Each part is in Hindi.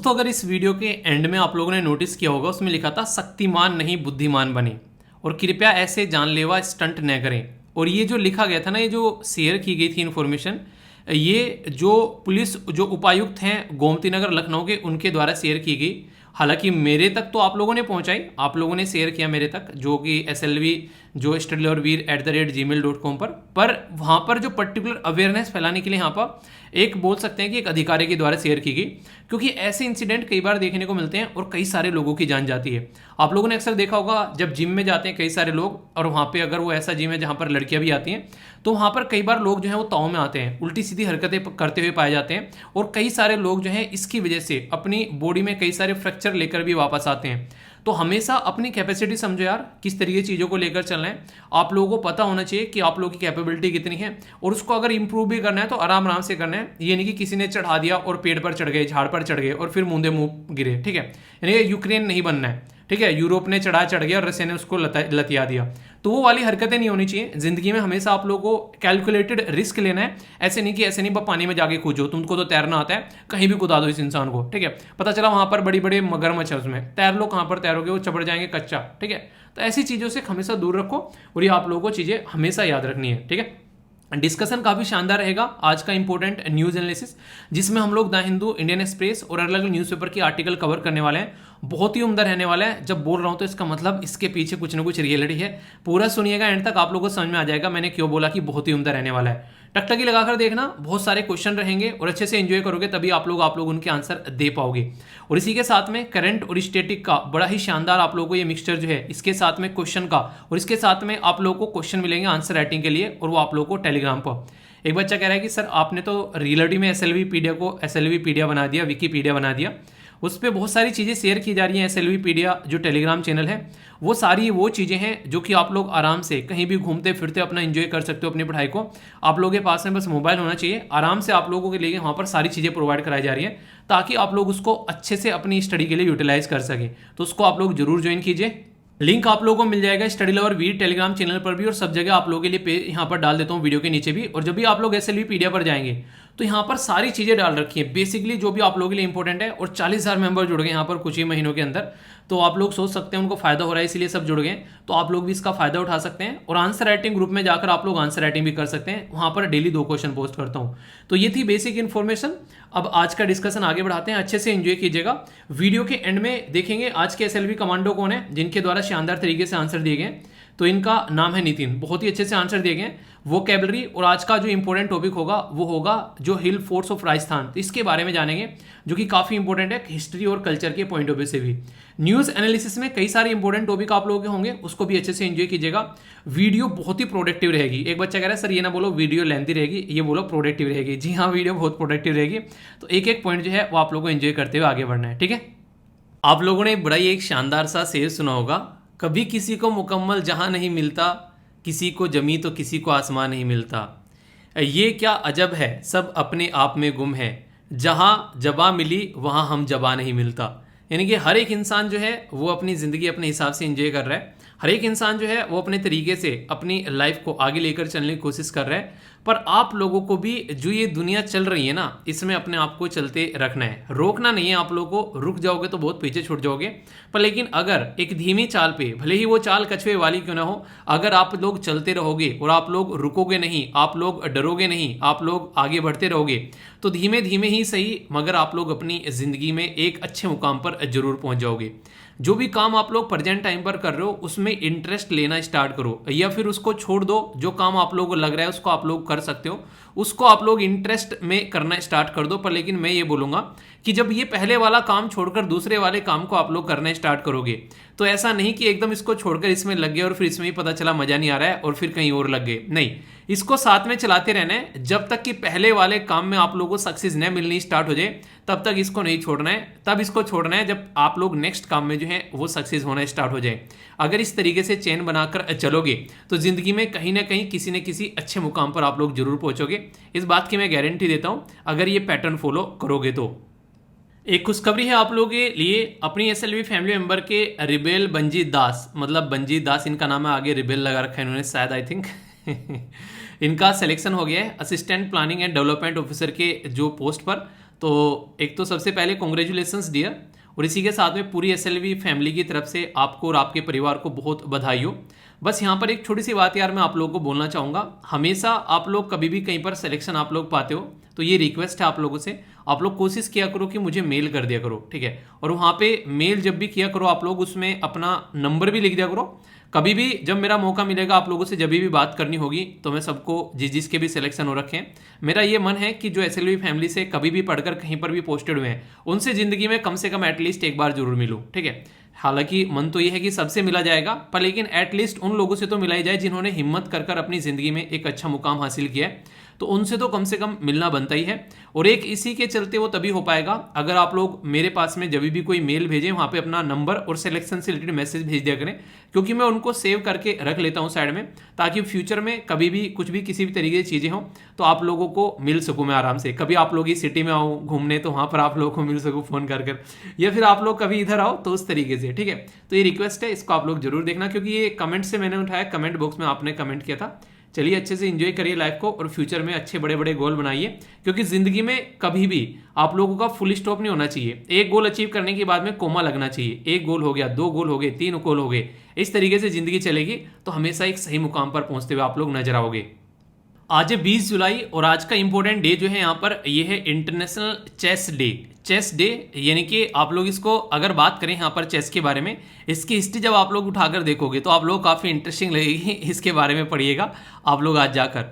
दोस्तों अगर इस वीडियो के एंड में आप लोगों ने नोटिस किया होगा, उसमें लिखा था शक्तिमान नहीं बुद्धिमान बने और कृपया ऐसे जानलेवा स्टंट न करें। और ये जो लिखा गया था ना, ये जो शेयर की गई थी इन्फॉर्मेशन, ये जो पुलिस जो उपायुक्त हैं गोमती नगर लखनऊ के, उनके द्वारा शेयर की गई। हालांकि मेरे तक तो आप लोगों ने पहुंचाई, आप लोगों ने शेयर किया मेरे तक, जो कि SLV जो studyloverveer@gmail.com पर वहाँ पर जो पर्टिकुलर अवेयरनेस फैलाने के लिए यहाँ पर एक बोल सकते हैं कि एक अधिकारी के द्वारा शेयर की गई, क्योंकि ऐसे इंसिडेंट कई बार देखने को मिलते हैं और कई सारे लोगों की जान जाती है। आप लोगों ने अक्सर देखा होगा जब जिम में जाते हैं कई सारे लोग, और वहाँ पे अगर वो ऐसा जिम है जहाँ पर लड़कियाँ भी आती हैं, तो वहाँ पर कई बार लोग जो है वो ताव में आते हैं, उल्टी सीधी हरकतें करते हुए पाए जाते हैं, और कई सारे लोग जो हैं इसकी वजह से अपनी बॉडी में कई सारे फ्रैक्चर लेकर भी वापस आते हैं। तो हमेशा अपनी कैपेसिटी समझो यार, किस तरीके चीज़ों को लेकर चलना है। आप लोगों को पता होना चाहिए कि आप लोगों की कैपेबिलिटी कितनी है, और उसको अगर इंप्रूव भी करना है तो आराम आराम से करना है। ये नहीं कि किसी ने चढ़ा दिया और पेड़ पर चढ़ गए, झाड़ पर चढ़ गए और फिर मुंदे मुंह गिरे, ठीक है। यानी यूक्रेन नहीं बनना है, ठीक है। यूरोप ने चढ़ा चढ़ गया और रशिया ने उसको लतिया दिया, तो वो वाली हरकतें नहीं होनी चाहिए जिंदगी में। हमेशा आप लोगों को कैलकुलेटेड रिस्क लेना है। ऐसे नहीं पानी में जाके कूदो, तुमको तो तैरना आता है, कहीं भी कूदा दो इस इंसान को, ठीक है। पता चला वहां पर बड़ी बड़ी मगरमच्छ है, उसमें तैर लो, कहां पर तैरोगे, वो चपड़ जाएंगे कच्चा, ठीक है। तो ऐसी चीजों से हमेशा दूर रखो, और ये आप लोगों को चीजें हमेशा याद रखनी है, ठीक है। डिस्कशन काफी शानदार रहेगा आज का इंपॉर्टेंट न्यूज एनालिसिस, जिसमें हम लोग द हिंदू, इंडियन एक्सप्रेस और अलग अलग न्यूज़पेपर की आर्टिकल कवर करने वाले हैं। बहुत ही उम्दा रहने वाला है। जब बोल रहा हूं तो इसका मतलब इसके पीछे कुछ ना कुछ रियलिटी है। पूरा सुनिएगा एंड तक, आप लोगों को समझ में आ जाएगा मैंने क्यों बोला कि बहुत ही उम्दा रहने वाला है। टकटकी लगाकर देखना, बहुत सारे क्वेश्चन रहेंगे और अच्छे से एंजॉय करोगे, तभी आप लोग उनके आंसर दे पाओगे। और इसी के साथ में करंट और स्टैटिक का बड़ा ही शानदार आप लोगों को ये मिक्सचर जो है, इसके साथ में क्वेश्चन का, और इसके साथ में आप लोगों को क्वेश्चन मिलेंगे आंसर राइटिंग के लिए, और वो आप लोगों को टेलीग्राम पर। एक बच्चा कह रहा है कि सर आपने तो रियलिटी में SLVpedia को SLVpedia बना दिया, विकीपीडिया बना दिया। उस पर बहुत सारी चीज़ें शेयर की जा रही हैं। SLVpedia जो टेलीग्राम चैनल है, वो सारी वो चीज़ें हैं जो कि आप लोग आराम से कहीं भी घूमते फिरते अपना एंजॉय कर सकते हो अपनी पढ़ाई को। आप लोगों के पास में बस मोबाइल होना चाहिए, आराम से आप लोगों के लिए वहाँ पर सारी चीज़ें प्रोवाइड कराई जा रही हैं, ताकि आप लोग उसको अच्छे से अपनी स्टडी के लिए यूटिलाइज कर सकें। तो उसको आप लोग जरूर ज्वाइन कीजिए। लिंक आप लोगों को मिल जाएगा StudyLoverVeer टेलीग्राम चैनल पर भी, और सब जगह आप लोगों के लिए यहाँ पर डाल देता हूँ वीडियो के नीचे भी। और जब भी आप लोग SLVpedia पर जाएंगे तो यहाँ पर सारी चीज़ें डाल रखी है बेसिकली जो भी आप लोगों के लिए इंपॉर्टेंट है। और 40,000 मेंबर जुड़ गए यहाँ पर कुछ ही महीनों के अंदर, तो आप लोग सोच सकते हैं उनको फायदा हो रहा है इसलिए सब जुड़ गए, तो आप लोग भी इसका फायदा उठा सकते हैं। और आंसर राइटिंग ग्रुप में जाकर आप लोग आंसर राइटिंग भी कर सकते हैं, वहाँ पर डेली 2 क्वेश्चन पोस्ट करता हूँ। तो ये थी बेसिक इन्फॉर्मेशन। अब आज का डिस्कशन आगे बढ़ाते हैं, अच्छे से एंजॉय कीजिएगा। वीडियो के एंड में देखेंगे आज के SLV कमांडो कौन है, जिनके द्वारा शानदार तरीके से आंसर दिए गए। तो इनका नाम है नितिन, बहुत ही अच्छे से आंसर दिए गए, वोकैबलरी। और आज का जो इंपॉर्टेंट टॉपिक होगा वो होगा जो हिल फोर्ट्स ऑफ राजस्थान, तो इसके बारे में जानेंगे, जो कि काफी इंपॉर्टेंट है हिस्ट्री और कल्चर के पॉइंट ऑफ व्यू से भी। न्यूज एनालिसिस में कई सारे इंपॉर्टेंट टॉपिक आप लोगों के होंगे, उसको भी अच्छे से एंजॉय कीजिएगा। वीडियो बहुत ही प्रोडक्टिव रहेगी। एक बच्चा कह रहा है सर ये ना बोलो वीडियो लेंथी रहेगी, ये बोलो प्रोडक्टिव रहेगी। जी हाँ, वीडियो बहुत प्रोडक्टिव रहेगी, तो एक एक पॉइंट जो है वो आप लोगों को एंजॉय करते हुए आगे बढ़ना है, ठीक है। आप लोगों ने बड़ा ही एक शानदार सा शेर सुना होगा, कभी किसी को मुकम्मल जहां नहीं मिलता, किसी को जमी तो किसी को आसमान नहीं मिलता। ये क्या अजब है, सब अपने आप में गुम है, जहां जबा मिली वहां हम जबा नहीं मिलता। यानी कि हर एक इंसान जो है वो अपनी ज़िंदगी अपने हिसाब से एंजॉय कर रहा है। हर एक इंसान जो है वो अपने तरीके से अपनी लाइफ को आगे लेकर चलने की कोशिश कर रहा है। पर आप लोगों को भी जो ये दुनिया चल रही है ना, इसमें अपने आप को चलते रखना है, रोकना नहीं है। आप लोगों को रुक जाओगे तो बहुत पीछे छूट जाओगे। पर लेकिन अगर एक धीमी चाल पे, भले ही वो चाल कछुए वाली क्यों ना हो, अगर आप लोग चलते रहोगे और आप लोग रुकोगे नहीं, आप लोग डरोगे नहीं, आप लोग आगे बढ़ते रहोगे, तो धीमे धीमे ही सही मगर आप लोग अपनी ज़िंदगी में एक अच्छे मुकाम पर जरूर पहुंच जाओगे। जो भी काम आप लोग प्रेजेंट टाइम पर कर रहे हो उसमें इंटरेस्ट लेना स्टार्ट करो, या फिर उसको छोड़ दो। जो काम आप लोगों को लग रहा है उसको आप लोग कर सकते हो, उसको आप लोग इंटरेस्ट में करना स्टार्ट कर दो। पर लेकिन मैं ये बोलूँगा कि जब ये पहले वाला काम छोड़कर दूसरे वाले काम को आप लोग करना स्टार्ट करोगे, तो ऐसा नहीं कि एकदम इसको छोड़कर इसमें लग गए और फिर इसमें ही पता चला मज़ा नहीं आ रहा है और फिर कहीं और लग गए। नहीं, इसको साथ में चलाते रहना है जब तक कि पहले वाले काम में आप लोगों को सक्सेस न मिलनी स्टार्ट हो जाए, तब तक इसको नहीं छोड़ना है। तब इसको छोड़ना है जब आप लोग नेक्स्ट काम में जो है वो सक्सेस होना स्टार्ट हो जाए। अगर इस तरीके से चेन बनाकर चलोगे तो जिंदगी में कहीं ना कहीं किसी न किसी अच्छे मुकाम पर आप लोग जरूर पहुंचोगे। इस बात की मैं गारंटी देता हूं अगर ये पैटर्न फॉलो करोगे तो। एक खुशखबरी है आप लोगों के लिए, अपनी SLV फैमिली मेंबर के रिबेल बंजीत दास, मतलब बंजीत दास इनका नाम है, आगे रिबेल लगा रखा है इन्होंने शायद, आई थिंक इनका सिलेक्शन हो गया है assistant planning and development officer के जो पोस्ट पर। तो एक तो सबसे पहले कॉन्ग्रेचुलेसन्स डियर, और इसी के साथ में पूरी एसएलवी फैमिली की तरफ से आपको और आपके परिवार को बहुत बधाई हो। बस यहाँ पर एक छोटी सी बात यार मैं आप लोगों को बोलना चाहूँगा, हमेशा आप लोग कभी भी कहीं पर सिलेक्शन आप लोग पाते हो तो ये रिक्वेस्ट है आप लोगों से, आप लोग कोशिश किया करो कि मुझे मेल कर दिया करो, ठीक है। और वहाँ पे मेल जब भी किया करो आप लोग उसमें अपना नंबर भी लिख दिया करो। कभी भी जब मेरा मौका मिलेगा आप लोगों से जब भी बात करनी होगी तो मैं सबको जिसके भी सिलेक्शन हो रखे हैं, मेरा ये मन है कि जो एसएलवी फैमिली से कभी भी पढ़कर कहीं पर भी पोस्टेड हुए हैं उनसे ज़िंदगी में कम से कम एटलीस्ट एक बार जरूर मिलूँ, ठीक है। हालांकि मन तो ये है कि सबसे मिला जाएगा, पर लेकिन एटलीस्ट उन लोगों से तो मिला ही जाए जिन्होंने हिम्मत कर कर अपनी ज़िंदगी में एक अच्छा मुकाम हासिल किया है, तो उनसे तो कम से कम मिलना बनता ही है। और एक इसी के चलते वो तभी हो पाएगा अगर आप लोग मेरे पास में जब भी कोई मेल भेजें वहाँ पे अपना नंबर और सिलेक्शन से रिलेटेड मैसेज भेज दिया करें, क्योंकि मैं उनको सेव करके रख लेता हूँ साइड में, ताकि फ्यूचर में कभी भी कुछ भी किसी भी तरीके की चीज़ें हों तो आप लोगों को मिल सकूँ मैं आराम से। कभी आप लोग इस सिटी में आओ घूमने तो वहाँ पर आप लोगों को मिल सकूँ फ़ोन कर, या फिर आप लोग कभी इधर आओ तो उस तरीके से, ठीक है। तो ये रिक्वेस्ट है, इसको आप लोग जरूर देखना, क्योंकि ये कमेंट से मैंने उठाया, कमेंट बॉक्स में आपने कमेंट किया था। चलिए अच्छे से एंजॉय करिए लाइफ को और फ्यूचर में अच्छे बड़े बड़े गोल बनाइए, क्योंकि जिंदगी में कभी भी आप लोगों का फुल स्टॉप नहीं होना चाहिए। एक गोल अचीव करने के बाद में कोमा लगना चाहिए, एक गोल हो गया, दो गोल हो गए, तीन गोल हो गए, इस तरीके से जिंदगी चलेगी तो हमेशा एक सही मुकाम पर पहुंचते हुए आप लोग नजर आओगे। आज है 20 जुलाई और आज का इंपॉर्टेंट डे जो है यहाँ पर ये है international chess day. Chess day यानी कि आप लोग इसको अगर बात करें यहाँ पर चेस के बारे में, इसकी हिस्ट्री जब आप लोग उठाकर देखोगे तो आप लोग काफ़ी इंटरेस्टिंग लगेगी, इसके बारे में पढ़िएगा आप लोग आज जाकर।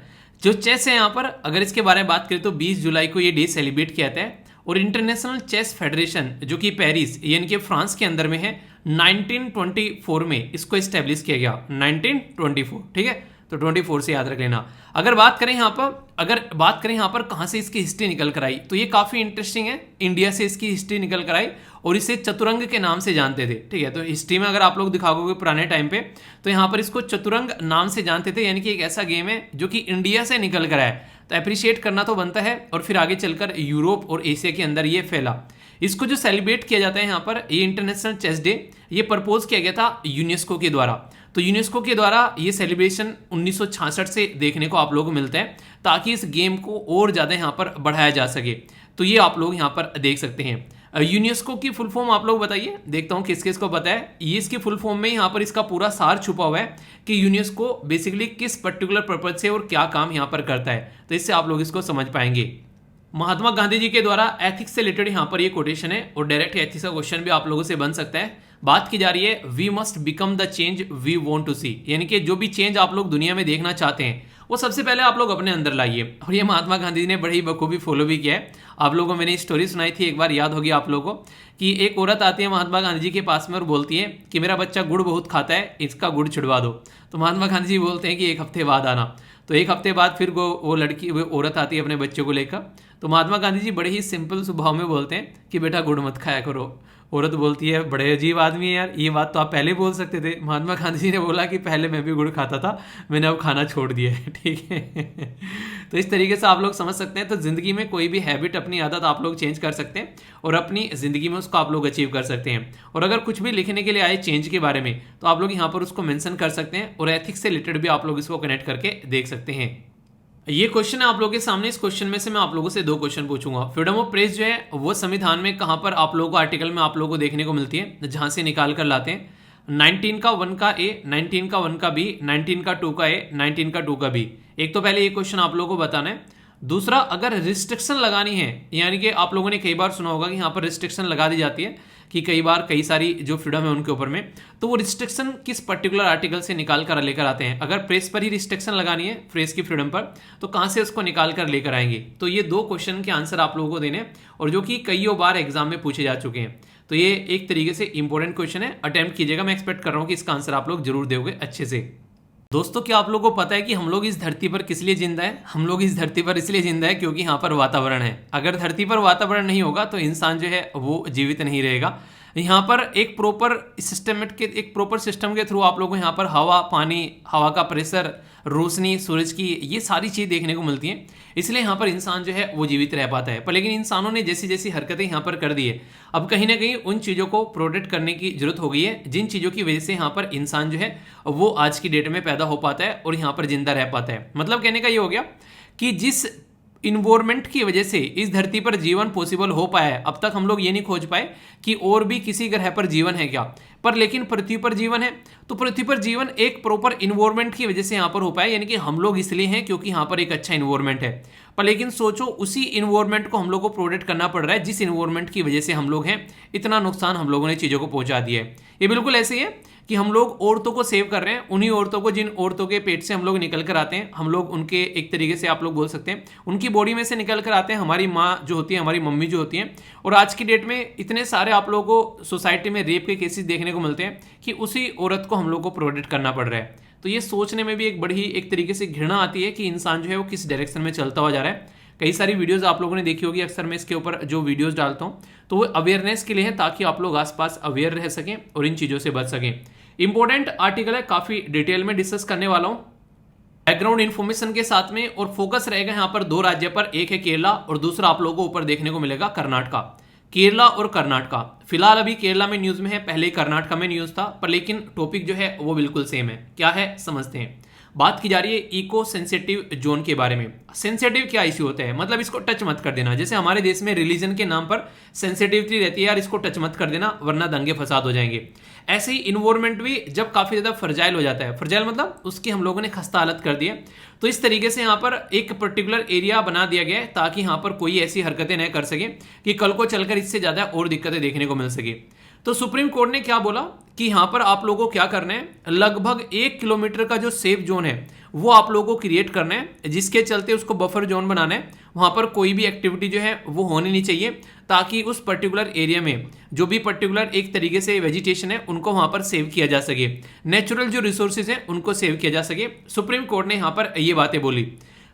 जो चेस है यहाँ पर अगर इसके बारे में बात करें तो 20 जुलाई को ये डे सेलिब्रेट किया जाता है, और इंटरनेशनल चेस फेडरेशन जो कि पेरिस यानी कि फ्रांस के अंदर में है 1924 में इसको इस्टेब्लिश किया गया, 1924, ठीक है। तो 24 से याद रख लेना। अगर बात करें यहाँ पर कहाँ से इसकी हिस्ट्री निकल कर आई, तो ये काफ़ी इंटरेस्टिंग है। इंडिया से इसकी हिस्ट्री निकल कर आई और इसे चतुरंग के नाम से जानते थे, ठीक है। तो हिस्ट्री में अगर आप लोग दिखाओगे पुराने टाइम पे तो यहाँ पर इसको चतुरंग नाम से जानते थे, यानी कि एक ऐसा गेम है जो कि इंडिया से निकल कर आया, तो अप्रिशिएट करना तो बनता है। और फिर आगे चलकर यूरोप और एशिया के अंदर ये फैला। इसको जो सेलिब्रेट किया जाता है यहाँ पर ये इंटरनेशनल चेस डे, ये प्रपोज किया गया था यूनेस्को के द्वारा। तो यूनेस्को के द्वारा ये सेलिब्रेशन 1966 से देखने को आप लोगों को मिलता है, ताकि इस गेम को और ज़्यादा यहाँ पर बढ़ाया जा सके। तो ये आप लोग यहाँ पर देख सकते हैं। यूनेस्को की फुल फॉर्म आप लोग बताइए, देखता हूँ किस किस को पता है। ये इसकी फुल फॉर्म में यहाँ पर इसका पूरा सार छुपा हुआ है कि यूनेस्को बेसिकली किस पर्टिकुलर पर्पज से और क्या काम यहाँ पर करता है, तो इससे आप लोग इसको समझ पाएंगे। महात्मा गांधी जी के द्वारा एथिक्स से रिलेटेड यहाँ पर ये कोटेशन है, और डायरेक्ट एथिक्स का क्वेश्चन भी आप लोगों से बन सकता है। बात की जा रही है we must become the change we want to see, यानी कि जो भी चेंज आप लोग दुनिया में देखना चाहते हैं वो सबसे पहले आप लोग अपने अंदर लाइए। और ये महात्मा गांधी जी ने बड़ी बखूबी फॉलो भी किया है। आप लोगों को मैंने स्टोरी सुनाई थी एक बार, याद होगी आप लोगों को, कि एक औरत आती है महात्मा गांधी जी के पास में और बोलती है कि मेरा बच्चा गुड़ बहुत खाता है, इसका गुड़ छुड़वा दो। तो महात्मा गांधी जी बोलते हैं कि एक हफ्ते बाद आना। तो एक हफ्ते बाद फिर वो औरत आती है अपने बच्चे को लेकर। तो महात्मा गांधी जी बड़े ही सिंपल स्वभाव में बोलते हैं कि बेटा गुड़ मत खाया करो। औरत बोलती है बड़े अजीब आदमी है यार, ये बात तो आप पहले बोल सकते थे। महात्मा गांधी जी ने बोला कि पहले मैं भी गुड़ खाता था, मैंने अब खाना छोड़ दिया है, ठीक है। तो इस तरीके से आप लोग समझ सकते हैं। तो जिंदगी में कोई भी हैबिट, अपनी आदत आप लोग चेंज कर सकते हैं और अपनी जिंदगी में उसको आप लोग अचीव कर सकते हैं। और अगर कुछ भी लिखने के लिए आए चेंज के बारे में तो आप लोग यहाँ पर उसको मेंशन कर सकते हैं, और एथिक्स से रिलेटेड भी आप लोग इसको कनेक्ट करके देख सकते हैं। ये क्वेश्चन है आप लोगों के सामने। इस क्वेश्चन में से मैं आप लोगों से 2 क्वेश्चन पूछूंगा। फ्रीडम ऑफ प्रेस जो है वो संविधान में कहाँ पर आप लोगों को आर्टिकल में आप लोगों को देखने को मिलती है, जहां से निकाल कर लाते हैं। 19 का 1 का ए, 19 का 1 का बी, 19 का 2 का ए, 19 का 2 का बी। एक तो पहले ये क्वेश्चन आप लोगों को बताना है। दूसरा, अगर रिस्ट्रिक्शन लगानी है, यानी कि आप लोगों ने कई बार सुना होगा कि यहाँ पर रिस्ट्रिक्शन लगा दी जाती है कि कई बार कई सारी जो फ्रीडम है उनके ऊपर में, तो वो रिस्ट्रिक्शन किस पर्टिकुलर आर्टिकल से निकाल कर लेकर आते हैं। अगर प्रेस पर ही रिस्ट्रिक्शन लगानी है, प्रेस की फ्रीडम पर, तो कहाँ से उसको निकाल कर लेकर आएंगे। तो ये 2 क्वेश्चन के आंसर आप लोगों को देने, और जो कि कईयों बार एग्जाम में पूछे जा चुके हैं। तो ये एक तरीके से इंपॉर्टेंट क्वेश्चन है, अटेम्प्ट कीजिएगा। मैं एक्सपेक्ट कर रहा हूँ कि इसका आंसर आप लोग जरूर दोगे अच्छे से। दोस्तों, क्या आप लोगों को पता है कि हम लोग इस धरती पर किस लिए जिंदा है? हम लोग इस धरती पर इसलिए जिंदा है क्योंकि यहाँ पर वातावरण है। अगर धरती पर वातावरण नहीं होगा तो इंसान जो है वो जीवित नहीं रहेगा। यहाँ पर एक प्रॉपर सिस्टम के थ्रू आप लोगों को यहाँ पर हवा, पानी, हवा का प्रेशर, रोशनी, सूरज की, ये सारी चीज़ देखने को मिलती हैं। इसलिए यहाँ पर इंसान जो है वो जीवित रह पाता है। पर लेकिन इंसानों ने जैसी जैसी हरकतें यहाँ पर कर दी है, अब कहीं ना कहीं उन चीज़ों को प्रोटेक्ट करने की जरूरत हो गई है, जिन चीज़ों की वजह से यहाँ पर इंसान जो है वो आज की डेट में पैदा हो पाता है और यहाँ पर जिंदा रह पाता है। मतलब कहने का ये हो गया कि जिस इन्वायरमेंट की वजह से इस धरती पर जीवन पॉसिबल हो पाया है। अब तक हम लोग ये नहीं खोज पाए कि और भी किसी ग्रह पर जीवन है क्या, पर लेकिन पृथ्वी पर जीवन है। तो पृथ्वी पर जीवन एक प्रॉपर इन्वायरमेंट की वजह से यहाँ पर हो पाया, यानी कि हम लोग इसलिए हैं क्योंकि यहाँ पर एक अच्छा इन्वायरमेंट है। पर लेकिन सोचो उसी इन्वायरमेंट को हम लोग को प्रोटेक्ट करना पड़ रहा है जिस इन्वायरमेंट की वजह से हम लोग हैं, इतना नुकसान हम लोगों ने चीज़ों को पहुंचा दिया है। ये बिल्कुल ऐसे ही है कि हम लोग औरतों को सेव कर रहे हैं, उन्हीं औरतों को जिन औरतों के पेट से हम लोग निकल कर आते हैं, हम लोग उनके एक तरीके से आप लोग बोल सकते हैं उनकी बॉडी में से निकल कर आते हैं, हमारी माँ जो होती है, हमारी मम्मी जो होती हैं। और आज की डेट में इतने सारे आप लोगों को सोसाइटी में रेप के केसेस देखने को मिलते हैं कि उसी औरत को हम लोग को प्रोटेक्ट करना पड़ रहा है। तो ये सोचने में भी एक बड़ी एक तरीके से घृणा आती है कि इंसान जो है वो किस डायरेक्शन में चलता हुआ जा रहा है। कई सारी वीडियोस आप लोगों ने देखी होगी, अक्सर मैं इसके ऊपर जो वीडियोस डालता हूँ तो वो अवेयरनेस के लिए है, ताकि आप लोग आसपास अवेयर रह सकें और इन चीज़ों से बच सकें। इंपॉर्टेंट आर्टिकल है, काफ़ी डिटेल में डिस्कस करने वाला हूँ बैकग्राउंड इन्फॉर्मेशन के साथ में, और फोकस रहेगा यहाँ पर दो राज्य पर, एक है केरला और दूसरा आप लोगों को ऊपर देखने को मिलेगा कर्नाटका। केरला और कर्नाटका, फिलहाल अभी केरला में न्यूज़ में है, पहले कर्नाटका में न्यूज़ था, पर लेकिन टॉपिक जो है वो बिल्कुल सेम है। क्या है समझते हैं। बात की जा रही है इको सेंसिटिव जोन के बारे में। सेंसिटिव क्या इश्यू होता है, मतलब इसको टच मत कर देना। जैसे हमारे देश में रिलीजन के नाम पर सेंसिटिविटी रहती है, यार इसको टच मत कर देना वरना दंगे फसाद हो जाएंगे। ऐसे ही इन्वायरमेंट भी जब काफ़ी ज़्यादा फ्रजाइल हो जाता है, फ्रजाइल मतलब उसकी हम लोगों ने खस्ता हालत कर दी है, तो इस तरीके से यहाँ पर एक पर्टिकुलर एरिया बना दिया गया है ताकि यहाँ पर कोई ऐसी हरकतें न कर सके कि कल को चलकर इससे ज़्यादा और दिक्कतें देखने को मिल सके। तो सुप्रीम कोर्ट ने क्या बोला कि यहाँ पर आप लोगों को क्या करना है, लगभग 1 किलोमीटर का जो सेफ जोन है वो आप लोगों को क्रिएट करना है, जिसके चलते उसको बफर जोन बनाना है। वहाँ पर कोई भी एक्टिविटी जो है वो होनी नहीं चाहिए, ताकि उस पर्टिकुलर एरिया में जो भी पर्टिकुलर एक तरीके से वेजिटेशन है उनको वहाँ पर सेव किया जा सके, नेचुरल जो रिसोर्सेज हैं उनको सेव किया जा सके। सुप्रीम कोर्ट ने यहाँ पर ये बातें बोली।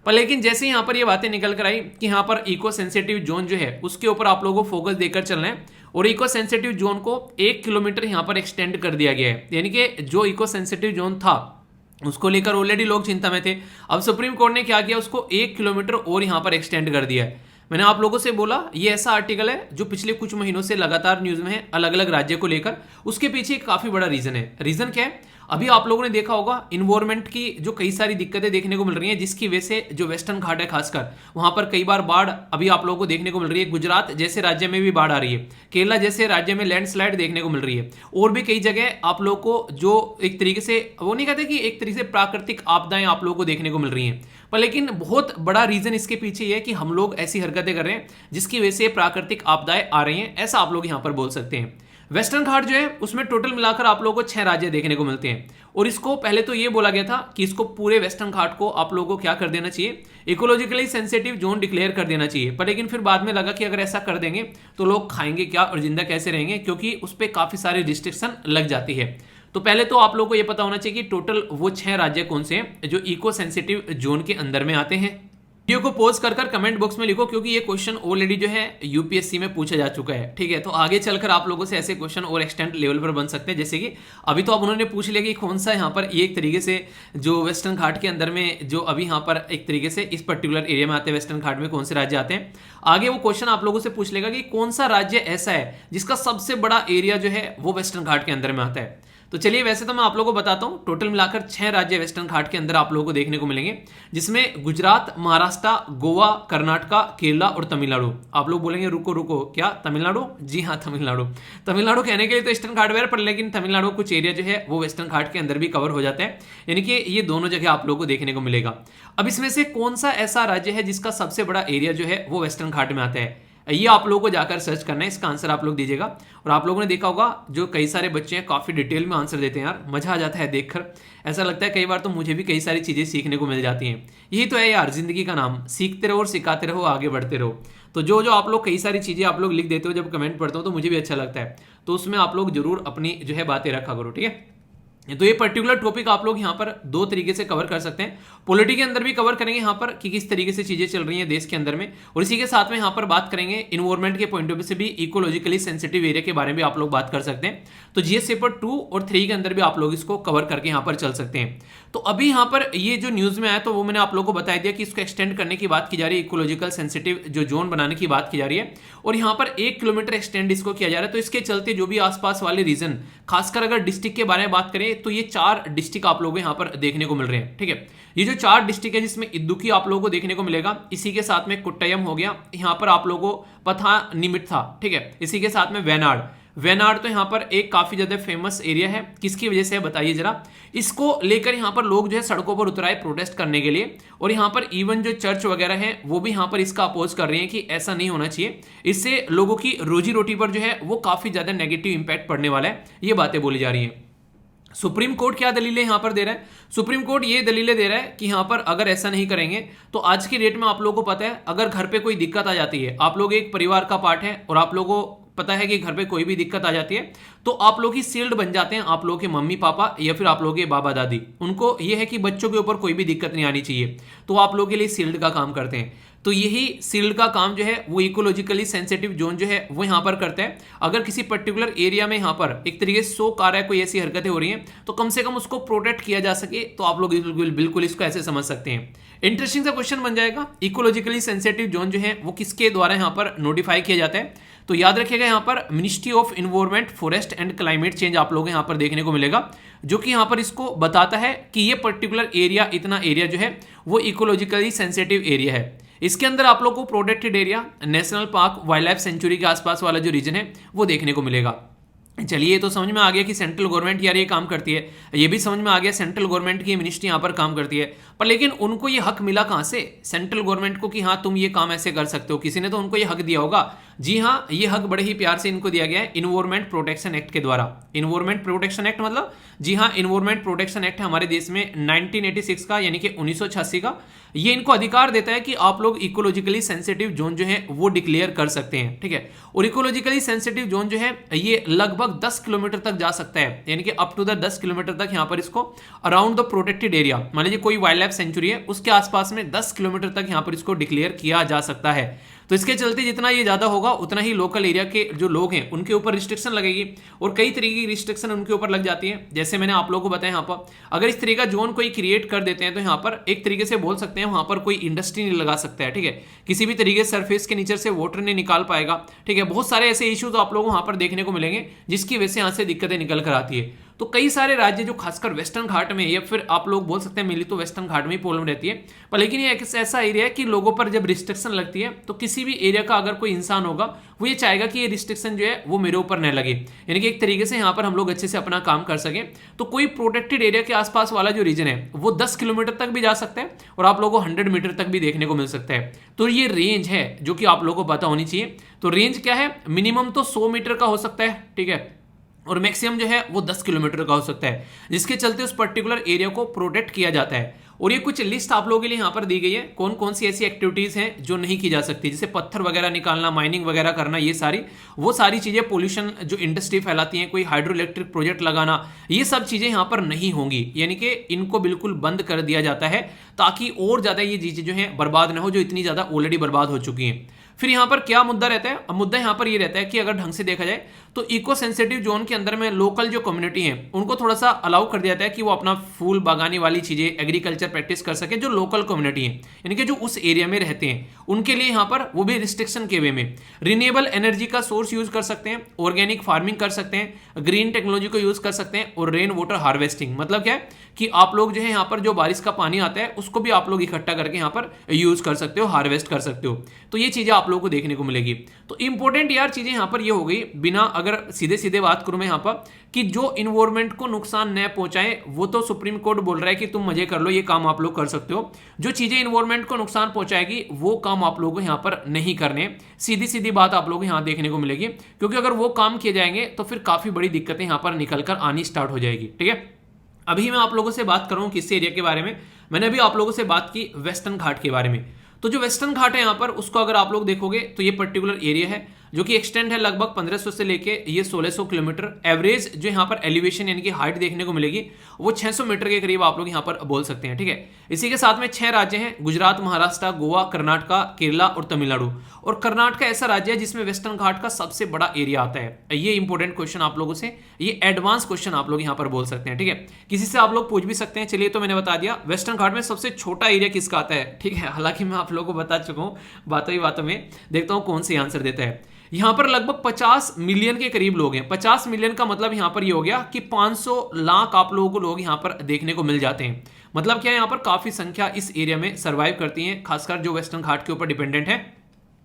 पर लेकिन जैसे यहाँ पर ये बातें निकल कर आई कि यहाँ पर इको सेंसिटिव जोन जो है उसके ऊपर आप लोगों को फोकस देकर चलना है, और इको सेंसिटिव जोन को 1 किलोमीटर यहाँ पर एक्सटेंड कर दिया गया है। यानी कि जो इको सेंसिटिव जोन था उसको लेकर ऑलरेडी लोग चिंता में थे, अब सुप्रीम कोर्ट ने क्या किया, उसको 1 किलोमीटर और यहाँ पर एक्सटेंड कर दिया है। मैंने आप लोगों से बोला ये ऐसा आर्टिकल है जो पिछले कुछ महीनों से लगातार न्यूज़ में है अलग अलग राज्य को लेकर। उसके पीछे एक काफ़ी बड़ा रीज़न है। रीज़न क्या है, अभी आप लोगों ने देखा होगा इन्वायरमेंट की जो कई सारी दिक्कतें देखने को मिल रही हैं, जिसकी वजह से जो वेस्टर्न घाट है खासकर वहां पर कई बार बाढ़ अभी आप लोगों को देखने को मिल रही है। गुजरात जैसे राज्य में भी बाढ़ आ रही है, केरला जैसे राज्य में लैंडस्लाइड देखने को मिल रही है, और भी कई जगह आप लोग को जो एक तरीके से वो नहीं कहते कि एक तरीके से प्राकृतिक आपदाएं आप लोगों को देखने को मिल रही हैं। पर लेकिन बहुत बड़ा रीजन इसके पीछे ये है कि हम लोग ऐसी हरकतें कर रहे हैं जिसकी वजह से प्राकृतिक आपदाएं आ रही हैं, ऐसा आप लोग यहां पर बोल सकते हैं। वेस्टर्न घाट जो है उसमें टोटल मिलाकर आप लोगों को 6 राज्य देखने को मिलते हैं, और इसको पहले तो ये बोला गया था कि इसको पूरे वेस्टर्न घाट को आप लोगों को क्या कर देना चाहिए, इकोलॉजिकली सेंसिटिव जोन डिक्लेयर कर देना चाहिए। पर लेकिन फिर बाद में लगा कि अगर ऐसा कर देंगे तो लोग खाएंगे क्या और जिंदा कैसे रहेंगे, क्योंकि उस पर काफी सारी रिस्ट्रिक्शन लग जाती है। तो पहले तो आप लोगों को यह पता होना चाहिए कि टोटल वो 6 राज्य कौन से हैं जो इको सेंसिटिव जोन के अंदर में आते हैं। वीडियो को पॉज कर कमेंट बॉक्स में लिखो, क्योंकि ये क्वेश्चन ऑलरेडी जो है यूपीएससी में पूछा जा चुका है। ठीक है, तो आगे चलकर आप लोगों से ऐसे क्वेश्चन और एक्सटेंड लेवल पर बन सकते हैं। जैसे कि अभी तो अब उन्होंने पूछ लिया कि कौन सा यहाँ पर ये एक तरीके से जो वेस्टर्न घाट के अंदर में जो अभी यहाँ पर एक तरीके से इस पर्टिकुलर एरिया में आते हैं, वेस्टर्न घाट में कौन से राज्य आते हैं। आगे वो क्वेश्चन आप लोगों से पूछ लेगा कि कौन सा राज्य ऐसा है जिसका सबसे बड़ा एरिया जो है वो वेस्टर्न घाट के अंदर में आता है। तो चलिए, वैसे तो मैं आप लोगों को बताता हूं, टोटल मिलाकर 6 राज्य वेस्टर्न घाट के अंदर आप लोगों को देखने को मिलेंगे, जिसमें गुजरात, महाराष्ट्र, गोवा, कर्नाटका, केरला और तमिलनाडु। आप लोग बोलेंगे रुको रुको, क्या तमिलनाडु? जी हाँ, तमिलनाडु। तमिलनाडु कहने के लिए तो ईस्टर्न घाट पर, लेकिन तमिलनाडु कुछ एरिया जो है वो वेस्टर्न घाट के अंदर भी कवर हो जाता है, यानी कि ये दोनों जगह आप लोगों को देखने को मिलेगा। अब इसमें से कौन सा ऐसा राज्य है जिसका सबसे बड़ा एरिया जो है वो वेस्टर्न घाट में आता है, ये आप लोगों को जाकर सर्च करना है, इसका आंसर आप लोग दीजिएगा। और आप लोगों ने देखा होगा जो कई सारे बच्चे हैं काफ़ी डिटेल में आंसर देते हैं, यार मजा आ जाता है देखकर। ऐसा लगता है कई बार तो मुझे भी कई सारी चीज़ें सीखने को मिल जाती हैं। यही तो है यार जिंदगी का नाम, सीखते रहो और सिखाते रहो, आगे बढ़ते रहो। तो जो जो आप लोग कई सारी चीज़ें आप लोग लिख देते हो, जब कमेंट पढ़ता हूँ तो मुझे भी अच्छा लगता है, तो उसमें आप लोग जरूर अपनी जो है बातें रखा करो। ठीक है, तो ये पर्टिकुलर टॉपिक आप लोग यहाँ पर 2 तरीके से कवर कर सकते हैं। पॉलिटी के अंदर भी कवर करेंगे यहाँ पर कि किस तरीके से चीजें चल रही हैं देश के अंदर में, और इसी के साथ में यहाँ पर बात करेंगे इन्वायरमेंट के पॉइंट ऑफ व्यू से भी, इकोलॉजिकली सेंसिटिव एरिया के बारे में आप लोग बात कर सकते हैं। तो जीएस पेपर 2 और 3 के अंदर भी आप लोग इसको कवर करके यहाँ पर चल सकते हैं। तो अभी यहाँ पर ये जो न्यूज में आया तो वो मैंने आप लोगों को बता दिया कि इसको एक्सटेंड करने की बात की जा रही है, इकोलॉजिकल सेंसिटिव जो जोन बनाने की बात की जा रही है, और यहाँ पर 1 किलोमीटर एक्सटेंड इसको किया जा रहा है। तो इसके चलते जो भी आसपास वाले रीजन, खासकर अगर डिस्ट्रिक्ट के बारे में बात करें, देखें तो ये 4 डिस्ट्रिक्ट आप लोगों को यहाँ पर देखने को मिल रहे हैं। ठीक है, ये जो 4 डिस्ट्रिक्ट है जिसमें इदुक्की आप लोगों को देखने को मिलेगा, इसी के साथ में कोट्टयम हो गया, यहाँ पर आप लोगों को पथानिमिट्ठा, ठीक है, इसी के साथ में वेनाड। वेनाड तो यहाँ पर एक काफी ज्यादा फेमस एरिया है, किसकी वजह से है बताइए जरा। इसको लेकर यहाँ पर लोग जो है सड़कों पर उतर आए प्रोटेस्ट करने के लिए, और यहाँ पर इवन जो चर्च वगैरह है वो भी यहाँ पर इसका अपोज कर रहे हैं कि ऐसा नहीं होना चाहिए, इससे लोगों की रोजी रोटी पर जो है वो काफी ज्यादा नेगेटिव इंपैक्ट पड़ने वाला है, ये बातें बोली जा रही है। सुप्रीम कोर्ट क्या दलीलें यहां पर दे रहा है? सुप्रीम कोर्ट ये दलीलें दे रहा है कि यहां पर अगर ऐसा नहीं करेंगे तो आज की डेट में आप लोगों को पता है, अगर घर पे कोई दिक्कत आ जाती है, आप लोग एक परिवार का पार्ट है और आप लोगों को पता है कि घर पे कोई भी दिक्कत आ जाती है तो आप लोग ही शील्ड बन जाते हैं, आप लोगों के मम्मी पापा या फिर आप लोगों के बाबा दादी। उनको यह है कि बच्चों के ऊपर कोई भी दिक्कत नहीं आनी चाहिए, तो आप लोगों के लिए शील्ड का काम करते हैं। तो यही शील्ड का काम जो है वो इकोलॉजिकली सेंसिटिव जोन जो है वो यहाँ पर करता है। अगर किसी पर्टिकुलर एरिया में यहाँ पर एक तरीके से 100 कार है, कोई ऐसी हरकतें हो रही हैं, तो कम से कम उसको प्रोटेक्ट किया जा सके, तो आप लोग बिल्कुल इसको ऐसे समझ सकते हैं। इंटरेस्टिंग सा क्वेश्चन बन जाएगा, इकोलॉजिकली सेंसिटिव जोन जो है वो किसके द्वारा यहाँ पर नोटिफाई किया जाता है? तो याद रखिएगा यहाँ पर ministry of environment, forest and climate change आप लोग यहाँ पर देखने को मिलेगा, जो कि यहाँ पर इसको बताता है कि ये पर्टिकुलर एरिया, इतना एरिया जो है वो इकोलॉजिकली सेंसिटिव एरिया है। इसके अंदर आप लोग को protected area, national park, wild life sanctuary के आसपास वाला जो रीजन है वो देखने को मिलेगा। चलिए, तो समझ में आ गया कि सेंट्रल गवर्नमेंट यार ये काम करती है, ये भी समझ में आ गया सेंट्रल गवर्नमेंट की मिनिस्ट्री यहाँ पर काम करती है, पर लेकिन उनको ये हक मिला कहाँ से सेंट्रल गवर्नमेंट को कि हाँ तुम ये काम ऐसे कर सकते हो? किसी ने तो उनको ये हक दिया होगा। जी हाँ, ये हक बड़े ही प्यार से इनको दिया गया है इन्वायरमेंट प्रोटेक्शन एक्ट के द्वारा। इन्वायरमेंट प्रोटेक्शन एक्ट मतलब, जी हाँ, इन्वायरमेंट प्रोटेक्शन एक्ट है हमारे देश में 1986 का, यानी कि 1986 का। ये इनको अधिकार देता है कि आप लोग इकोलॉजिकली सेंसिटिव जोन जो है वो डिक्लेयर कर सकते हैं। ठीक है, और इकोलॉजिकली सेंसिटिव जोन जो है ये लगभग 10 किलोमीटर तक जा सकता है, यानी कि अप टू द 10 किलोमीटर तक यहाँ पर इसको अराउंड द प्रोटेक्टेड एरिया, मान लीजिए कोई वाइल्ड लाइफ सेंचुरी है उसके आसपास में 10 किलोमीटर तक यहाँ पर इसको डिक्लेयर किया जा सकता है। तो इसके चलते जितना ये ज्यादा होगा उतना ही लोकल एरिया के जो लोग हैं उनके ऊपर रिस्ट्रिक्शन लगेगी, और कई तरीके की रिस्ट्रिक्शन उनके ऊपर लग जाती है। जैसे मैंने आप लोगों को बताया, यहाँ पर अगर इस तरीके का जोन कोई क्रिएट कर देते हैं तो यहाँ पर एक तरीके से बोल सकते हैं वहां पर कोई इंडस्ट्री नहीं लगा सकता है। ठीक है, किसी भी तरीके से सरफेस के नीचे से वाटर नहीं निकाल पाएगा। ठीक है, बहुत सारे ऐसे इश्यूज आप लोगों को वहां पर देखने को मिलेंगे जिसकी वजह से यहाँ से दिक्कतें निकल कर आती है। तो कई सारे राज्य जो खासकर वेस्टर्न घाट में, या फिर आप लोग बोल सकते हैं मेनली तो वेस्टर्न घाट में ही प्रॉब्लम रहती है, पर लेकिन ये एक ऐसा एरिया है कि लोगों पर जब रिस्ट्रिक्शन लगती है तो किसी भी एरिया का अगर कोई इंसान होगा वो ये चाहेगा कि ये रिस्ट्रिक्शन जो है वो मेरे ऊपर न लगे, यानी कि एक तरीके से यहाँ पर हम लोग अच्छे से अपना काम कर सकें। तो कोई प्रोटेक्टेड एरिया के आसपास वाला जो रीजन है वो 10 किलोमीटर तक भी जा सकता है, और आप लोगों को 100 मीटर तक भी देखने को मिल सकता है। तो ये रेंज है जो कि आप लोगों को पता होनी चाहिए। तो रेंज क्या है? मिनिमम तो 100 मीटर का हो सकता है, ठीक है, और मैक्सिमम जो है वो 10 किलोमीटर का हो सकता है, जिसके चलते उस पर्टिकुलर एरिया को प्रोटेक्ट किया जाता है। और ये कुछ लिस्ट आप लोगों के लिए यहाँ पर दी गई है, कौन कौन सी ऐसी एक्टिविटीज हैं जो नहीं की जा सकती, जैसे पत्थर वगैरह निकालना, माइनिंग वगैरह करना, ये वो सारी चीजें, पोल्यूशन जो इंडस्ट्री फैलाती हैं, कोई हाइड्रो इलेक्ट्रिक प्रोजेक्ट लगाना, ये सब चीजें यहाँ पर नहीं होंगी, यानी कि इनको बिल्कुल बंद कर दिया जाता है ताकि और ज्यादा ये चीजें जो है बर्बाद ना हो, जो इतनी ज्यादा ऑलरेडी बर्बाद हो चुकी हैं। फिर यहाँ पर क्या मुद्दा रहता है? अब मुद्दा यहाँ पर ये रहता है कि अगर ढंग से देखा जाए तो इको सेंसिटिव जोन के अंदर में लोकल जो कम्युनिटी है उनको थोड़ा सा अलाउ कर दिया जाता है कि वो अपना फूल बागानी वाली चीजें, एग्रीकल्चर प्रैक्टिस कर सके, जो लोकल कम्युनिटी है, यानी कि जो उस एरिया में रहते हैं उनके लिए यहाँ पर, वो भी रिस्ट्रिक्शन के वे में, रिन्यूएबल एनर्जी का सोर्स यूज कर सकते हैं, ऑर्गेनिक फार्मिंग कर सकते हैं, ग्रीन टेक्नोलॉजी को यूज कर सकते हैं, और रेन वाटर हार्वेस्टिंग, मतलब क्या है कि आप लोग जो है यहाँ पर जो बारिश का पानी आता है उसको भी आप लोग इकट्ठा करके यहाँ पर यूज कर सकते हो, हार्वेस्ट कर सकते हो। तो ये चीजें आप लोगों को देखने को मिलेगी। तो इंपॉर्टेंट यार चीजें यहाँ पर ये हो गई, बिना अगर सीधे सीधे बात करूं मैं यहाँ पर कि जो इन्वायरमेंट को नुकसान न पहुंचाए, वो तो सुप्रीम कोर्ट बोल रहा है कि तुम मजे कर लो, ये काम आप लोग कर सकते हो। जो चीजें इन्वायरमेंट को नुकसान पहुंचाएगी वो काम आप लोगों को यहाँ पर नहीं करने, सीधी सीधी बात आप लोगों को यहाँ देखने को मिलेगी, क्योंकि अगर वो काम किए जाएंगे तो फिर काफी बड़ी दिक्कतें यहाँ पर निकलकर आनी स्टार्ट हो जाएगी। ठीक है, अभी मैं आप लोगों से बात कर रहा हूं किस एरिया के बारे में? मैंने अभी आप लोगों से बात की वेस्टर्न घाट के बारे में। तो जो वेस्टर्न घाट है यहाँ पर, उसको अगर आप लोग देखोगे तो ये पर्टिकुलर एरिया है जो कि एक्सटेंड है लगभग 1500 से लेके ये 1600 किलोमीटर। एवरेज जो यहाँ पर एलिवेशन यानी कि हाइट देखने को मिलेगी वो 600 मीटर के करीब आप लोग यहाँ पर बोल सकते हैं। ठीक है, इसी के साथ में 6 राज्य हैं, गुजरात, महाराष्ट्र, गोवा, कर्नाटका, केरला और तमिलनाडु। और कर्नाटका ऐसा राज्य है जिसमें वेस्टर्न घाट का सबसे बड़ा एरिया आता है। ये इंपॉर्टेंट क्वेश्चन आप लोगों से, ये एडवांस क्वेश्चन आप लोग यहाँ पर बोल सकते हैं। ठीक है, किसी से आप लोग पूछ भी सकते हैं। चलिए, तो मैंने बता दिया वेस्टर्न घाट में सबसे छोटा एरिया किसका आता है। ठीक है, हालांकि मैं आप लोगों को बता चुका हूँ बातों ही बातों में, देखता हूँ कौन सी आंसर देता है। यहाँ पर लगभग 50 मिलियन के करीब लोग हैं। 50 मिलियन का मतलब यहाँ पर ये हो गया कि 500 लाख आप लोगों को लोग यहाँ पर देखने को मिल जाते हैं। मतलब क्या है, यहाँ पर काफी संख्या इस एरिया में सर्वाइव करती है, खासकर जो वेस्टर्न घाट के ऊपर डिपेंडेंट है।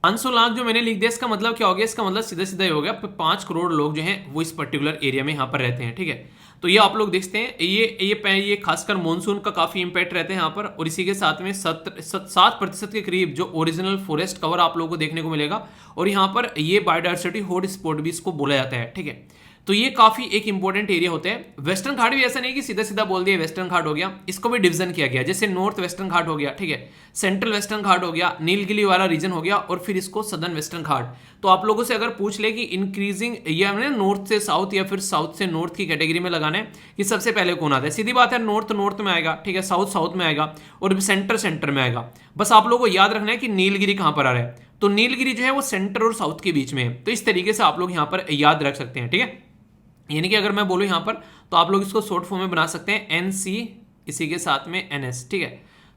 500 लाख जो मैंने लिख दिया, इसका मतलब क्या हो गया, इसका मतलब सीधा सीधा ही हो गया 5 करोड़ लोग जो हैं वो इस पर्टिकुलर एरिया में यहाँ पर रहते हैं। ठीक है, तो ये आप लोग देखते हैं, ये खासकर मानसून का काफी इंपैक्ट रहते हैं यहाँ पर। और इसी के साथ में 7% के करीब जो ओरिजिनल फॉरेस्ट कवर आप लोगों को देखने को मिलेगा। और यहाँ पर ये बायोडायवर्सिटी हॉट स्पॉट भी इसको बोला जाता है। ठीक है, तो ये काफी एक इंपॉर्टेंट एरिया होता है। वेस्टर्न घाट भी ऐसा नहीं कि सीधा सीधा बोल दिया वेस्टर्न घाट हो गया, इसको भी डिवीजन किया गया, जैसे नॉर्थ वेस्टर्न घाट हो गया, ठीक है, सेंट्रल वेस्टर्न घाट हो गया, नीलगिरी वाला रीजन हो गया, और फिर इसको सदर्न वेस्टर्न घाट। तो आप लोगों से अगर पूछ ले कि इंक्रीजिंग या नॉर्थ से साउथ या फिर साउथ से नॉर्थ की कैटेगरी में लगाना है कि सबसे पहले कौन आता है, सीधी बात है नॉर्थ नॉर्थ में आएगा, ठीक है, साउथ साउथ में आएगा, और सेंटर सेंटर में आएगा। बस आप लोगों को याद रखना है कि नीलगिरी कहां पर आ रहा है, तो नीलगिरी जो है वो सेंटर और साउथ के बीच में है। तो इस तरीके से आप लोग यहां पर याद रख सकते हैं। ठीक है, यानी कि अगर मैं बोलूं यहां पर, तो आप लोग इसको शॉर्ट फॉर्म में बना सकते हैं NC, इसी के साथ में NS। ठीक है,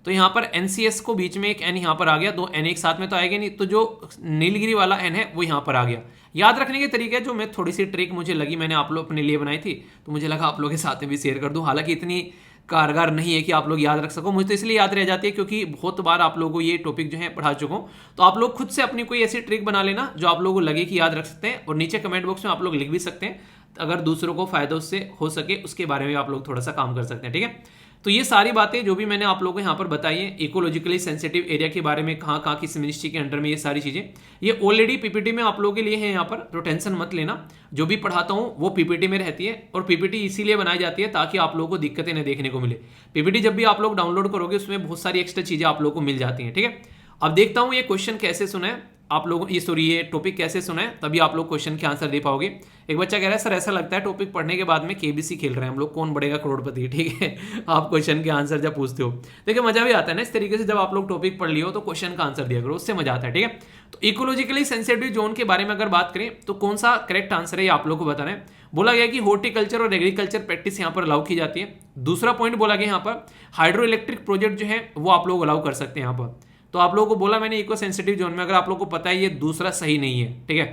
तो यहां पर NCS को बीच में एक N यहां पर आ गया, 2 N एक साथ में तो आएगा नहीं, तो जो नीलगिरी वाला N है वो यहां पर आ गया। याद रखने के तरीके जो मैं थोड़ी सी ट्रिक मुझे लगी, मैंने आप लोग अपने लिए बनाई थी, तो मुझे लगा आप लोगों के साथ में भी शेयर कर दूं। हालांकि इतनी कारगर नहीं है कि आप लोग याद रख सको, मुझे तो इसलिए याद रह जाती है क्योंकि बहुत बार आप लोगों को ये टॉपिक जो है पढ़ा चुका हूं। तो आप लोग खुद से अपनी कोई ऐसी ट्रिक बना लेना जो आप लोगों को लगे कि याद रख सकते हैं, और नीचे कमेंट बॉक्स में आप लोग लिख भी सकते हैं, अगर दूसरों को फायदा उससे हो सके उसके बारे में आप लोग थोड़ा सा काम कर सकते हैं। ठीक है, तो ये सारी बातें जो भी मैंने आप लोगों को यहाँ पर बताई है, इकोलॉजिकली सेंसिटिव एरिया के बारे में, कहाँ कहाँ किस मिनिस्ट्री के अंडर में, ये सारी चीजें ये ऑलरेडी पीपीटी में आप लोगों के लिए है यहाँ पर, तो टेंशन मत लेना। जो भी पढ़ाता हूँ वो पीपीटी में रहती है, और पीपीटी इसीलिए बनाई जाती है ताकि आप लोगों को दिक्कतें न देखने को मिले। पीपीटी जब भी आप लोग डाउनलोड करोगे उसमें बहुत सारी एक्स्ट्रा चीजें आप लोगों को मिल जाती हैं। ठीक है, अब देखता हूँ ये क्वेश्चन कैसे सुना है आप लोगों, ये टॉपिक कैसे सुना है, तभी आप लोग क्वेश्चन के आंसर दे पाओगे। एक बच्चा कह रहा है सर ऐसा लगता है टॉपिक पढ़ने के बाद में केबीसी खेल रहे हैं हम लोग, कौन बढ़ेगा करोड़पति। ठीक है, आप क्वेश्चन के आंसर जब पूछते हो, देखिए मजा भी आता है ना इस तरीके से, जब आप लोग टॉपिक पढ़ लियो तो क्वेश्चन का आंसर दिया करो, उससे मजा आता है। ठीक है, तो इकोलॉजिकली सेंसिटिव जोन के बारे में अगर बात करें तो कौन सा करेक्ट आंसर है ये आप लोग को बताना है। बोला गया कि हॉर्टिकल्चर और एग्रीकल्चर प्रैक्टिस यहाँ पर अलाउ की जाती है। दूसरा पॉइंट बोला गया यहाँ पर हाइड्रो इलेक्ट्रिक प्रोजेक्ट जो है वो आप लोग अलाउ कर सकते हैं यहाँ पर। तो आप लोगों को बोला मैंने इको सेंसिटिव जोन में, अगर आप लोगों को पता है ये दूसरा सही नहीं है, ठीक है,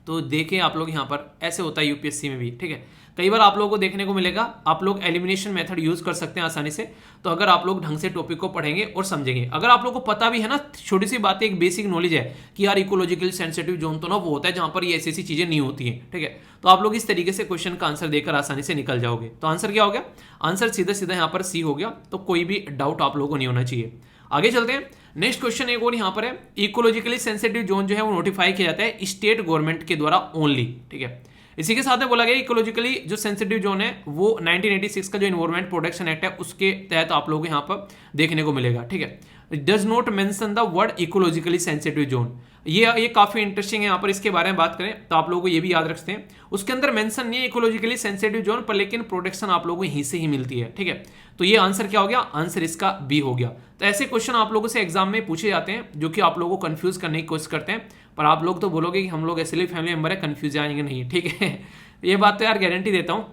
तो देखें आप लोग यहाँ पर ऐसे होता है यूपीएससी में भी। ठीक है, कई बार आप लोगों को देखने को मिलेगा, आप लोग एलिमिनेशन मेथड यूज कर सकते हैं आसानी से, तो अगर आप लोग ढंग से टॉपिक को पढ़ेंगे और समझेंगे। अगर आप लोग को पता भी है ना, छोटी सी बात है, एक बेसिक नॉलेज है कि यार इकोलॉजिकल सेंसिटिव जोन तो ना वो होता है जहां पर ये ऐसी ऐसी चीजें नहीं होती हैं। ठीक है, तो आप लोग इस तरीके से क्वेश्चन का आंसर देकर आसानी से निकल जाओगे। तो आंसर क्या हो गया, आंसर सीधा सीधा यहाँ पर सी हो गया, तो कोई भी डाउट आप लोगों को नहीं होना चाहिए। आगे चलते हैं, नेक्स्ट क्वेश्चन एक और यहाँ पर है, इकोलॉजिकली सेंसिटिव जोन जो है वो नोटिफाई किया जाता है स्टेट गवर्नमेंट के द्वारा ओनली। ठीक है, इसी के साथ में बोला गया इकोलॉजिकली जो सेंसिटिव जोन है वो 1986 का जो एनवायरमेंट प्रोटेक्शन एक्ट है उसके तहत आप लोग यहाँ पर देखने को मिलेगा। ठीक है, does not mention the word ecologically sensitive zone, ये काफी इंटरेस्टिंग है। यहाँ पर इसके बारे में बात करें तो आप लोगों को ये भी याद रखते हैं, उसके अंदर मेंशन नहीं है इकोलॉजिकली सेंसिटिव जोन पर, लेकिन प्रोटेक्शन आप लोगों को यहीं से ही मिलती है। ठीक है, तो ये आंसर क्या हो गया, आंसर इसका बी हो गया। तो ऐसे क्वेश्चन आप लोगों से एग्जाम में पूछे जाते हैं जो कि आप लोगों को कंफ्यूज करने की कोशिश करते हैं, पर आप लोग तो बोलोगे कि हम लोग इसलिए फैमिली मेंबर है, कंफ्यूज आएंगे नहीं। ठीक है, ये बात तो यार गारंटी देता हूं,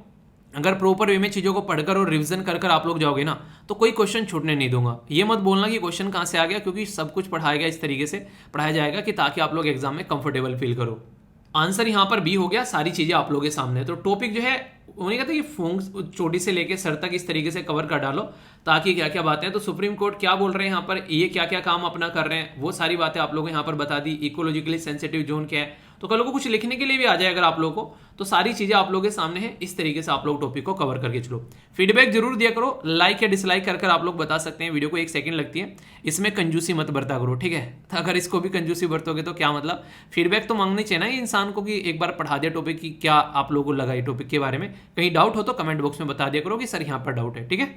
अगर प्रॉपर वे में चीजों को पढ़कर और रिवीजन कर कर आप लोग जाओगे ना तो कोई क्वेश्चन छूटने नहीं दूंगा। ये मत बोलना कि क्वेश्चन कहां से आ गया, क्योंकि सब कुछ पढ़ाएगा इस तरीके से पढ़ाया जाएगा कि ताकि आप लोग एग्जाम में कंफर्टेबल फील करो। आंसर यहां पर बी हो गया, सारी चीजें आप लोगों के सामने। तो टॉपिक जो है उन्होंने कहता है कि फूंक चोटी से लेके सर तक इस तरीके से कवर कर डालो ताकि क्या क्या बातें हैं। तो सुप्रीम कोर्ट क्या बोल रहे हैं यहाँ पर, ये क्या क्या काम अपना कर रहे हैं, वो सारी बातें आप लोगों को यहाँ पर बता दी। इकोलॉजिकली सेंसिटिव जोन क्या है, तो कल को कुछ लिखने के लिए भी आ जाए अगर आप लोगों को, तो सारी चीजें आप लोगों के सामने है। इस तरीके से आप लोग टॉपिक को कवर करके चलो। फीडबैक जरूर दिया करो, लाइक या डिसलाइक कर आप लोग बता सकते हैं। वीडियो को 1 सेकंड लगती है, इसमें कंजूसी मत बरता करो। ठीक है, तो अगर इसको भी कंजूसी बरतोगे तो क्या मतलब, फीडबैक तो मांगनी चाहिए ना इंसान को कि एक बार पढ़ा दिया टॉपिक की, क्या आप लोगों को लगा ये टॉपिक के बारे में, कहीं डाउट हो तो कमेंट बॉक्स में बता दिया करो कि सर यहाँ पर डाउट है। ठीक है,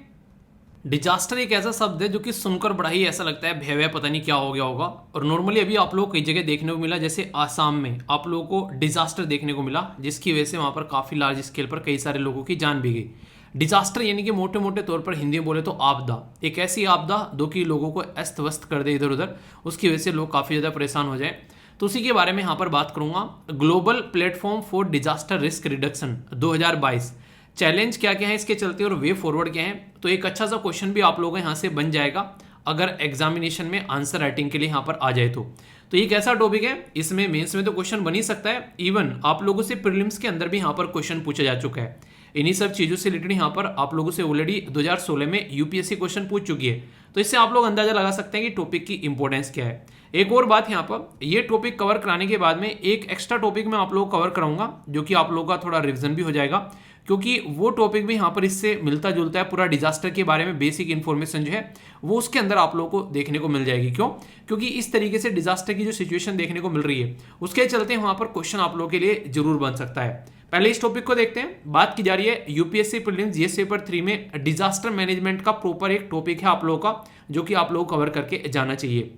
डिजास्टर एक ऐसा शब्द है जो कि सुनकर बड़ा ही ऐसा लगता है भय पता नहीं क्या हो गया होगा, और नॉर्मली अभी आप लोग कई जगह देखने को मिला, जैसे आसाम में आप लोगों को डिजास्टर देखने को मिला, जिसकी वजह से वहां पर काफी लार्ज स्केल पर कई सारे लोगों की जान भी गई। डिजास्टर यानी कि मोटे मोटे तौर पर हिंदी में बोले तो आपदा, एक ऐसी आपदा जो कि लोगों को अस्त व्यस्त कर दे इधर उधर, उसकी वजह से लोग काफी ज्यादा परेशान हो जाए। तो उसी के बारे में यहाँ पर बात करूंगा। Global platform for disaster risk reduction 2022 challenge क्या क्या है इसके चलते और वे फॉरवर्ड क्या है, तो एक अच्छा सा क्वेश्चन भी आप लोगों को यहाँ से बन जाएगा। अगर एग्जामिनेशन में आंसर राइटिंग के लिए यहाँ पर आ जाए तो ये कैसा टॉपिक है, इसमें मेंस में तो क्वेश्चन बन ही सकता है, इवन आप लोगों से प्रीलिम्स के अंदर भी यहाँ पर क्वेश्चन पूछा जा चुका है। इन्हीं सब चीज़ों से रिलेटेड यहाँ पर आप लोगों से ऑलरेडी 2016 में यूपीएससी क्वेश्चन पूछ चुकी है, तो इससे आप लोग अंदाजा लगा सकते हैं कि टॉपिक की इंपॉर्टेंस क्या है। एक और बात यहाँ पर, ये टॉपिक कवर कराने के बाद में एक एक्स्ट्रा टॉपिक मैं आप लोगों को कवर कराऊंगा, जो कि आप लोगों का थोड़ा रिविजन भी हो जाएगा, क्योंकि वो टॉपिक भी यहाँ पर इससे मिलता जुलता है। पूरा डिजास्टर के बारे में बेसिक इन्फॉर्मेशन जो है वो उसके अंदर आप लोगों को देखने को मिल जाएगी। क्यों? क्योंकि इस तरीके से डिजास्टर की जो सिचुएशन देखने को मिल रही है उसके चलते वहाँ पर क्वेश्चन आप लोगों के लिए जरूर बन सकता है। पहले इस टॉपिक को देखते हैं। बात की जा रही है यूपीएससी प्रीलिम्स जीएस पेपर 3 में डिजास्टर मैनेजमेंट का प्रॉपर एक टॉपिक है आप लोगों का, जो कि आप लोगों को कवर करके जाना चाहिए।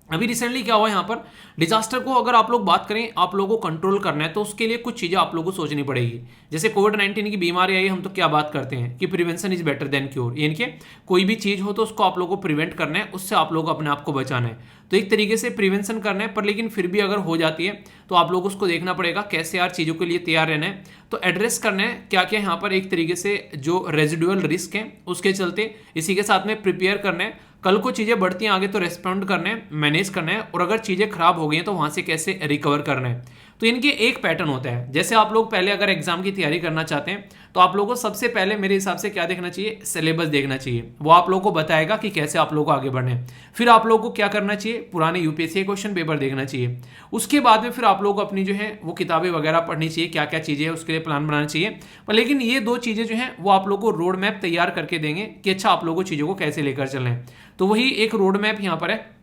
अभी रिसेंटली क्या हुआ यहाँ पर, डिजास्टर को अगर आप लोग बात करें, आप लोगों को कंट्रोल करना है तो उसके लिए कुछ चीज़ें आप लोगों को सोचनी पड़ेगी। जैसे कोविड-19 की बीमारी आई, हम तो क्या बात करते हैं कि prevention is better than cure, यानी कि कोई भी चीज़ हो तो उसको आप लोगों को प्रिवेंट करना है, उससे आप लोगों को अपने आप को बचाना है। तो एक तरीके से प्रिवेंशन करना है, पर लेकिन फिर भी अगर हो जाती है तो आप लोग उसको देखना पड़ेगा कैसे यार चीज़ों के लिए तैयार रहना है। तो एड्रेस करना है क्या क्या यहाँ पर एक तरीके से जो रेजिडुअल रिस्क है उसके चलते, इसी के साथ में प्रिपेयर करना है। कल को चीज़ें बढ़ती हैं आगे तो रेस्पॉन्ड करना है, मैनेज करना है, और अगर चीज़ें खराब हो गई हैं तो वहाँ से कैसे रिकवर करना है। तो इनके एक पैटर्न होता है। जैसे आप लोग पहले अगर एग्जाम की तैयारी करना चाहते हैं तो आप लोगों को सबसे पहले मेरे हिसाब से क्या देखना चाहिए, सिलेबस देखना चाहिए। वो आप लोगों को बताएगा कि कैसे आप लोगों को आगे बढ़ना है। फिर आप लोगों को क्या करना चाहिए, पुराने यूपीएससी क्वेश्चन पेपर देखना चाहिए। उसके बाद में फिर आप लोगों को अपनी जो है वो किताबें वगैरह पढ़नी चाहिए, क्या क्या चीज़ें हैं उसके लिए प्लान बनाना चाहिए। पर लेकिन ये दो चीज़ें जो हैं वो आप लोगों को रोड मैप तैयार करके देंगे कि अच्छा आप लोगों को चीज़ों को कैसे लेकर चलें। तो वही एक रोड मैप यहाँ पर है।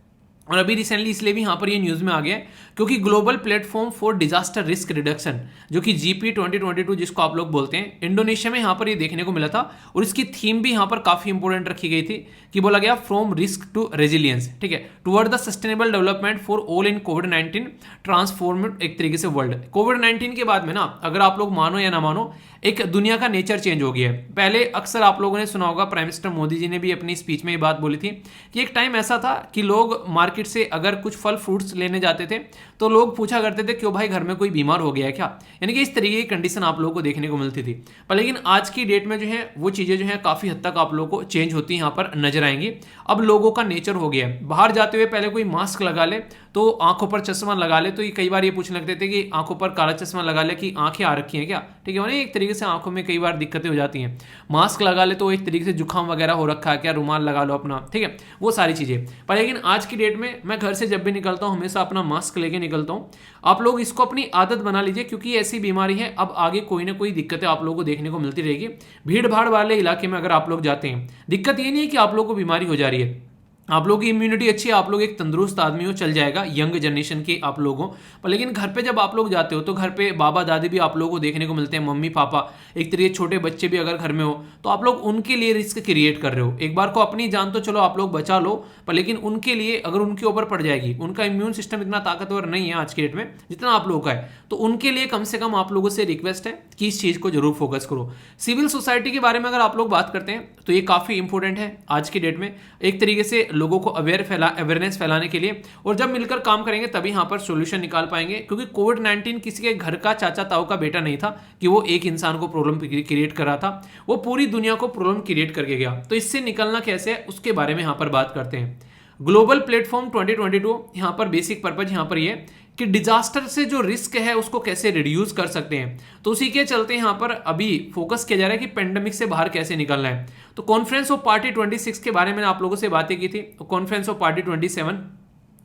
और अभी रिसेंटली इसलिए भी यहाँ पर ये न्यूज़ में आ गया है क्योंकि global platform for disaster risk reduction, जो कि जीपी 2022 जिसको आप लोग बोलते हैं, इंडोनेशिया में यहाँ पर ये देखने को मिला था। और इसकी थीम भी यहाँ पर काफ़ी इंपॉर्टेंट रखी गई थी कि बोला गया फ्रॉम रिस्क टू रेजिलियंस, ठीक है, toward the sustainable development for all in covid transform एक तरीके से वर्ल्ड। कोविड-19 के बाद में ना, अगर आप लोग मानो या ना मानो, एक दुनिया का नेचर चेंज हो गया है। पहले अक्सर आप लोगों ने सुना होगा, प्राइम मिनिस्टर मोदी जी ने भी अपनी स्पीच में ये बात बोली थी कि एक टाइम ऐसा था कि लोग मार्केट से अगर कुछ फल फ्रूट्स लेने जाते थे तो लोग पूछा करते थे क्यों भाई घर में कोई बीमार हो गया है क्या, यानी कि इस तरीके की कंडीशन आप लोगों को देखने को मिलती थी। पर लेकिन आज की डेट में जो है वो चीज़ें जो है काफ़ी हद तक आप लोगों को चेंज होती यहाँ पर नजर आएंगी। अब लोगों का नेचर हो गया है, बाहर जाते हुए पहले कोई मास्क लगा ले तो आंखों पर चश्मा लगा ले, तो ये कई बार ये पूछने लगते थे कि आंखों पर काला चश्मा लगा ले कि आंखें आ रखी हैं क्या, ठीक है, एक तरीके से आंखों में कई बार दिक्कतें हो जाती हैं। मास्क लगा ले तो एक तरीके से जुकाम वगैरह हो रखा है क्या, रुमाल लगा लो अपना, ठीक है, वो सारी चीज़ें। पर लेकिन आज की डेट में मैं घर से जब भी निकलता हूँ हमेशा अपना मास्क लेके निकलता हूँ। आप लोग इसको अपनी आदत बना लीजिए, क्योंकि ऐसी बीमारी है, अब आगे कोई ना कोई दिक्कतें आप लोगों को देखने को मिलती रहेगी। भीड़ भाड़ वाले इलाके में अगर आप लोग जाते हैं, दिक्कत ये नहीं है कि आप लोगों को बीमारी हो जा रही है, आप लोगों की इम्यूनिटी अच्छी है, आप लोग एक तंदुरुस्त आदमी हो, चल जाएगा, यंग जनरेशन के आप लोगों। पर लेकिन घर पे जब आप लोग जाते हो तो घर पे बाबा दादी भी आप लोगों को देखने को मिलते हैं, मम्मी पापा, एक तरीके छोटे बच्चे भी अगर घर में हो तो आप लोग उनके लिए रिस्क क्रिएट कर रहे हो। एक बार को अपनी जान तो चलो आप लोग बचा लो, पर लेकिन उनके लिए अगर उनके ऊपर पड़ जाएगी, उनका इम्यून सिस्टम इतना ताकतवर नहीं है आज की डेट में जितना आप लोगों का है, तो उनके लिए कम से कम आप लोगों से रिक्वेस्ट है कि इस चीज़ को जरूर फोकस करो। सिविल सोसाइटी के बारे में अगर आप लोग बात करते हैं तो ये काफ़ी इंपॉर्टेंट है आज की डेट में, एक तरीके से लोगों को अवेयरनेस फैलाने के लिए, और जब मिलकर काम करेंगे तभी यहाँ पर सॉल्यूशन निकाल पाएंगे। क्योंकि कोविड-19 किसी के घर का चाचा ताऊ का बेटा नहीं था कि वो एक इंसान को प्रॉब्लम क्रिएट कर रहा था, वो पूरी दुनिया को प्रॉब्लम क्रिएट करके गया। तो इससे निकलना कैसे है उसके बारे में यहाँ पर बात करते हैं। ग्लोबल प्लेटफॉर्म 2022 यहाँ पर बेसिक पर्पज यहाँ पर ये कि डिजास्टर से जो रिस्क है उसको कैसे रिड्यूस कर सकते हैं। तो उसी के चलते यहाँ पर अभी फोकस किया जा रहा है कि पेंडेमिक से बाहर कैसे निकलना है। तो कॉन्फ्रेंस ऑफ पार्टी 26 के बारे में आप लोगों से बातें की थी, कॉन्फ्रेंस ऑफ पार्टी 27,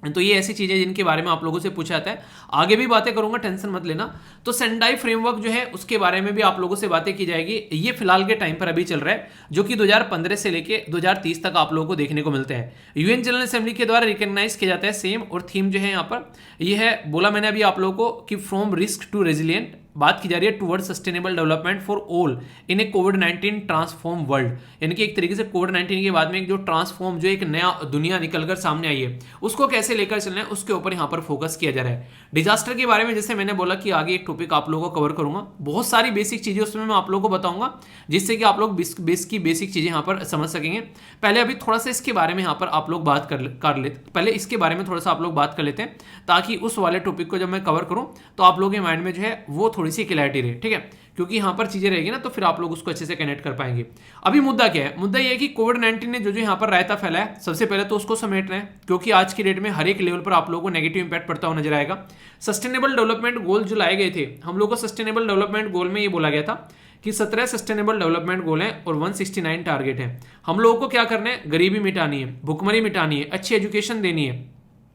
तो ये ऐसी चीज़ें जिनके बारे में आप लोगों से पूछा जाता है। आगे भी बातें करूंगा, टेंशन मत लेना। तो सेंडाई फ्रेमवर्क जो है उसके बारे में भी आप लोगों से बातें की जाएगी। ये फिलहाल के टाइम पर अभी चल रहा है, जो कि 2015 से लेके 2030 तक आप लोगों को देखने को मिलते हैं। यूएन जनरल असेंबली के द्वारा रिकॉग्नाइज किया जाता है सेम। और थीम जो है यहाँ पर ये है, बोला मैंने अभी आप लोगों को कि फ्रॉम रिस्क टू रेजिलियंट, बात की जा रही है toward sustainable development for all in A covid transform world, यानी कि एक तरीके से कोविड-19 के बाद में एक जो ट्रांसफॉर्म, जो एक नया दुनिया निकलकर सामने आई है उसको कैसे लेकर चलना है उसके ऊपर यहाँ पर फोकस किया जा रहा है। डिजास्टर के बारे में जैसे मैंने बोला कि आगे एक टॉपिक आप लोगों को कवर करूंगा, बहुत सारी बेसिक चीजें उसमें मैं आप लोगों को बताऊंगा जिससे कि आप लोग बेसिक चीजें यहाँ पर समझ सकेंगे। पहले अभी थोड़ा सा इसके बारे में यहाँ पर आप लोग बात कर लेते, पहले इसके बारे में थोड़ा सा आप लोग बात कर लेते हैं, ताकि उस वाले टॉपिक को जब मैं कवर करूँ तो आप लोगों के माइंड में जो है वो थोड़ी सी क्लैरिटी रहे, ठीक है, क्योंकि यहाँ पर चीजें रहेगी ना तो फिर आप लोग उसको अच्छे से कनेक्ट कर पाएंगे। अभी मुद्दा क्या है, मुद्दा ये है कि कोविड-19 ने जो जो यहाँ पर रायता फैलाया, सबसे पहले तो उसको समेट रहे हैं, क्योंकि आज की डेट में हर एक लेवल पर आप लोगों को नेगेटिव इंपैक्ट पड़ता हुआ नजर आएगा। सस्टेनेबल डेवलपमेंट गोल जो लाए गए थे, हम लोग को सस्टेनेबल डेवलपमेंट गोल में ये बोला गया था कि 17 सस्टेनेबल डेवलपमेंट गोल हैं और 169 टारगेट हैं। हम लोगों को क्या करना है, गरीबी मिटानी है, भुखमरी मिटानी है, अच्छी एजुकेशन देनी है,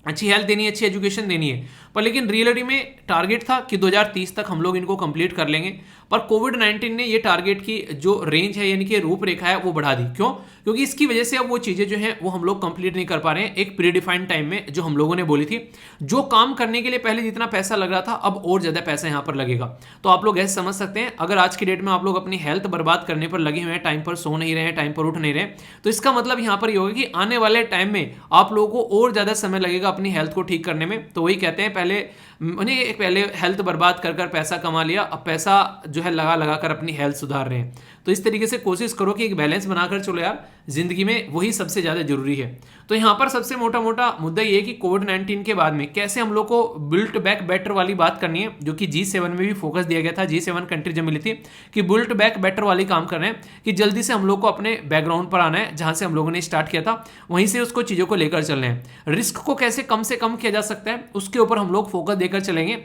अच्छी हेल्थ देनी है, अच्छी एजुकेशन देनी है। पर लेकिन रियलिटी में टारगेट था कि 2030 तक हम लोग इनको कंप्लीट कर लेंगे, पर कोविड-19 ने ये टारगेट की जो रेंज है यानी कि रूपरेखा है वो बढ़ा दी। क्यों? क्योंकि इसकी वजह से अब वो चीजें जो हैं वो हम लोग कंप्लीट नहीं कर पा रहे हैं एक प्री डिफाइंड टाइम में, जो हम लोगों ने बोली थी। जो काम करने के लिए पहले जितना पैसा लग रहा था अब और ज्यादा पैसा यहाँ पर लगेगा। तो आप लोग ऐसे समझ सकते हैं, अगर आज की डेट में आप लोग अपनी हेल्थ बर्बाद करने पर लगे हुए हैं, टाइम पर सो नहीं रहे हैं, टाइम पर उठ नहीं रहे, तो इसका मतलब यहाँ पर ये होगा कि आने वाले टाइम में आप लोगों को और ज्यादा समय लगेगा अपनी हेल्थ को ठीक करने में। तो वही कहते हैं, पहले हेल्थ बर्बाद कर कर पैसा कमा लिया, अब पैसा जो है लगा लगा कर अपनी हेल्थ सुधार रहे हैं। तो इस तरीके से कोशिश करो कि एक बैलेंस बनाकर चलो यार जिंदगी में, वही सबसे ज्यादा जरूरी है। तो यहाँ पर सबसे मोटा मोटा मुद्दा ये है कि कोविड-19 के बाद में कैसे हम लोग को बिल्ट बैक बेटर वाली बात करनी है, जो कि G7 में भी फोकस दिया गया था। G7 कंट्री जब मिली थी कि बिल्ट बैक बेटर वाली काम कर रहे हैं, कि जल्दी से हम लोग को अपने बैकग्राउंड पर आना है, जहां से हम लोगों ने स्टार्ट किया था वहीं से उसको चीजों को लेकर चलना है। रिस्क को कैसे कम से कम किया जा सकता है उसके ऊपर हम लोग फोकस देकर चलेंगे।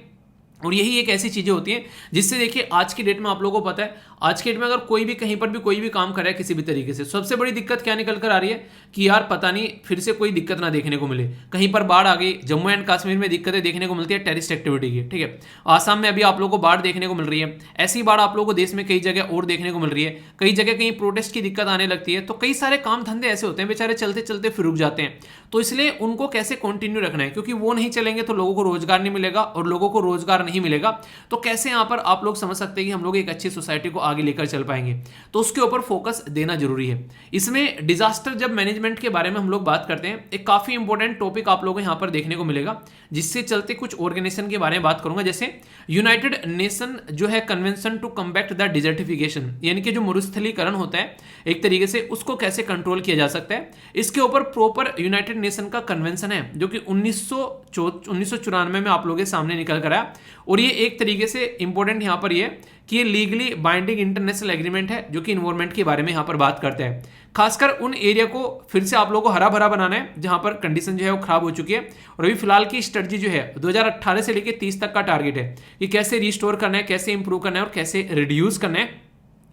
और यही एक ऐसी चीजें होती हैं जिससे देखिए आज की डेट में आप लोगों को पता है, आज की डेट में अगर कोई भी कहीं पर भी कोई भी काम कर रहा है किसी भी तरीके से, सबसे बड़ी दिक्कत क्या निकल कर आ रही है कि यार पता नहीं फिर से कोई दिक्कत ना देखने को मिले, कहीं पर बाढ़ आ गई। जम्मू एंड कश्मीर में दिक्कतें देखने को मिलती है टेररिस्ट एक्टिविटी की, ठीक है। आसाम में अभी आप लोगों को बाढ़ देखने को मिल रही है, ऐसी बाढ़ आप लोगों को देश में कई जगह और देखने को मिल रही है, कई जगह कहीं प्रोटेस्ट की दिक्कत आने लगती है। तो कई सारे काम धंधे ऐसे होते हैं बेचारे चलते चलते फिर रुक जाते हैं। तो इसलिए उनको कैसे कंटिन्यू रखना है, क्योंकि वो नहीं चलेंगे तो लोगों को रोजगार नहीं मिलेगा, और लोगों को रोजगार नहीं मिलेगा तो कैसे यहाँ पर आप लोग समझ सकते हैं कि हम लोग एक अच्छी सोसाइटी को आगे लेकर चल पाएंगे। तो उसके ऊपर फोकस देना जरूरी है। इसमें डिजास्टर जब मैनेजमेंट के बारे में हम लोग बात करते हैं, एक काफी इंपॉर्टेंट टॉपिक आप लोगों को यहाँ पर देखने को मिलेगा, जिससे चलते कुछ ऑर्गेनाइजेशन के बारे में बात करूंगा। जैसे यूनाइटेड नेशन जो है convention to combat the desertification, यानी कि जो मरुस्थलीकरण होता है एक तरीके से, उसको कैसे कंट्रोल किया जा सकता है, इसके ऊपर प्रॉपर यूनाइटेड नेशन का कन्वेंशन है जो कि 1994 में आप लोगों के सामने निकल कर आया। और ये एक तरीके से इंपॉर्टेंट यहाँ पर ये कि ये लीगली बाइंडिंग इंटरनेशनल एग्रीमेंट है जो कि इन्वायरमेंट के बारे में यहाँ पर बात करते हैं। खासकर उन एरिया को फिर से आप लोगों को हरा भरा बनाना है जहां पर कंडीशन जो है वो खराब हो चुकी है। और अभी फिलहाल की स्ट्रेटजी जो है 2018 से लेकर 30 तक का टारगेट है कि कैसे रिस्टोर करना है, कैसे इंप्रूव करना है और कैसे रिड्यूस करना है।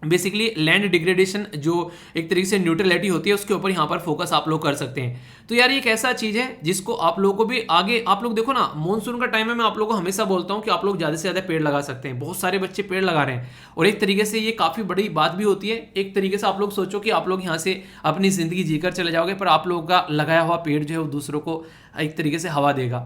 बेसिकली लैंड डिग्रेडेशन जो एक तरीके से न्यूट्रलिटी होती है उसके ऊपर यहाँ पर फोकस आप लोग कर सकते हैं। तो यार ये एक ऐसा चीज है जिसको आप लोगों को भी आगे, आप लोग देखो ना मानसून का टाइम है, मैं आप लोगों को हमेशा बोलता हूँ कि आप लोग ज्यादा से ज्यादा पेड़ लगा सकते हैं। बहुत सारे बच्चे पेड़ लगा रहे हैं और एक तरीके से ये काफी बड़ी बात भी होती है। एक तरीके से आप लोग सोचो कि आप लोग यहाँ से अपनी जिंदगी जीकर चले जाओगे, पर आप लोगों का लगाया हुआ पेड़ जो है वो दूसरों को एक तरीके से हवा देगा,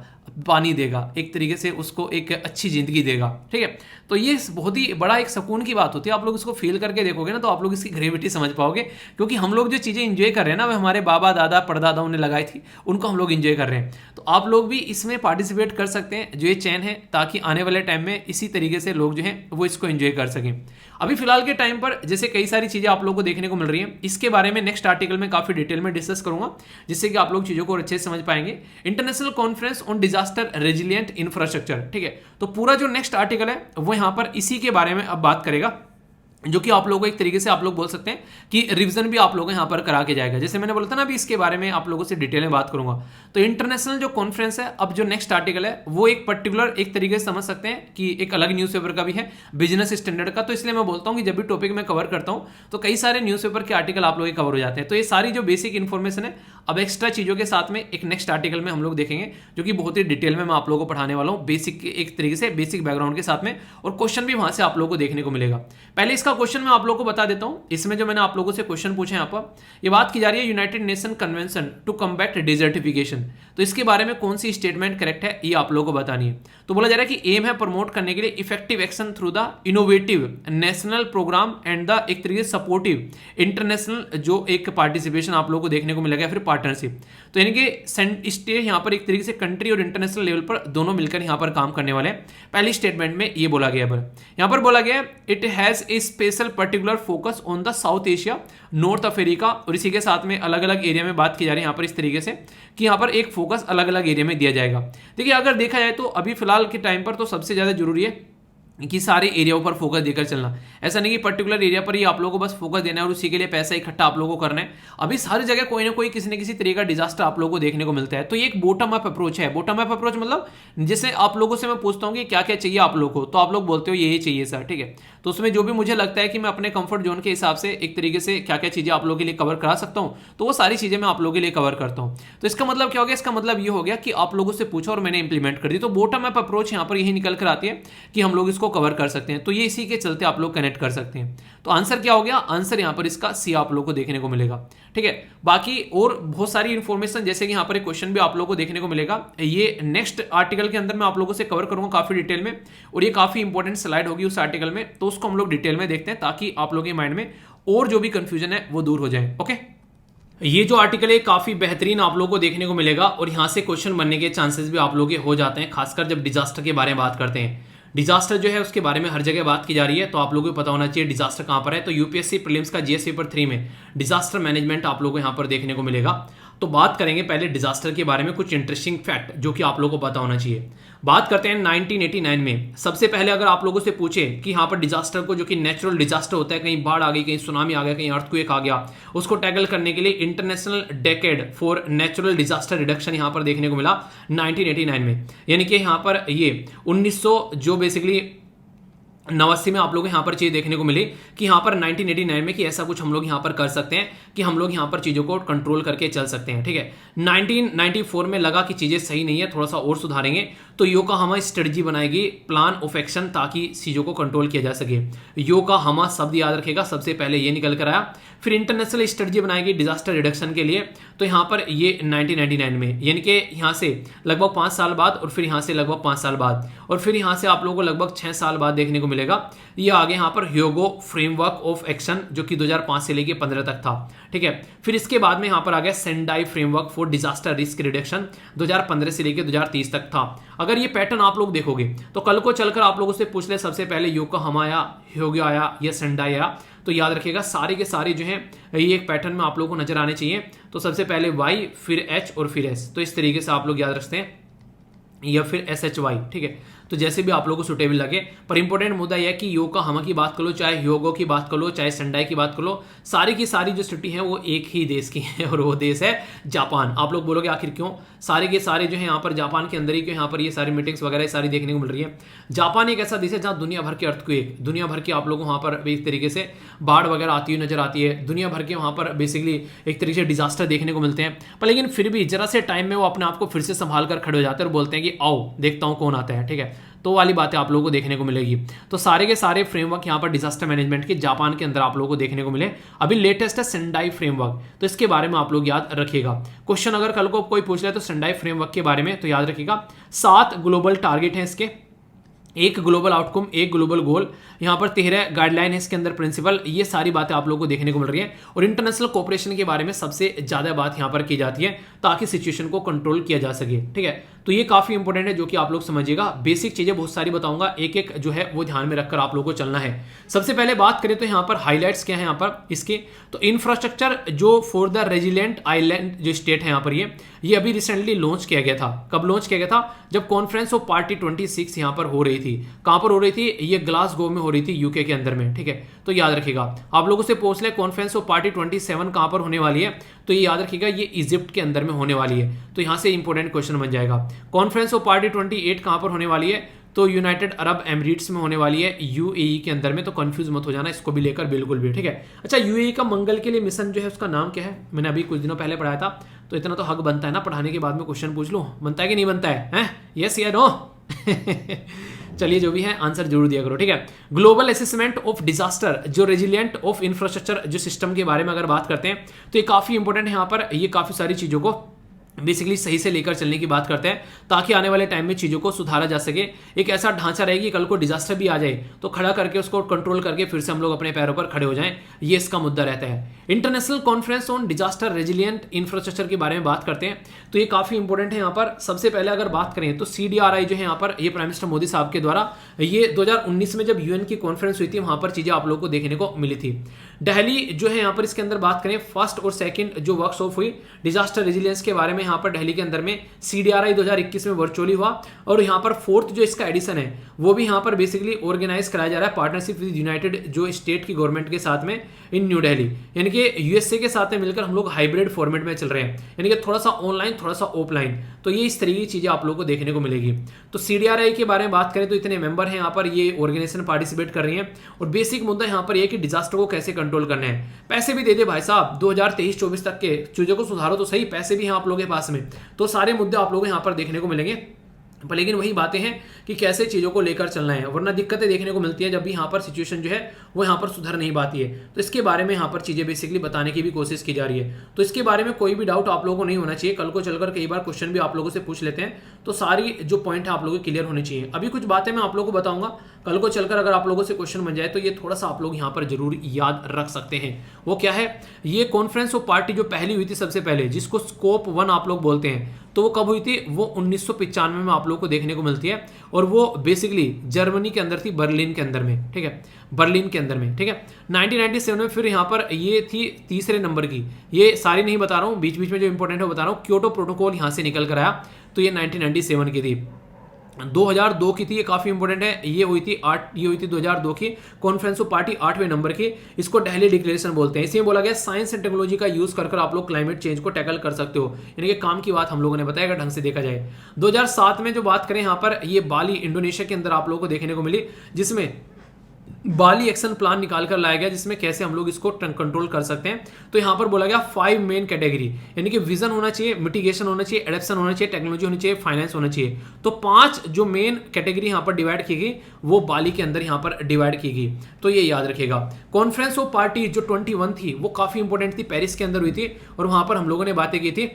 पानी देगा, एक तरीके से उसको एक अच्छी जिंदगी देगा, ठीक है। तो ये बहुत ही बड़ा एक सुकून की बात होती है। आप लोग इसको फील करके देखोगे ना तो आप लोग इसकी ग्रेविटी समझ पाओगे, क्योंकि हम लोग जो चीजें इंजॉय कर रहे हैं ना वो हमारे बाबा दादा परदादाओं ने लगाई थी, उनको हम लोग इंजॉय कर रहे हैं। तो आप लोग भी इसमें पार्टिसिपेट कर सकते हैं जो ये चैन है, ताकि आने वाले टाइम में इसी तरीके से लोग जो है वो इसको एंजॉय कर सकें। अभी फिलहाल के टाइम पर जैसे कई सारी चीजें आप लोगों को देखने को मिल रही हैं, इसके बारे में नेक्स्ट आर्टिकल में काफी डिटेल में डिस्कस करूंगा, जिससे कि आप लोग चीजों को अच्छे से समझ पाएंगे। International conference on disaster resilient infrastructure, ठीक है। तो पूरा जो नेक्स्ट आर्टिकल है वो यहाँ पर इसी के बारे में अब बात करेगा, जो कि आप लोगों को एक तरीके से आप लोग बोल सकते हैं कि रिवीजन भी आप लोगों यहाँ पर करा के जाएगा। जैसे मैंने बोला था ना, अभी इसके बारे में आप लोगों से डिटेल में बात करूंगा। तो इंटरनेशनल जो कॉन्फ्रेंस है, अब जो नेक्स्ट आर्टिकल है वो एक पर्टिकुलर एक तरीके से समझ सकते हैं कि एक अलग न्यूज़पेपर का भी है, बिजनेस स्टैंडर्ड का। तो इसलिए मैं बोलता हूँ कि जब भी टॉपिक मैं कवर करता हूँ तो कई सारे न्यूज़पेपर के आर्टिकल आप लोग कवर हो जाते हैं। तो ये सारी जो बेसिक इन्फॉर्मेशन है अब एक्स्ट्रा चीजों के साथ में एक नेक्स्ट आर्टिकल में हम लोग देखेंगे, जो कि बहुत ही डिटेल में मैं आप लोगों को पढ़ाने वाला हूँ, बेसिक एक तरीके से बेसिक बैकग्राउंड के साथ में, और क्वेश्चन भी वहां से आप लोगों को देखने को मिलेगा। पहले इसका क्वेश्चन मैं आप लोगों को बता देता हूं। इसमें जो मैंने आप लोगों से क्वेश्चन पूछे यहाँ पर, ये बात की जा रही है United Nation convention to combat desertification. तो इसके बारे में कौन सी स्टेटमेंट करेक्ट है ये आप लोगों को बतानी है। तो बोला जा रहा है कि एम है प्रमोट करने के लिए effective action through the innovative national programme and the एक तरीके से सपोर्टिव इंटरनेशनल जो एक पार्टिसिपेशन आप लोगों को देखने को मिलेगा, फिर पार्टनरशिप। तो यानी कि स्टेट यहाँ पर एक तरीके से कंट्री और इंटरनेशनल लेवल पर दोनों मिलकर यहाँ पर काम करने वाले हैं। पहली स्टेटमेंट में ये बोला गया है, यहाँ पर बोला गया it has a special particular focus on the south Asia, north Africa, और इसी के साथ में अलग अलग एरिया में बात की जा रही है यहाँ पर इस तरीके से कि यहाँ पर एक फोकस अलग अलग एरिया में दिया जाएगा। देखिए अगर देखा जाए तो अभी फिलहाल के टाइम पर तो सबसे ज्यादा जरूरी है कि सारे एरियाओं पर फोकस देकर चलना। ऐसा नहीं कि पर्टिकुलर एरिया पर ही आप लोगों को बस फोकस देना है और उसी के लिए पैसा इकट्ठा आप लोगों को करना है। अभी हर जगह कोई ना कोई किसी न किसी तरीके का डिजास्टर आप लोगों को देखने को मिलता है। तो ये एक बॉटम अप अप्रोच है। बॉटम अप अप्रोच मतलब जैसे आप लोगों से मैं पूछता हूँ कि क्या क्या चाहिए आप लोगों को, तो आप लोग बोलते हो यही चाहिए सर, ठीक है। तो उसमें जो भी मुझे लगता है कि मैं अपने कंफर्ट जोन के हिसाब से एक तरीके से क्या क्या चीजें आप लोगों के लिए कवर करा सकता हूँ, तो वो सारी चीजें मैं आप लोगों के लिए कवर करता हूँ। तो इसका मतलब क्या हो गया? इसका मतलब ये हो गया कि आप लोगों से पूछा और मैंने इंप्लीमेंट कर दी। तो बॉटम अप अप्रोच यहाँ पर यही निकल कर आती है कि हम लोग इसको कवर कर सकते हैं। तो ये इसी के चलते आप लोग कनेक्ट कर सकते हैं। तो आंसर क्या हो गया? आंसर यहाँ पर इसका सी आप लोग को देखने को मिलेगा, ठीक है। बाकी और बहुत सारी इंफॉर्मेशन जैसे कि यहाँ पर एक क्वेश्चन भी आप लोगों को देखने को मिलेगा, ये नेक्स्ट आर्टिकल के अंदर मैं आप लोगों से कवर करूंगा काफी डिटेल में, और ये काफी इंपॉर्टेंट स्लाइड होगी उस आर्टिकल में। तो उसको हम लोग डिटेल में देखते हैं ताकि आप लोगों के माइंड में और जो भी कंफ्यूजन है वो दूर हो जाए। ओके, ये जो आर्टिकल है काफी बेहतरीन आप लोगों को देखने को मिलेगा और यहां से क्वेश्चन बनने के चांसेस भी आप लोगों के हो जाते हैं, खासकर जब डिजास्टर के बारे में बात करते हैं। डिजास्टर जो है उसके बारे में हर जगह बात की जा रही है, तो आप लोगों को पता होना चाहिए डिजास्टर कहां पर है। तो यूपीएससी प्रीलिम्स का जीएस पेपर 3 में डिजास्टर मैनेजमेंट आप लोगों को यहां पर देखने को मिलेगा। तो बात करेंगे पहले डिजास्टर के बारे में, कुछ इंटरेस्टिंग फैक्ट जो कि आप लोगों को पता होना चाहिए। बात करते हैं 1989 में। सबसे पहले अगर आप लोगों से पूछे कि यहाँ पर डिजास्टर को, जो कि नेचुरल डिजास्टर होता है, कहीं बाढ़ आ गई, कहीं सुनामी आ गया, कहीं अर्थक्वेक आ गया, उसको टैकल करने के लिए international decade for natural disaster reduction यहाँ पर देखने को मिला 1989 में। यानी कि यहाँ पर ये 1900 जो बेसिकली 89 में आप लोग यहाँ पर चीज देखने को मिली कि यहाँ पर 1989 में कि ऐसा कुछ हम लोग यहाँ पर कर सकते हैं कि हम लोग यहाँ पर चीजों को कंट्रोल करके चल सकते हैं, ठीक है। 1994 में लगा कि चीजें सही नहीं है, थोड़ा सा और सुधारेंगे, तो योकोहामा स्ट्रेटजी बनाएगी, प्लान ऑफ एक्शन, ताकि चीजों को कंट्रोल किया जा सके। योकोहामा शब्द याद रखेगा, सबसे पहले ये निकल कर आया। फिर इंटरनेशनल स्ट्रेटजी बनाएगी डिजास्टर रिडक्शन के लिए, तो यहाँ पर ये 1999 में, यानी कि यहाँ से लगभग 5 साल बाद, और फिर यहाँ से लगभग 5 साल बाद, और फिर यहाँ से आप लोगों को लगभग 6 साल बाद देखने को मिलेगा ये आगे यहाँ पर ह्योगो फ्रेमवर्क ऑफ एक्शन, जो कि 2005 से लेके 15 तक था, ठीक है। फिर इसके बाद में यहाँ पर आ गया Sendai framework for disaster risk reduction, 2015 से लेके 2030 तक था। अगर ये पैटर्न आप लोग देखोगे तो कल को चलकर आप लोगों से पूछ ले सबसे पहले योकोहामा आया, ह्योगो आया या सेंडाई आया, तो याद रखिएगा सारे के सारे जो हैं ये एक पैटर्न में आप लोगों को नजर आने चाहिए। तो सबसे पहले वाई, फिर एच और फिर एस, तो इस तरीके से आप लोग याद रखते हैं, या फिर SHY, ठीक है। तो जैसे भी आप लोगों को सुटेबल लगे, पर इंपॉर्टेंट मुद्दा यह है कि योकोहामा की बात कर लो, चाहे ह्योगो की बात कर लो, चाहे सेंडाई की बात कर लो, सारी की सारी जो सिटी है वो एक ही देश की है, और वो देश है जापान। आप लोग बोलोगे आखिर क्यों? सारे के सारे जो है यहाँ पर जापान के अंदर ही क्यों यहाँ पर ये सारी मीटिंग्स वगैरह सारी देखने को मिल रही है। जापान एक ऐसा देश है जहाँ दुनिया भर के अर्थक्वेक, दुनिया भर के आप लोगों को वहाँ पर एक तरीके से बाढ़ वगैरह आती हुई नजर आती है, दुनिया भर के वहाँ पर बेसिकली एक तरीके से डिजास्टर देखने को मिलते हैं। पर लेकिन फिर भी जरा से टाइम में वो अपने आप को फिर से संभाल कर खड़े हो जाते हैं और बोलते हैं कि आओ देखता हूँ कौन आता है, ठीक है। तो वाली बातें आप लोगों को देखने को मिलेगी। तो सारे के सारे फ्रेमवर्क यहाँ पर डिजास्टर मैनेजमेंट के जापान के अंदर आप लोगों को देखने को मिले। अभी लेटेस्ट है सेंडाई फ्रेमवर्क, तो इसके बारे में आप लोग याद रखिएगा। क्वेश्चन अगर कल को कोई पूछ ले तो सेंडाई फ्रेमवर्क के बारे में तो याद रखिएगा 7 ग्लोबल टारगेट हैं इसके, एक ग्लोबल आउटकम, एक ग्लोबल गोल, यहाँ पर 13 गाइडलाइन है इसके अंदर, प्रिंसिपल, ये सारी बातें आप लोगों को देखने को मिल रही है। और इंटरनेशनल कोऑपरेशन के बारे में सबसे ज्यादा बात यहाँ पर की जाती है ताकि सिचुएशन को कंट्रोल किया जा सके, ठीक है। तो ये काफी इंपॉर्टेंट है जो कि आप लोग समझिएगा। बेसिक चीजें बहुत सारी बताऊंगा, एक एक जो है वो ध्यान में रखकर आप लोगों को चलना है। सबसे पहले बात करें तो यहाँ पर हाईलाइट्स क्या है यहाँ पर इसके, तो इंफ्रास्ट्रक्चर जो फॉर द रेजिलिएंट आइलैंड जो स्टेट है यहाँ पर ये अभी रिसेंटली लॉन्च किया गया था। कब लॉन्च किया गया था? जब कॉन्फ्रेंस ऑफ पार्टी 26 यहाँ पर हो रही थी। कहां पर हो रही थी? ये ग्लासगो में हो रही थी, यूके के अंदर में, ठीक है। तो याद रखिएगा, आप लोगों से पूछ ले कॉन्फ्रेंस ऑफ पार्टी 27 कहां पर होने वाली है, तो ये याद रखिएगा ये इजिप्ट के अंदर में होने वाली है। तो यहां से इंपॉर्टेंट क्वेश्चन बन जाएगा। कॉन्फ्रेंस ऑफ पार्टी 28 कहां पर होने वाली है? तो यूनाइटेड अरब एमिरेट्स में होने वाली है, यूएई के अंदर में। तो कंफ्यूज मत हो जाना इसको भी लेकर, बिल्कुल भी, ठीक है। अच्छा, यूएई का मंगल के लिए मिशन जो है उसका नाम क्या है? मैंने अभी कुछ दिनों पहले पढ़ाया था, तो इतना तो हक बनता है ना पढ़ाने के बाद में क्वेश्चन पूछ लूं, बनता है कि नहीं बनता है? यस या नो? चलिए जो भी है आंसर जरूर दिया करो, ठीक है। ग्लोबल असेसमेंट ऑफ डिजास्टर, जो रेजिलिएंट ऑफ इंफ्रास्ट्रक्चर जो सिस्टम के बारे में अगर बात करते हैं तो ये काफी इंपॉर्टेंट है। यहाँ पर ये काफी सारी चीजों को बेसिकली सही से लेकर चलने की बात करते हैं ताकि आने वाले टाइम में चीजों को सुधारा जा सके। एक ऐसा ढांचा रहेगी कल को डिजास्टर भी आ जाए तो खड़ा करके उसको कंट्रोल करके फिर से हम लोग अपने पैरों पर खड़े हो जाएं, ये इसका मुद्दा रहता है। International conference on disaster resilient infrastructure के बारे में बात करते हैं तो ये काफी इंपॉर्टेंट है। यहाँ पर सबसे पहले अगर बात करें तो CDRI जो है यहाँ पर ये प्राइम मिनिस्टर मोदी साहब के द्वारा ये 2019 में जब UN की कॉन्फ्रेंस हुई थी वहां पर चीजें आप लोगों को देखने को मिली थी। दिल्ली जो है यहाँ पर इसके अंदर बात करें फर्स्ट और सेकंड जो वर्कशॉप हुई डिजास्टर रेजिलियंस के बारे में यहाँ पर दिल्ली के अंदर में CDRI 2021 में वर्चुअली हुआ। और यहाँ पर फोर्थ जो इसका एडिशन है वो भी यहाँ पर बेसिकली ऑर्गेनाइज कराया जा रहा है पार्टनरशिप विद यूनाइटेड जो स्टेट की गवर्नमेंट के साथ में इन न्यू दिल्ली, यानी कि USA के साथ में मिलकर हम लोग हाइब्रिड फॉर्मेट में चल रहे हैं, यानी कि थोड़ा सा ऑनलाइन थोड़ा सा ऑफलाइन। तो ये इस तरीके की चीजें आप लोगों को देखने को मिलेगी। तो CDRI के बारे में बात करें तो इतने मेंबर हैं यहाँ पर, ये ऑर्गेनाइजेशन पार्टिसिपेट कर रही है। और बेसिक मुद्दा यहाँ पर यह कि डिजास्टर को कैसे कंट्रोल करना है। पैसे भी दे दे भाई साहब, 2023-24 तक के चीजों को सुधारो तो सही, पैसे भी हैं आप लोगों के पास में। तो सारे मुद्दे आप लोगों को यहाँ पर देखने को मिलेंगे। पर लेकिन वही बातें हैं कि कैसे चीज़ों को लेकर चलना है, वरना दिक्कतें देखने को मिलती है जब भी यहाँ पर सिचुएशन जो है वो यहाँ पर सुधर नहीं पाती है। तो इसके बारे में यहाँ पर चीज़ें बेसिकली बताने की भी कोशिश की जा रही है। तो इसके बारे में कोई भी डाउट आप लोगों को नहीं होना चाहिए। कल को चलकर कई बार क्वेश्चन भी आप लोगों से पूछ लेते हैं, तो सारी जो पॉइंट है आप लोगों को क्लियर होनी चाहिए। अभी कुछ बातें मैं आप लोगों को बताऊंगा, कल को चलकर अगर आप लोगों से क्वेश्चन बन जाए तो ये थोड़ा सा आप लोग यहाँ पर जरूर याद रख सकते हैं। वो क्या है, ये कॉन्फ्रेंस ऑफ पार्टी जो पहली हुई थी सबसे पहले, जिसको स्कोप 1 आप लोग बोलते हैं, तो वो कब हुई थी, वो 1995 में आप लोगों को देखने को मिलती है। और वो बेसिकली जर्मनी के अंदर थी, बर्लिन के अंदर में, ठीक है, बर्लिन के अंदर में, ठीक है। 1997 में फिर यहाँ पर ये थी तीसरे नंबर की, ये सारी नहीं बता रहा हूँ, बीच बीच में जो इंपॉर्टेंट है बता रहा हूँ। क्योटो प्रोटोकॉल यहाँ से निकल कर आया, तो ये 1997 की थी। 2002 की थी, ये काफी इंपॉर्टेंट है, ये हुई थी 2002 की कॉन्फ्रेंस ऑफ पार्टी 8वें नंबर की। इसको दिल्ली डिक्लेरेशन बोलते हैं। इसमें बोला गया साइंस एंड टेक्नोलॉजी का यूज कर आप लोग क्लाइमेट चेंज को टैकल कर सकते हो, यानी कि काम की बात हम लोगों ने बताया अगर ढंग से देखा जाए। 2007 में जो बात करें यहाँ पर, ये बाली इंडोनेशिया के अंदर आप लोगों को देखने को मिली, जिसमें बाली एक्शन प्लान निकाल कर लाया गया, जिसमें कैसे हम लोग इसको कंट्रोल कर सकते हैं। तो यहाँ पर बोला गया 5 मेन कैटेगरी, यानी कि विजन होना चाहिए, मिटिगेशन होना चाहिए, एडेप्शन होना चाहिए, टेक्नोलॉजी होनी चाहिए, फाइनेंस होना चाहिए। तो 5 जो मेन कैटेगरी यहाँ पर डिवाइड की गई, वो बाली के अंदर यहाँ पर डिवाइड की गई। तो ये याद रखिएगा। कॉन्फ्रेंस ऑफ पार्टी जो 21 थी, वो काफी इंपॉर्टेंट थी, पेरिस के अंदर हुई थी, और वहां पर हम लोगों ने बातें की थी।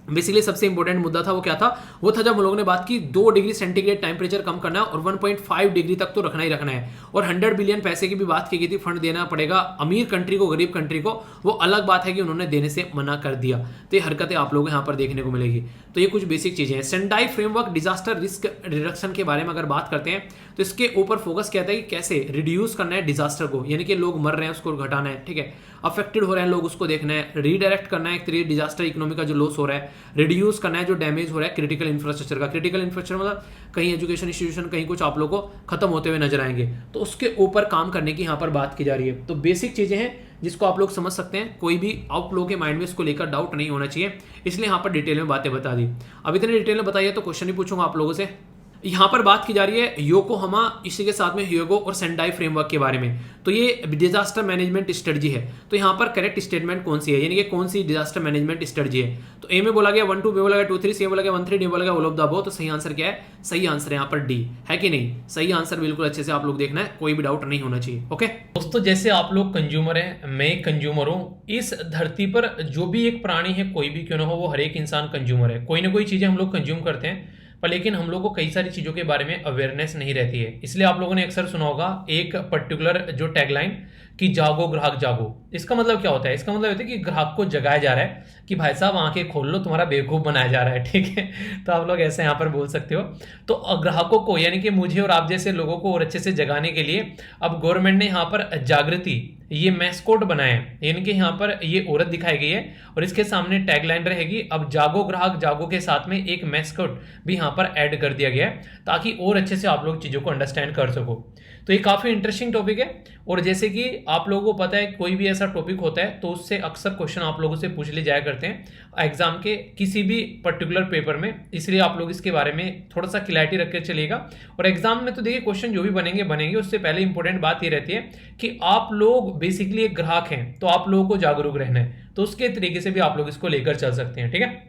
बेसिकली सबसे इंपॉर्टेंट मुद्दा था वो क्या था, वो था जब हम लोगों ने बात की 2 डिग्री सेंटीग्रेड टेम्परेचर कम करना है और 1.5 डिग्री तक तो रखना ही रखना है। और 100 बिलियन पैसे की भी बात की गई थी, फंड देना पड़ेगा अमीर कंट्री को, गरीब कंट्री को। वो अलग बात है कि उन्होंने देने से मना कर दिया। तो ये हरकतें आप लोगों को यहाँ पर देखने को मिलेगी। तो ये कुछ बेसिक चीजें हैं। Sendai framework disaster risk reduction के बारे में अगर बात करते हैं, तो इसके ऊपर फोकस कहता है कि कैसे रिड्यूस करना है डिजास्टर को, यानी कि लोग मर रहे हैं उसको घटाना है, ठीक है, अफेक्टेड हो रहे हैं लोग उसको देखना है, रीडायरेक्ट करना है एक तरीके डिजास्टर इकोनॉमी का जो लॉस हो रहा है, रिड्यूस करना है जो डैमेज हो रहा है क्रिटिकल इंफ्रास्ट्रक्चर का। क्रिटिकल इंफ्रास्ट्रक्चर मतलब कहीं एजुकेशन इंस्टीट्यूशन, कहीं कुछ आप लोगों को खत्म होते हुए नजर आएंगे, तो उसके ऊपर काम करने की यहाँ पर बात की जा रही है। तो बेसिक चीजें हैं जिसको आप लोग समझ सकते हैं, कोई भी आप लोगों के माइंड में इसको लेकर डाउट नहीं होना चाहिए, इसलिए यहाँ पर डिटेल में बातें बता दी। अब इतने डिटेल में बताइए तो क्वेश्चन ही पूछूंगा आप लोगों से। यहाँ पर बात की जा रही है योकोहामा, इसी के साथ में ह्यूगो और सेंडाई फ्रेमवर्क के बारे में। तो ये डिजास्टर मैनेजमेंट स्ट्रेटजी है। तो यहाँ पर करेक्ट स्टेटमेंट कौन सी है, यानी कि कौन सी डिजास्टर मैनेजमेंट स्ट्रेटजी है। तो ए में बोला गया 1 2, बी बोला गया 2 3, सी बोला गया 1 3, डी बोला गया ऑल ऑफ द अबव। तो सही आंसर क्या है, सही आंसर है यहाँ पर डी, है कि नहीं। सही आंसर बिल्कुल अच्छे से आप लोग देखना है, कोई भी डाउट नहीं होना चाहिए। ओके दोस्तों, जैसे आप लोग कंज्यूमर हैं, मैं एक कंज्यूमर हूँ। इस धरती पर जो भी एक प्राणी है, कोई भी क्यों ना हो, वो हर एक इंसान कंज्यूमर है। कोई ना कोई चीजें हम लोग कंज्यूम करते हैं, पर लेकिन हम लोग को कई सारी चीज़ों के बारे में अवेयरनेस नहीं रहती है। इसलिए आप लोगों ने अक्सर सुना होगा एक पर्टिकुलर जो टैगलाइन कि जागो ग्राहक जागो। इसका मतलब क्या होता है, इसका मतलब होता है कि ग्राहक को जगाया जा रहा है कि भाई साहब आंखें खोल लो, तुम्हारा बेवकूफ़ बनाया जा रहा है, ठीक है। तो आप लोग ऐसे यहाँ पर बोल सकते हो। तो ग्राहकों को, यानी कि मुझे और आप जैसे लोगों को और अच्छे से जगाने के लिए अब गवर्नमेंट ने यहाँ पर जागृति ये मैस्कोट बनाया है, यानी कि यहाँ पर ये औरत दिखाई गई है और इसके सामने टैगलाइन रहेगी अब जागो ग्राहक जागो के साथ में एक मैस्कोट भी यहाँ पर ऐड कर दिया गया है, ताकि और अच्छे से आप लोग चीज़ों को अंडरस्टैंड कर सको। तो ये काफ़ी इंटरेस्टिंग टॉपिक है। और जैसे कि आप लोगों को पता है, कोई भी ऐसा टॉपिक होता है तो उससे अक्सर क्वेश्चन आप लोगों से पूछ ले जाया करते हैं एग्जाम के किसी भी पर्टिकुलर पेपर में, इसलिए आप लोग इसके बारे में थोड़ा सा क्लैरिटी रख के चलिएगा। और एग्जाम में तो देखिए क्वेश्चन जो भी बनेंगे उससे पहले इंपॉर्टेंट बात ये रहती है कि आप लोग बेसिकली एक ग्राहक हैं, तो आप लोगों को जागरूक रहना है, तो उसके तरीके से भी आप लोग इसको लेकर चल सकते हैं, ठीक है।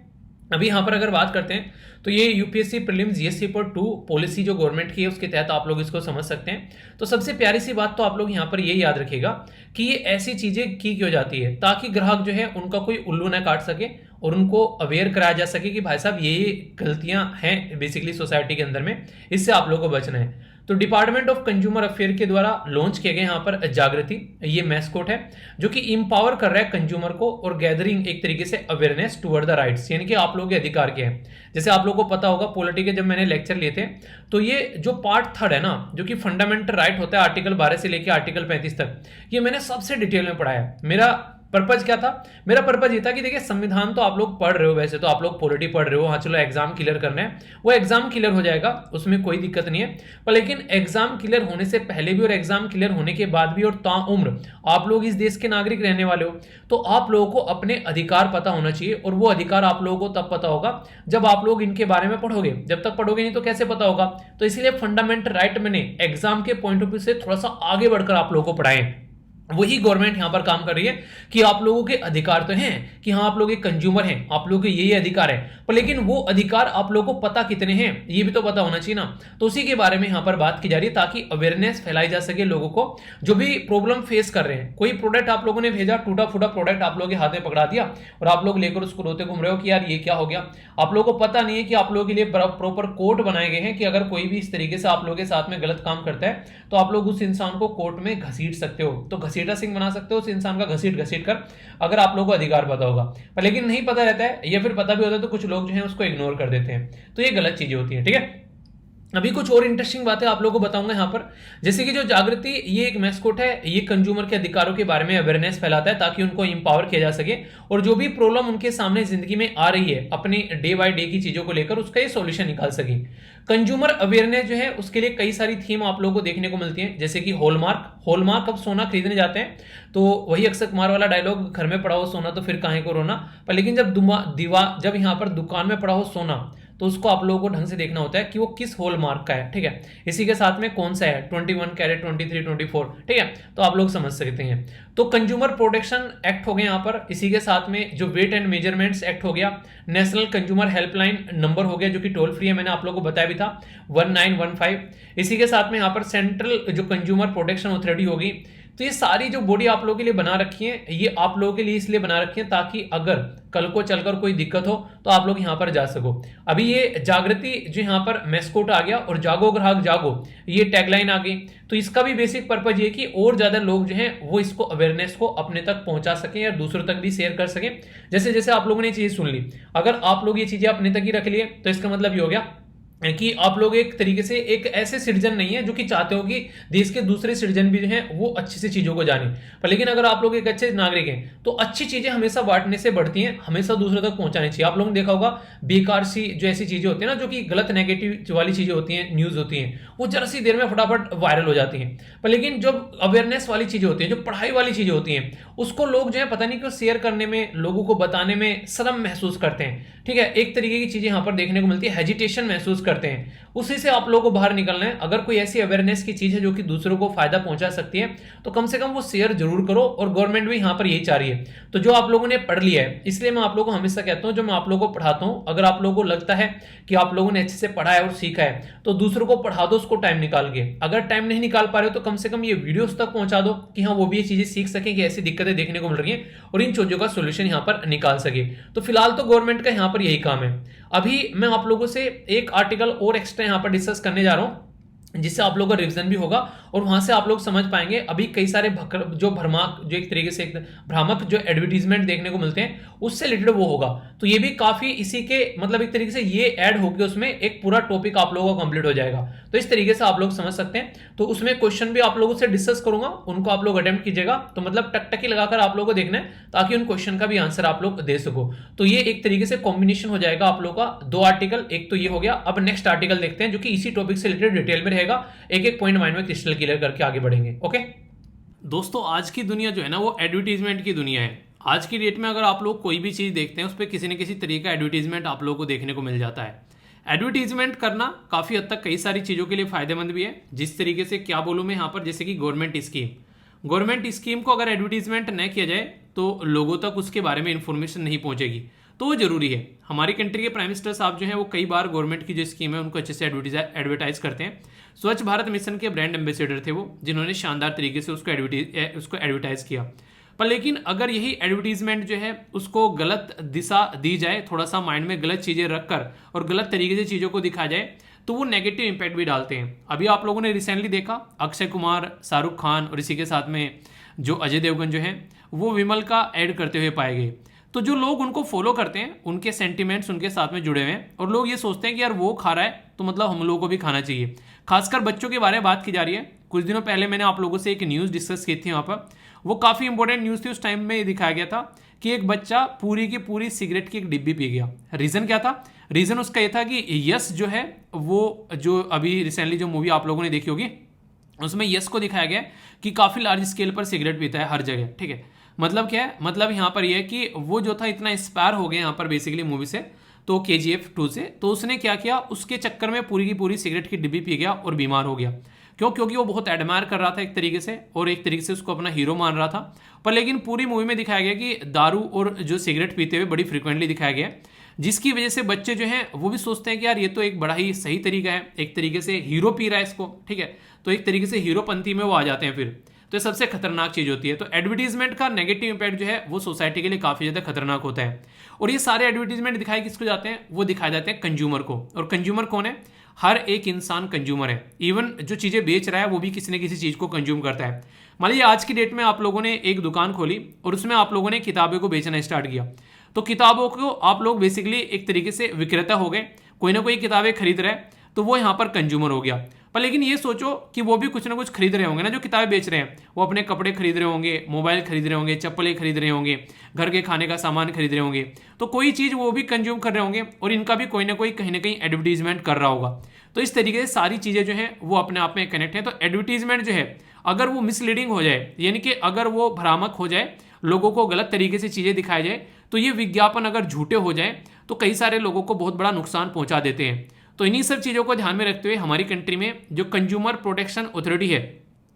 अभी यहाँ पर अगर बात करते हैं तो ये UPSC prelims GS paper 2 policy जो गवर्नमेंट की है उसके तहत आप लोग इसको समझ सकते हैं। तो सबसे प्यारी सी बात तो आप लोग यहाँ पर ये याद रखिएगा कि ये ऐसी चीजें की क्यों जाती है, ताकि ग्राहक जो है उनका कोई उल्लू ना काट सके और उनको अवेयर कराया जा सके कि भाई साहब ये गलतियां हैं बेसिकली सोसाइटी के अंदर में, इससे आप लोगों को बचना है। तो डिपार्टमेंट ऑफ कंज्यूमर अफेयर के द्वारा लॉन्च किए गए यहाँ पर जागृति, ये मैस्कोट है जो कि इंपावर कर रहा है कंज्यूमर को और गैदरिंग एक तरीके से अवेयरनेस टुवर्ड द राइट्स, यानी कि आप लोगों के अधिकार के हैं। जैसे आप लोगों को पता होगा पॉलिटी के जब मैंने लेक्चर लिए थे, तो ये जो पार्ट 3 है ना, जो कि फंडामेंटल राइट होता है आर्टिकल 12 से लेकर आर्टिकल 35 तक, ये मैंने सबसे डिटेल में पढ़ा है। मेरा पर्पज क्या था? मेरा पर्पज ये था कि देखिए संविधान तो आप लोग पढ़ रहे हो, वैसे तो आप लोग पॉलिटी पढ़ रहे हो, हाँ चलो एग्जाम क्लियर करना है, वो एग्जाम क्लियर हो जाएगा, उसमें कोई दिक्कत नहीं है। पर लेकिन एग्जाम क्लियर होने से पहले भी और एग्जाम क्लियर होने के बाद भी और ताउम्र आप लोग इस देश के नागरिक रहने वाले हो, तो आप लोगों को अपने अधिकार पता होना चाहिए। और वो अधिकार आप लोगों को तब पता होगा जब आप लोग इनके बारे में पढ़ोगे, जब तक पढ़ोगे नहीं तो कैसे पता होगा? तो इसलिए फंडामेंटल राइट मैंने एग्जाम के पॉइंट ऑफ व्यू से थोड़ा सा आगे बढ़कर आप लोगों को पढ़ाएं। वही गवर्नमेंट यहां पर काम कर रही है कि आप लोगों के अधिकार तो हैं कि हाँ आप लोग एक कंज्यूमर हैं, आप लोगों के ये अधिकार है, पर लेकिन वो अधिकार आप लोगों को पता कितने हैं ये भी तो पता होना चाहिए ना। तो उसी के बारे में यहां पर बात की जा रही है ताकि अवेयरनेस फैलाई जा सके लोगों को जो भी प्रॉब्लम फेस कर रहे हैं। कोई प्रोडक्ट आप लोगों ने भेजा, टूटा फूटा प्रोडक्ट आप लोगों के हाथ में पकड़ा दिया और आप लोग लेकर उसको रोते घूम रहे हो कि यार ये क्या हो गया। आप लोगों को पता नहीं है कि आप लोगों के लिए प्रॉपर कोर्ट बनाए गए हैं कि अगर कोई भी इस तरीके से आप लोगों के साथ में गलत काम करता है तो आप लोग उस इंसान को कोर्ट में घसीट सकते हो, तो घसीटा सिंह बना सकते हो उस इंसान का, घसीट घसीट कर, अगर आप लोगों को अधिकार पता होगा। पर लेकिन नहीं पता रहता है या फिर पता भी होता है तो कुछ लोग जो है उसको इग्नोर कर देते हैं, तो ये गलत चीजें होती है। ठीक है, अभी कुछ और इंटरेस्टिंग बातें आप लोगों को बताऊंगा यहाँ पर, जैसे कि जो जागृति ये एक मैस्कोट है, ये कंज्यूमर के अधिकारों के बारे में अवेयरनेस फैलाता है ताकि उनको इंपावर किया जा सके और जो भी प्रॉब्लम उनके सामने जिंदगी में आ रही है अपने डे बाय डे की चीजों को लेकर उसका ये सॉल्यूशन निकाल सके। कंज्यूमर अवेयरनेस जो है उसके लिए कई सारी थीम आप लोगों को देखने को मिलती है, जैसे कि हॉलमार्क अब सोना खरीदने जाते हैं तो वही अक्षय कुमार वाला डायलॉग, घर में पड़ा हो सोना तो फिर काहे को रोना। पर लेकिन जब यहाँ पर दुकान में पड़ा हो सोना तो उसको आप लोगों को ढंग से देखना होता है कि वो किस हॉलमार्क का है। ठीक है, इसी के साथ में कौन सा है, 21 कैरेट, 23, 24। ठीक है, तो आप लोग समझ सकते हैं। तो कंज्यूमर प्रोटेक्शन एक्ट हो गया यहाँ पर, इसी के साथ में जो वेट एंड मेजरमेंट्स एक्ट हो गया, नेशनल कंज्यूमर हेल्पलाइन नंबर हो गया जो कि टोल फ्री है, मैंने आप लोगों को बताया भी था 1915। इसी के साथ में यहाँ पर सेंट्रल जो कंज्यूमर प्रोटेक्शन अथॉरिटी होगी। तो ये सारी जो बॉडी आप लोगों के लिए बना रखी है, ये आप लोगों के लिए इसलिए बना रखी है ताकि अगर कल को चलकर कोई दिक्कत हो तो आप लोग यहां पर जा सको। अभी ये जागृति जो यहां पर मैस्कोट आ गया और जागो ग्राहक जागो ये टैगलाइन आ गई, तो इसका भी बेसिक पर्पज ये कि और ज्यादा लोग जो हैं वो इसको अवेयरनेस को अपने तक पहुंचा सकें या दूसरों तक भी शेयर कर सकें। जैसे जैसे आप लोगों ने चीजें सुन ली, अगर आप लोग ये चीजें अपने तक ही रख लिए तो इसका मतलब ये हो गया कि आप लोग एक तरीके से एक ऐसे सिटीजन नहीं है जो कि चाहते हो कि देश के दूसरे सिटीजन भी जो हैं वो अच्छी से चीजों को जाने। पर लेकिन अगर आप लोग एक अच्छे नागरिक हैं तो अच्छी चीजें हमेशा बांटने से बढ़ती हैं, हमेशा दूसरों तक पहुंचानी चाहिए। आप लोगों ने देखा होगा बेकार सी जो ऐसी चीजें होती है ना, जो कि गलत नेगेटिव वाली चीजें होती हैं, न्यूज होती हैं, वो जरा सी देर में फटाफट वायरल हो जाती हैं। पर लेकिन जो अवेयरनेस वाली चीजें होती हैं, जो पढ़ाई वाली चीजें होती हैं, उसको लोग जो है पता नहीं क्यों शेयर करने में, लोगों को बताने में शर्म महसूस करते हैं। ठीक है, एक तरीके की चीजें यहां पर देखने को मिलती है, हेजिटेशन महसूस करते हैं। उसी से आप लोगों को बाहर निकलना है। अगर कोई ऐसी अवेयरनेस की चीज है जो कि दूसरों को फायदा पहुंचा सकती है तो कम से कम वो शेयर जरूर करो, और गवर्नमेंट भी यहां पर यही चाह रही है। तो जो आप लोगों ने पढ़ लिया है, इसलिए मैं आप लोगों को हमेशा कहता हूं, जो मैं आप लोगों को पढ़ाता हूं, अगर आप लोगों को लगता है कि आप लोगों ने अच्छे से पढ़ा है और सीखा है तो दूसरों को पढ़ा दो उसको टाइम निकाल के। अगर टाइम नहीं निकाल पा रहे हो तो कम से कम ये वीडियोस तक पहुंचा दो कि हाँ वो भी ये चीजें सीख सके कि ऐसी दिक्कतें देखने को मिल रही हैं और इन चीजों का सोल्यूशन यहां पर निकाल सके। तो फिलहाल तो गवर्नमेंट का यहां पर यही काम है। अभी मैं आप लोगों से एक आर्टिकल और एक्स्ट्रा यहां पर डिस्कस करने जा रहा हूं जिससे आप लोगों का रिवीजन भी होगा और वहां से आप लोग समझ पाएंगे। अभी कई सारे जो एक तरीके से भ्रामक जो एडवर्टीजमेंट देखने को मिलते हैं उससे रिलेटेड वो होगा, तो ये भी काफी इसी के मतलब एक तरीके से ये ऐड होकर उसमें एक पूरा टॉपिक आप लोगों का कंप्लीट हो जाएगा। तो इस तरीके से आप लोग समझ सकते हैं। तो उसमें क्वेश्चन भी आप लोगों से डिस्कस करूंगा, उनको आप लोग अटेम्प्ट कीजिएगा। तो मतलब टकटकी लगाकर आप लोगों को देखना है ताकि उन क्वेश्चन का भी आंसर आप लोग दे सको। तो ये एक तरीके से कॉम्बिनेशन हो जाएगा आप लोगों का, दो आर्टिकल, एक तो ये हो गया। अब नेक्स्ट आर्टिकल देखते हैं जो कि इसी टॉपिक से रिलेटेड डिटेल में रहेगा, एक एक पॉइंट माइंड में क्रिस्टल क्लियर करके आगे बढ़ेंगे। ओके दोस्तों, आज की दुनिया जो है ना वो एडवर्टीजमेंट की दुनिया है। आज की डेट में अगर आप लोग कोई भी चीज़ देखते हैं उस पर किसी न किसी तरीके का एडवर्टीजमेंट आप लोगों को देखने को मिल जाता है। एडवर्टीजमेंट करना काफ़ी हद तक कई सारी चीज़ों के लिए फ़ायदेमंद भी है। जिस तरीके से क्या बोलूँ मैं यहाँ पर, जैसे कि गवर्नमेंट स्कीम को अगर एडवर्टीजमेंट न किया जाए तो लोगों तक उसके बारे में इंफॉर्मेशन नहीं पहुँचेगी, तो वो जरूरी है। हमारी कंट्री के प्राइम मिनिस्टर साहब जो हैं वो कई बार गवर्नमेंट की जो स्कीम है उनको अच्छे से एडवर्टाइज करते हैं। स्वच्छ भारत मिशन के ब्रांड एम्बेसडर थे वो, जिन्होंने शानदार तरीके से उसको एडवर्टाइज किया। पर लेकिन अगर यही एडवर्टीजमेंट जो है उसको गलत दिशा दी जाए, थोड़ा सा माइंड में गलत चीज़ें रखकर और गलत तरीके से चीज़ों को दिखाया जाए, तो वो नेगेटिव इंपैक्ट भी डालते हैं। अभी आप लोगों ने रिसेंटली देखा अक्षय कुमार, शाहरुख खान और इसी के साथ में जो अजय देवगन जो हैं वो विमल का ऐड करते हुए पाए गए। तो जो लोग उनको फॉलो करते हैं उनके सेंटिमेंट्स उनके साथ में जुड़े हुए हैं और लोग ये सोचते हैं कि यार वो खा रहा है तो मतलब हम लोगों को भी खाना चाहिए। खासकर बच्चों के बारे में बात की जा रही है। कुछ दिनों पहले मैंने आप लोगों से एक न्यूज़ डिस्कस की थी वहाँ पर, वो काफ़ी इंपॉर्टेंट न्यूज़ थी उस टाइम में। ये दिखाया गया था कि एक बच्चा पूरी की पूरी सिगरेट की एक डिब्बी पी गया। रीज़न क्या था? रीज़न उसका ये था कि यस जो है वो जो अभी रिसेंटली जो मूवी आप लोगों ने देखी होगी उसमें यस को दिखाया गया कि काफ़ी लार्ज स्केल पर सिगरेट पीता है हर जगह, ठीक है। मतलब क्या है? मतलब यहाँ पर यह है कि वो जो था इतना इंस्पायर हो गया यहाँ पर बेसिकली मूवी से, तो KGF 2 से, तो उसने क्या किया, उसके चक्कर में पूरी की पूरी सिगरेट की डिब्बी पी गया और बीमार हो गया। क्यों? क्योंकि वो बहुत एडमायर कर रहा था एक तरीके से, और एक तरीके से उसको अपना हीरो मान रहा था। पर लेकिन पूरी मूवी में दिखाया गया कि दारू और जो सिगरेट पीते हुए बड़ी फ्रिक्वेंटली दिखाया गया, जिसकी वजह से बच्चे जो हैं वो भी सोचते हैं कि यार ये तो एक बड़ा ही सही तरीका है, एक तरीके से हीरो पी रहा है इसको, ठीक है, तो एक तरीके से हीरोपंथी में वो आ जाते हैं फिर। तो ये सबसे खतरनाक चीज़ होती है। तो एडवर्टीजमेंट का नेगेटिव इंपैक्ट जो है वो सोसाइटी के लिए काफ़ी ज़्यादा खतरनाक होता है। और ये सारे एडवर्टीजमेंट दिखाए किसको जाते हैं? वो दिखाए जाते हैं कंज्यूमर को। और कंज्यूमर कौन है? हर एक इंसान कंज्यूमर है। इवन जो चीज़ें बेच रहा है वो भी किसी न किसी चीज़ को कंज्यूम करता है। मान लीजिए आज की डेट में आप लोगों ने एक दुकान खोली और उसमें आप लोगों ने किताबों को बेचना स्टार्ट किया, तो किताबों को आप लोग बेसिकली एक तरीके से विक्रेता हो गए, कोई ना कोई किताबें खरीद रहा है, तो वो यहाँ पर कंज्यूमर हो गया। पर लेकिन ये सोचो कि वो भी कुछ ना कुछ खरीद रहे होंगे ना, जो किताबें बेच रहे हैं, वो अपने कपड़े खरीद रहे होंगे, मोबाइल खरीद रहे होंगे, चप्पलें खरीद रहे होंगे, घर के खाने का सामान खरीद रहे होंगे, तो कोई चीज़ वो भी कंज्यूम कर रहे होंगे और इनका भी कोई ना कोई कहीं ना कहीं एडवर्टीजमेंट कर रहा होगा। तो इस तरीके से सारी चीज़ें जो हैं वो अपने आप में कनेक्ट है। तो एडवर्टीजमेंट जो है अगर वो मिसलीडिंग हो जाए, यानी कि अगर वो भ्रामक हो जाए, लोगों को गलत तरीके से चीज़ें दिखाई जाए, तो ये विज्ञापन अगर झूठे हो जाए तो कई सारे लोगों को बहुत बड़ा नुकसान पहुंचा देते हैं। तो इन्हीं सब चीज़ों को ध्यान में रखते हुए हमारी कंट्री में जो कंज्यूमर प्रोटेक्शन अथॉरिटी है,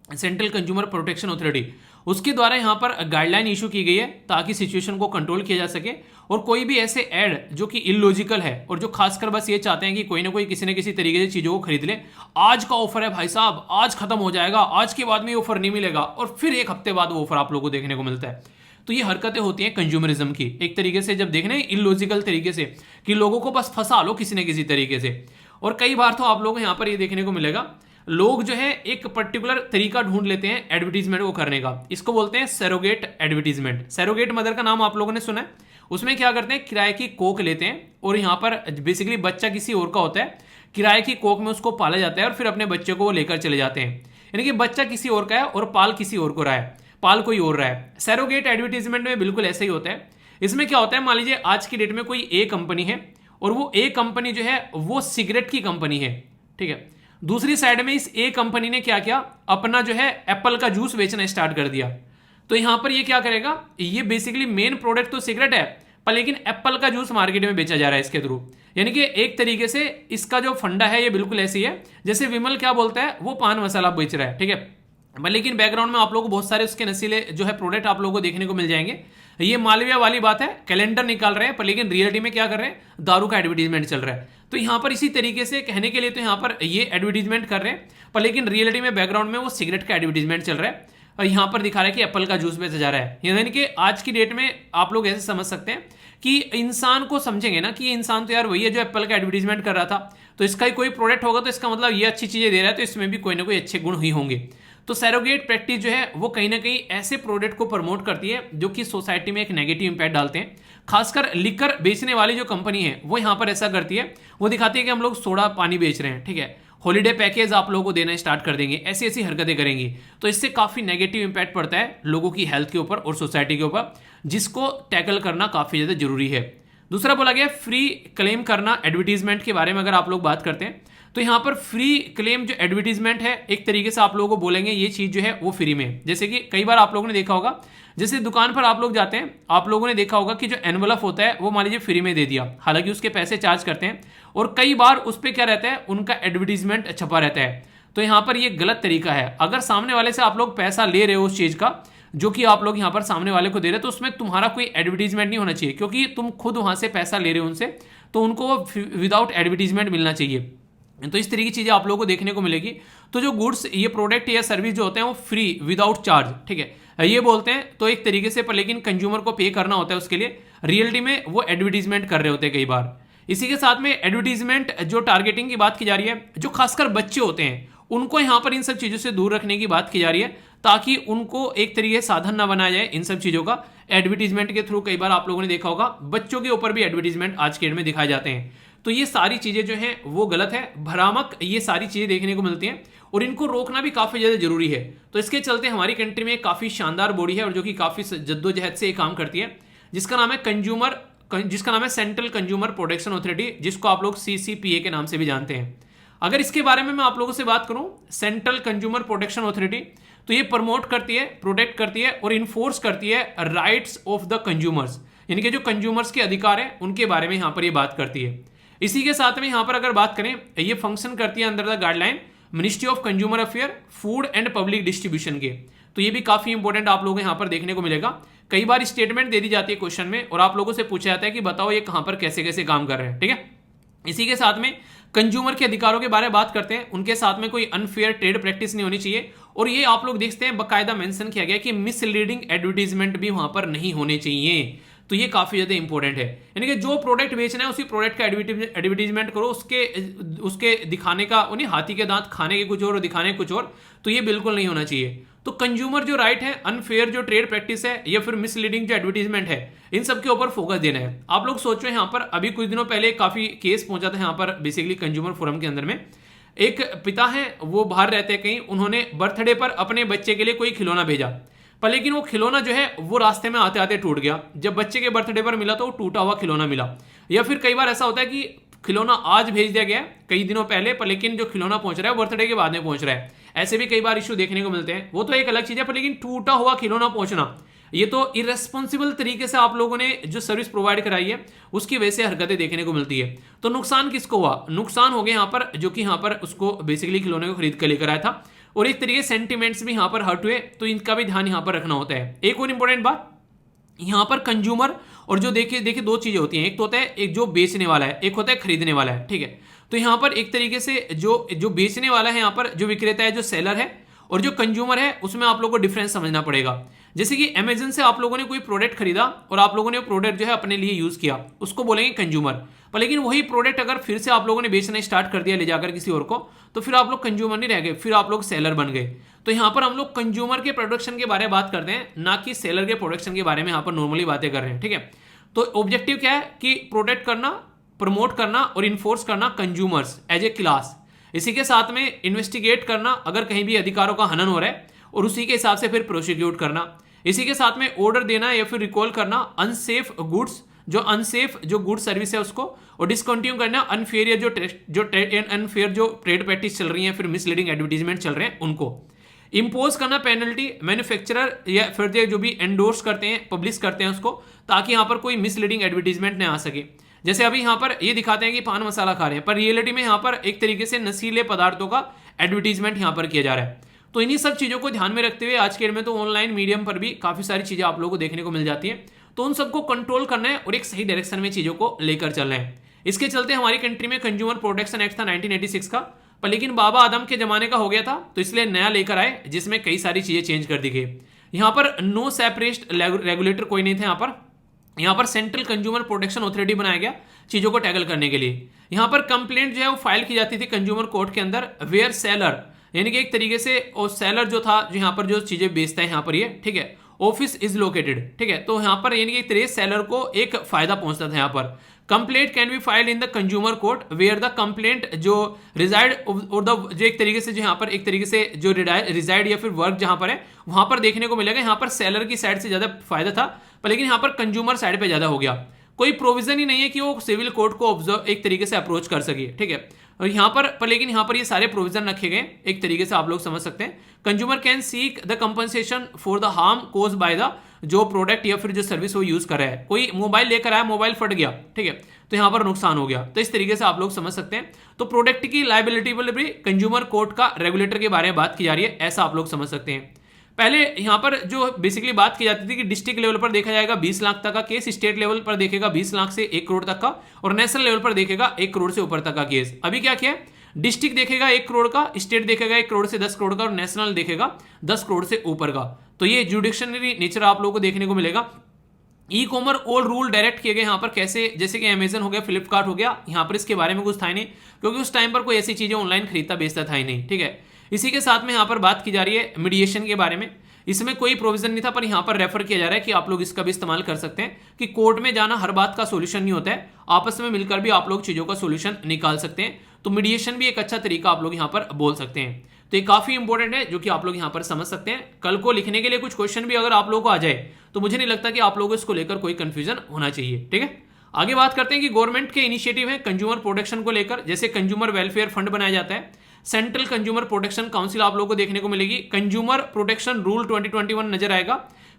सेंट्रल कंज्यूमर प्रोटेक्शन अथॉरिटी, उसके द्वारा यहाँ पर गाइडलाइन इशू की गई है ताकि सिचुएशन को कंट्रोल किया जा सके। और कोई भी ऐसे ऐड जो कि इलॉजिकल है और जो खासकर बस ये चाहते हैं कि कोई ना कोई किसी न किसी तरीके से चीज़ों को खरीद ले, आज का ऑफर है भाई साहब, आज खत्म हो जाएगा, आज के बाद में ये ऑफर नहीं मिलेगा, और फिर एक हफ्ते बाद वो ऑफर आप लोगों को देखने को मिलता है। तो ये हरकतें होती हैं कंज्यूमरिज्म की, एक तरीके से जब देखने इलॉजिकल तरीके से कि लोगों को बस फंसा लो किसी न किसी तरीके से। और कई बार तो आप लोगों को यहाँ पर ये देखने को मिलेगा, लोग जो है एक पर्टिकुलर तरीका ढूंढ लेते हैं एडवर्टीजमेंट को करने का। इसको बोलते हैं सरोगेट एडवर्टीजमेंट। सरोगेट मदर का नाम आप लोगों ने सुना है। उसमें क्या करते हैं, किराए की कोख लेते हैं और यहाँ पर बेसिकली बच्चा किसी और का होता है, किराए की कोख में उसको पाला जाता है और फिर अपने बच्चे को वो लेकर चले जाते हैं। यानी कि बच्चा किसी और का है और पाल किसी और को रहा है, पाल कोई और रहा है। सरोगेट एडवर्टीजमेंट में बिल्कुल ऐसा ही होता है। इसमें क्या होता है, मान लीजिए आज की डेट में कोई ए कंपनी है और वो ए कंपनी जो है वो सिगरेट की कंपनी है, ठीक है। दूसरी साइड में इस ए कंपनी ने क्या किया, अपना जो है एप्पल का जूस बेचना स्टार्ट कर दिया। तो यहां पर ये क्या करेगा, ये बेसिकली मेन प्रोडक्ट तो सिगरेट है, पर लेकिन एप्पल का जूस मार्केट में बेचा जा रहा है इसके थ्रू। यानी कि एक तरीके से इसका जो फंडा है ये बिल्कुल ऐसी है जैसे विमल क्या बोलता है, वो पान मसाला बेच रहा है, ठीक है। लेकिन बैकग्राउंड में आप लोगों को बहुत सारे उसके नशीले जो है प्रोडक्ट आप लोगों को देखने को मिल जाएंगे। ये मालविया वाली बात है, कैलेंडर निकाल रहे हैं पर लेकिन रियलिटी में क्या कर रहे हैं, दारू का एडवर्टीजमेंट चल रहा है। तो यहाँ पर इसी तरीके से कहने के लिए तो यहाँ पर ये एडवर्टीजमेंट कर रहे हैं, पर लेकिन रियलिटी में बैकग्राउंड में वो सिगरेट का एडवर्टीजमेंट चल रहा है और यहाँ पर दिखा रहा है कि एप्पल का जूस बेचा जा रहा है। यानी कि आज की डेट में आप लोग ऐसे समझ सकते हैं कि इंसान को समझेंगे ना कि ये इंसान तो यार वही है जो एप्पल का एडवर्टीजमेंट कर रहा था, तो इसका ही कोई प्रोडक्ट होगा तो इसका मतलब ये अच्छी चीज़ें दे रहा है तो इसमें भी कोई ना कोई अच्छे गुण ही होंगे। तो सरोगेट प्रैक्टिस जो है वो कहीं ना कहीं ऐसे प्रोडक्ट को प्रमोट करती है जो कि सोसाइटी में एक नेगेटिव इंपैक्ट डालते हैं। खासकर लिकर बेचने वाली जो कंपनी है वो यहाँ पर ऐसा करती है, वो दिखाती है कि हम लोग सोडा पानी बेच रहे हैं, ठीक है, हॉलीडे पैकेज आप लोगों को देना स्टार्ट कर देंगे, ऐसी ऐसी हरकतें करेंगी। तो इससे काफ़ी नेगेटिव इंपैक्ट पड़ता है लोगों की हेल्थ के ऊपर और सोसाइटी के ऊपर, जिसको टैकल करना काफ़ी ज़्यादा जरूरी है। दूसरा बोला गया फ्री क्लेम करना एडवर्टीजमेंट के बारे में अगर आप लोग बात करते हैं तो यहाँ पर फ्री क्लेम जो एडवर्टीजमेंट है एक तरीके से आप लोगों को बोलेंगे ये चीज़ जो है वो फ्री में। जैसे कि कई बार आप लोगों ने देखा होगा, जैसे दुकान पर आप लोग जाते हैं, आप लोगों ने देखा होगा कि जो एनवलप होता है वो मान लीजिए फ्री में दे दिया, हालांकि उसके पैसे चार्ज करते हैं और कई बार उस पर क्या रहता है, उनका एडवर्टीजमेंट छपा रहता है। तो यहाँ पर ये गलत तरीका है। अगर सामने वाले से आप लोग पैसा ले रहे हो उस चीज़ का जो कि आप लोग यहाँ पर सामने वाले को दे रहे हो, तो उसमें तुम्हारा कोई एडवर्टीजमेंट नहीं होना चाहिए, क्योंकि तुम खुद वहाँ से पैसा ले रहे हो उनसे, तो उनको विदाउट एडवर्टीजमेंट मिलना चाहिए। तो इस तरह की चीज़ें आप लोगों को देखने को मिलेगी। तो जो गुड्स, ये प्रोडक्ट या सर्विस जो होते हैं वो फ्री विदाउट चार्ज, ठीक है, ये बोलते हैं तो एक तरीके से, पर लेकिन कंज्यूमर को पे करना होता है उसके लिए। रियलिटी में वो एडवर्टीजमेंट कर रहे होते हैं कई बार। इसी के साथ में एडवर्टीजमेंट जो टारगेटिंग की बात की जा रही है, जो खासकर बच्चे होते हैं उनको यहाँ पर इन सब चीज़ों से दूर रखने की बात की जा रही है, ताकि उनको एक तरीके से साधन ना बनाया जाए इन सब चीज़ों का। एडवर्टीजमेंट के थ्रू कई बार आप लोगों ने देखा होगा बच्चों के ऊपर भी एडवर्टीजमेंट आज के डेट में दिखाए जाते हैं। तो ये सारी चीज़ें जो हैं वो गलत है, भ्रामक ये सारी चीज़ें देखने को मिलती हैं और इनको रोकना भी काफ़ी ज़्यादा जरूरी है। तो इसके चलते हमारी कंट्री में काफ़ी शानदार बॉडी है और जो कि काफ़ी जद्दोजहद से ये काम करती है, जिसका नाम है सेंट्रल कंज्यूमर प्रोटेक्शन अथॉरिटी, जिसको आप लोग CCPA के नाम से भी जानते हैं। अगर इसके बारे में मैं आप लोगों से बात करूं, सेंट्रल कंज्यूमर प्रोटेक्शन अथॉरिटी, तो ये प्रमोट करती है, प्रोटेक्ट करती है और इन्फोर्स करती है राइट्स ऑफ द कंज्यूमर्स, यानी कि जो कंज्यूमर्स के अधिकार हैं उनके बारे में यहाँ पर ये बात करती है। इसी के साथ में यहाँ पर अगर बात करें, ये फंक्शन करती है under the guideline ministry of consumer affair, food and public distribution के। तो ये भी काफी इंपॉर्टेंट आप लोगों को यहाँ पर देखने को मिलेगा। कई बार स्टेटमेंट दे दी जाती है क्वेश्चन में और आप लोगों से पूछा जाता है कि बताओ ये कहां पर कैसे कैसे काम कर रहे हैं, ठीक है। इसी के साथ में कंज्यूमर के अधिकारों के बारे में बात करते हैं, उनके साथ में कोई अनफेयर ट्रेड प्रैक्टिस नहीं होनी चाहिए। और ये आप लोग देखते हैं बाकायदा मेंशन किया गया कि मिसलीडिंग एडवर्टीजमेंट भी वहां पर नहीं होने चाहिए। तो ये काफी ज्यादा इंपॉर्टेंट है, यानी कि जो प्रोडक्ट बेचना है उसी प्रोडक्ट का एडवर्टीजमेंट करो, उसके दिखाने का, उन्हें हाथी के दांत खाने के कुछ और दिखाने कुछ और, तो ये बिल्कुल नहीं होना चाहिए। तो कंज्यूमर जो राइट है, अनफेयर जो ट्रेड प्रैक्टिस है या फिर मिसलीडिंग जो एडवर्टीजमेंट है, इन सब के ऊपर फोकस देना है। आप लोग सोचो यहाँ पर अभी कुछ दिनों पहले काफी केस पहुंचा था यहाँ पर बेसिकली कंज्यूमर फोरम के अंदर में। एक पिता है, वो बाहर रहते हैं कहीं, उन्होंने बर्थडे पर अपने बच्चे के लिए कोई खिलौना भेजा, पर लेकिन वो खिलौना जो है वो रास्ते में आते आते टूट गया। जब बच्चे के बर्थडे पर मिला तो वो टूटा हुआ खिलौना मिला। या फिर कई बार ऐसा होता है कि खिलौना आज भेज दिया गया कई दिनों पहले, पर लेकिन जो खिलौना पहुंच रहा है बर्थडे के बाद में पहुंच रहा है। ऐसे भी कई बार इशू देखने को मिलते हैं, वो तो एक अलग चीज है, पर लेकिन टूटा हुआ खिलौना पहुंचना, ये तो इरेस्पॉन्सिबल तरीके से आप लोगों ने जो सर्विस प्रोवाइड कराई है उसकी वजह से हरकतें देखने को मिलती है। तो नुकसान किसको हुआ? नुकसान हो गया यहाँ पर जो कि यहाँ पर उसको बेसिकली खिलौने को खरीद कर लेकर आया था, और एक तरीके सेंटिमेंट्स भी यहाँ पर हर्ट हुए, तो इनका भी ध्यान यहाँ पर रखना होता है। एक और इंपॉर्टेंट बात यहाँ पर कंज्यूमर और जो देखिए दो चीजें होती हैं, एक तो होता है एक जो बेचने वाला है, एक होता है खरीदने वाला है, ठीक है। तो यहाँ पर एक तरीके से जो बेचने वाला है, यहाँ पर जो विक्रेता है, जो सेलर है, और जो कंज्यूमर है, उसमें आप लोगों को डिफरेंस समझना पड़ेगा। जैसे कि अमेजन से आप लोगों ने कोई प्रोडक्ट खरीदा और आप लोगों ने वो प्रोडक्ट जो है अपने लिए यूज किया, उसको बोलेंगे कंज्यूमर। पर लेकिन वही प्रोडक्ट अगर फिर से आप लोगों ने बेचना स्टार्ट कर दिया ले जाकर किसी और को, तो फिर आप लोग कंज्यूमर नहीं रह गए, फिर आप लोग सेलर बन गए। तो यहाँ पर हम लोग कंज्यूमर के प्रोडक्शन के बारे में बात करते हैं, ना कि सेलर के प्रोडक्शन के बारे में यहाँ पर नॉर्मली बातें कर रहे हैं, ठीक है। तो ऑब्जेक्टिव क्या है कि प्रोटेक्ट करना, प्रमोट करना और इन्फोर्स करना कंज्यूमर्स एज ए क्लास। इसी के साथ में इन्वेस्टिगेट करना अगर कहीं भी अधिकारों का हनन हो रहा है, और उसी के हिसाब से फिर प्रोसिक्यूट करना। इसी के साथ में ऑर्डर देना या फिर रिकॉल करना अनसेफ गुड्स, जो गुड सर्विस है उसको, और डिसकंटिन्यू करना अनफेयर अनफेयर जो ट्रेड प्रैक्टिस चल रही है, फिर मिसलीडिंग एडवर्टीजमेंट चल रहे हैं उनको। इंपोज करना पेनल्टी मैन्युफैक्चरर या फिर जो भी एंडोर्स करते हैं, पब्लिश करते हैं उसको, ताकि यहाँ पर कोई मिसलीडिंग एडवर्टीजमेंट न आ सके। जैसे अभी यहाँ पर ये दिखाते हैं कि पान मसाला खा रहे हैं, पर रियलिटी में यहाँ पर एक तरीके से नशीले पदार्थों का एडवर्टीजमेंट यहाँ पर किया जा रहा है। तो इन्हीं सब चीज़ों को ध्यान में रखते हुए आज के डेट में तो ऑनलाइन मीडियम पर भी काफ़ी सारी चीज़ें आप लोगों को देखने को मिल जाती हैं, तो उन सबको कंट्रोल करना है और एक सही डायरेक्शन में चीज़ों को लेकर चलना है। इसके चलते हमारी कंट्री में कंज्यूमर प्रोटेक्शन एक्ट था 1986 का, पर लेकिन बाबा आदम के जमाने का हो गया था, तो इसलिए नया लेकर आए जिसमें कई सारी चीज़ें चेंज कर दी गई। यहाँ पर नो सेपरेट रेगुलेटर कोई नहीं था, यहाँ पर सेंट्रल कंज्यूमर प्रोटेक्शन अथॉरिटी बनाया गया चीज़ों को टैकल करने के लिए। यहाँ पर कंप्लेंट जो है वो फाइल की जाती थी कंज्यूमर कोर्ट के अंदर, वेयर सेलर, यानी कि एक तरीके से और सेलर जो था, जो यहाँ पर जो चीज़ें बेचता है यहाँ पर ये, ठीक है, ऑफिस इज लोकेटेड, ठीक है। तो यहाँ पर यानी कि एक तरीके सेलर को एक फायदा पहुंचता था। यहाँ पर complaint can be filed in the consumer court where the complaint जो रिजाइड और द जो एक तरीके से जो यहाँ पर एक तरीके से जो रिजाइड या फिर वर्क जहाँ पर है वहाँ पर देखने को मिलेगा। यहाँ पर सेलर की साइड से ज़्यादा फायदा था, पर लेकिन यहाँ पर कंज्यूमर साइड पे ज़्यादा हो गया। कोई प्रोविजन ही नहीं है कि वो सिविल कोर्ट को ऑब्जर्व एक तरीके से अप्रोच कर सके, ठीक है। और यहाँ पर लेकिन यहाँ पर ये सारे प्रोविजन रखे गए, एक तरीके से आप लोग समझ सकते हैं। Consumer can seek the compensation for the harm cause by the जो प्रोडक्ट या फिर जो सर्विस वो यूज कर रहा है। कोई मोबाइल लेकर आया, मोबाइल फट गया, ठीक है, तो यहाँ पर नुकसान हो गया, तो इस तरीके से आप लोग समझ सकते हैं। तो प्रोडक्ट की लायबिलिटी पर भी कंज्यूमर कोर्ट का रेगुलेटर के बारे में बात की जा रही है, ऐसा आप लोग समझ सकते हैं। पहले यहाँ पर जो बेसिकली बात की जाती थी कि डिस्ट्रिक्ट लेवल पर देखा जाएगा 20 लाख तक का केस, स्टेट लेवल पर देखेगा 20 लाख से 1 करोड़ तक का, और नेशनल लेवल पर देखेगा 1 करोड़ से ऊपर तक का केस। अभी क्या किया है, डिस्ट्रिक्ट देखेगा 1 करोड़ का, स्टेट देखेगा 1 करोड़ से 10 करोड़ का, और नेशनल देखेगा 10 करोड़ से ऊपर का। तो ये जुडिक्शनरी नेचर आप लोगों को देखने को मिलेगा। ई कॉमर ऑल रूल डायरेक्ट किए गए यहाँ पर कैसे, जैसे कि अमेजन हो गया, फ्लिपकार्ट हो गया, यहाँ पर इसके बारे में कुछ था ही नहीं, क्योंकि उस टाइम पर कोई ऐसी चीजें ऑनलाइन खरीदता बेचता था ही नहीं, ठीक है। इसी के साथ में यहाँ पर बात की जा रही है मीडिएशन के बारे में। इसमें कोई प्रोविजन नहीं था, पर यहाँ पर रेफर किया जा रहा है कि आप लोग इसका भी इस्तेमाल कर सकते हैं कि कोर्ट में जाना हर बात का सोल्यूशन नहीं होता है, आपस में मिलकर भी आप लोग चीज़ों का सोल्यूशन निकाल सकते हैं। तो मीडिएशन भी एक अच्छा तरीका आप लोग यहाँ पर बोल सकते हैं। तो ये काफी इंपॉर्टेंट है, जो कि आप लोग यहां पर समझ सकते हैं। कल को लिखने के लिए कुछ क्वेश्चन भी अगर आप लोगों को आ जाए तो मुझे नहीं लगता कि आप लोगों को इसको लेकर कोई कंफ्यूजन होना चाहिए। ठीक है, आगे बात करते हैं कि गवर्नमेंट के इनिशिएटिव है कंज्यूमर प्रोटेक्शन को लेकर, जैसे कंज्यूमर वेलफेयर फंड बनाया जाता है, सेंट्रल कंज्यूमर प्रोटेक्शन काउंसिल आप लोगों को देखने को मिलेगी, कंज्यूमर प्रोटेक्शन रूल 2021 नजर आएगा,